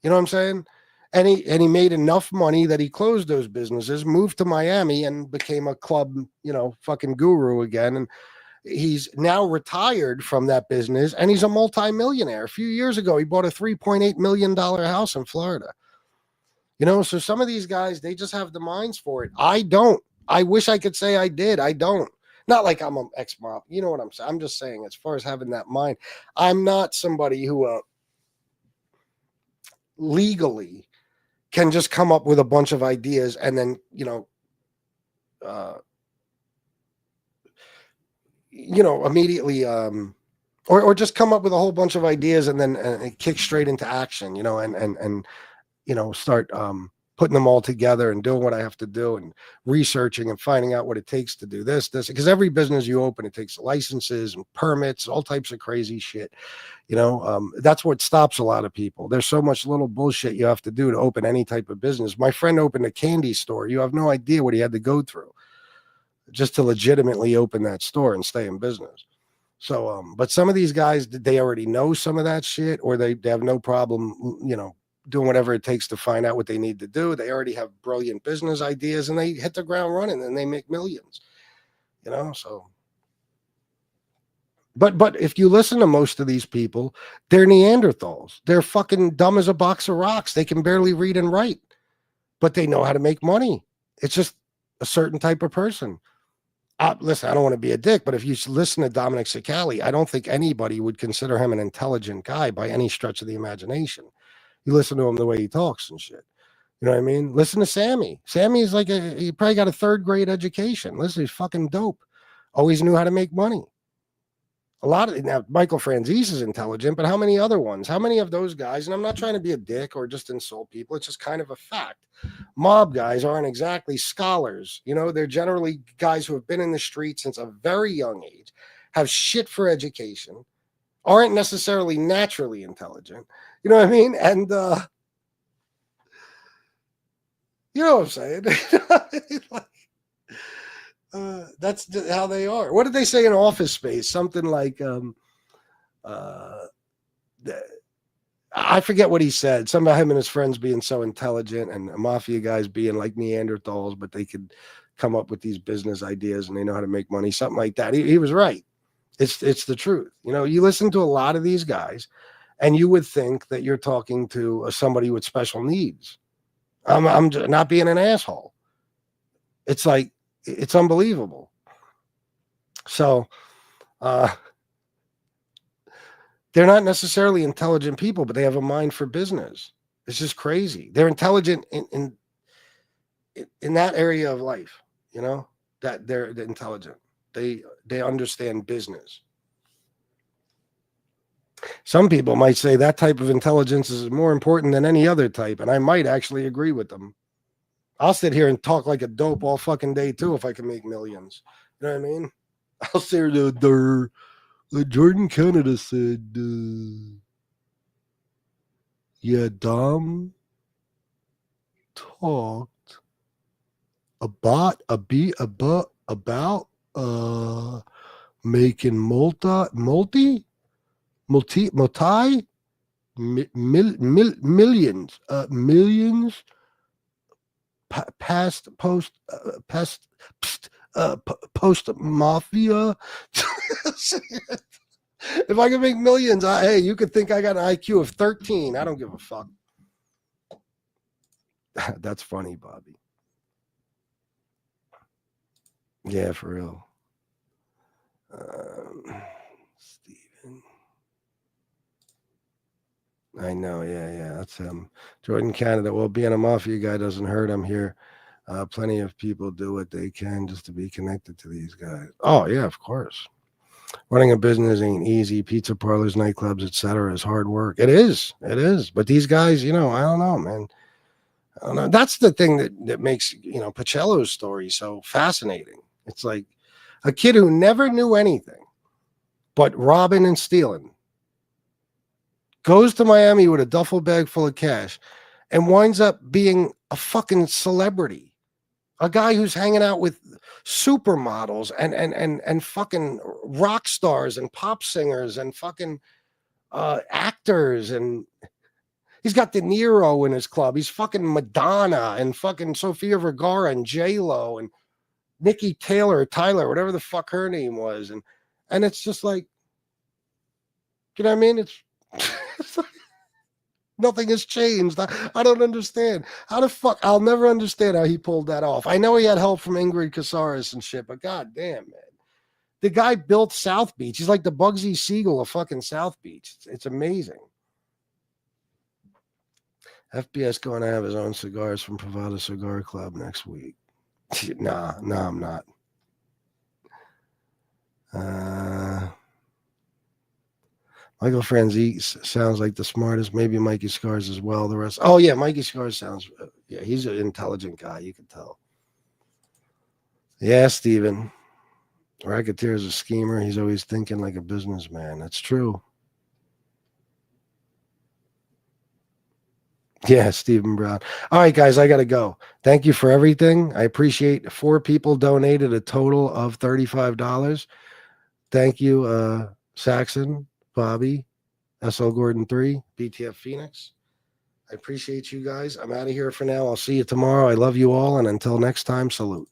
You know what I'm saying? And he made enough money that he closed those businesses, moved to Miami, and became a club, fucking guru again. And he's now retired from that business, and he's a multimillionaire. A few years ago, he bought a $3.8 million house in Florida. So some of these guys, they just have the minds for it. I don't. I wish I could say I did. I don't. Not like I'm an ex-mob. You know what I'm saying? I'm just saying, as far as having that mind, I'm not somebody who legally can just come up with a bunch of ideas and then, immediately, or just come up with a whole bunch of ideas and then kick straight into action, and start putting them all together and doing what I have to do and researching and finding out what it takes to do this, because every business you open, it takes licenses and permits, all types of crazy shit. That's what stops a lot of people. There's so much little bullshit you have to do to open any type of business. My friend opened a candy store. You have no idea what he had to go through just to legitimately open that store and stay in business. So, but some of these guys, they already know some of that shit, or they have no problem, doing whatever it takes to find out what they need to do. They already have brilliant business ideas and they hit the ground running and they make millions, so. But if you listen to most of these people, they're Neanderthals. They're fucking dumb as a box of rocks. They can barely read and write, but they know how to make money. It's just a certain type of person. Listen, I don't want to be a dick, but if you listen to Dominic Sicali, I don't think anybody would consider him an intelligent guy by any stretch of the imagination. You listen to him the way he talks and shit. You know what I mean? Listen to Sammy. Sammy is like he probably got a 3rd grade education. Listen, he's fucking dope. Always knew how to make money. A lot of now Michael Franzese is intelligent, but how many other ones? How many of those guys? And I'm not trying to be a dick or just insult people. It's just kind of a fact. Mob guys aren't exactly scholars. You know, they're generally guys who have been in the street since a very young age, have shit for education, aren't necessarily naturally intelligent. You know what I mean? And you know what I'm saying? That's how they are. What did they say in Office Space? Something like, I forget what he said. Some of him and his friends being so intelligent, and mafia guys being like Neanderthals, but they could come up with these business ideas and they know how to make money. Something like that. He was right. It's the truth. You know, you listen to a lot of these guys, and you would think that you're talking to somebody with special needs. I'm not being an asshole. It's like, it's unbelievable. So, they're not necessarily intelligent people, but they have a mind for business. It's just crazy. They're intelligent in that area of life, you know, that they're intelligent. They understand business. Some people might say that type of intelligence is more important than any other type, and I might actually agree with them. I'll sit here and talk like a dope all fucking day too if I can make millions. You know what I mean? I'll sit here the Jordan Canada said, yeah, Dom talked about making millions post mafia. If I can make millions, hey, you could think I got an IQ of 13. I don't give a fuck. That's funny, Bobby. Yeah, for real. Steven. I know, yeah, that's him. Jordan Canada. Well, being a mafia guy doesn't hurt. I'm here. Plenty of people do what they can just to be connected to these guys. Oh, yeah, of course. Running a business ain't easy. Pizza parlors, nightclubs, etc. is hard work. It is. But these guys, you know, I don't know, man. I don't know. That's the thing that makes, you know, Pacello's story so fascinating. It's like a kid who never knew anything but robbing and stealing goes to Miami with a duffel bag full of cash and winds up being a fucking celebrity. A guy who's hanging out with supermodels and fucking rock stars and pop singers and fucking actors, and he's got De Niro in his club. He's fucking Madonna and fucking Sofia Vergara and J-Lo and Nikki Tyler, whatever the fuck her name was, and it's just like, you know what I mean? It's like, nothing has changed. I don't understand. How the fuck? I'll never understand how he pulled that off. I know he had help from Ingrid Casares and shit, but goddamn, man. The guy built South Beach. He's like the Bugsy Siegel of fucking South Beach. It's amazing. FBS going to have his own cigars from Pravada Cigar Club next week. Nah, I'm not. Michael Franzese sounds like the smartest. Maybe Mikey Scars as well. The rest. Oh, yeah, Mikey Scars sounds. Yeah, he's an intelligent guy. You can tell. Yeah, Steven. Racketeer is a schemer. He's always thinking like a businessman. That's true. Yeah, Stephen Brown. All right, guys, I got to go. Thank you for everything. I appreciate 4 people donated a total of $35. Thank you, Saxon, Bobby, SL Gordon 3, BTF Phoenix. I appreciate you guys. I'm out of here for now. I'll see you tomorrow. I love you all. And until next time, salute.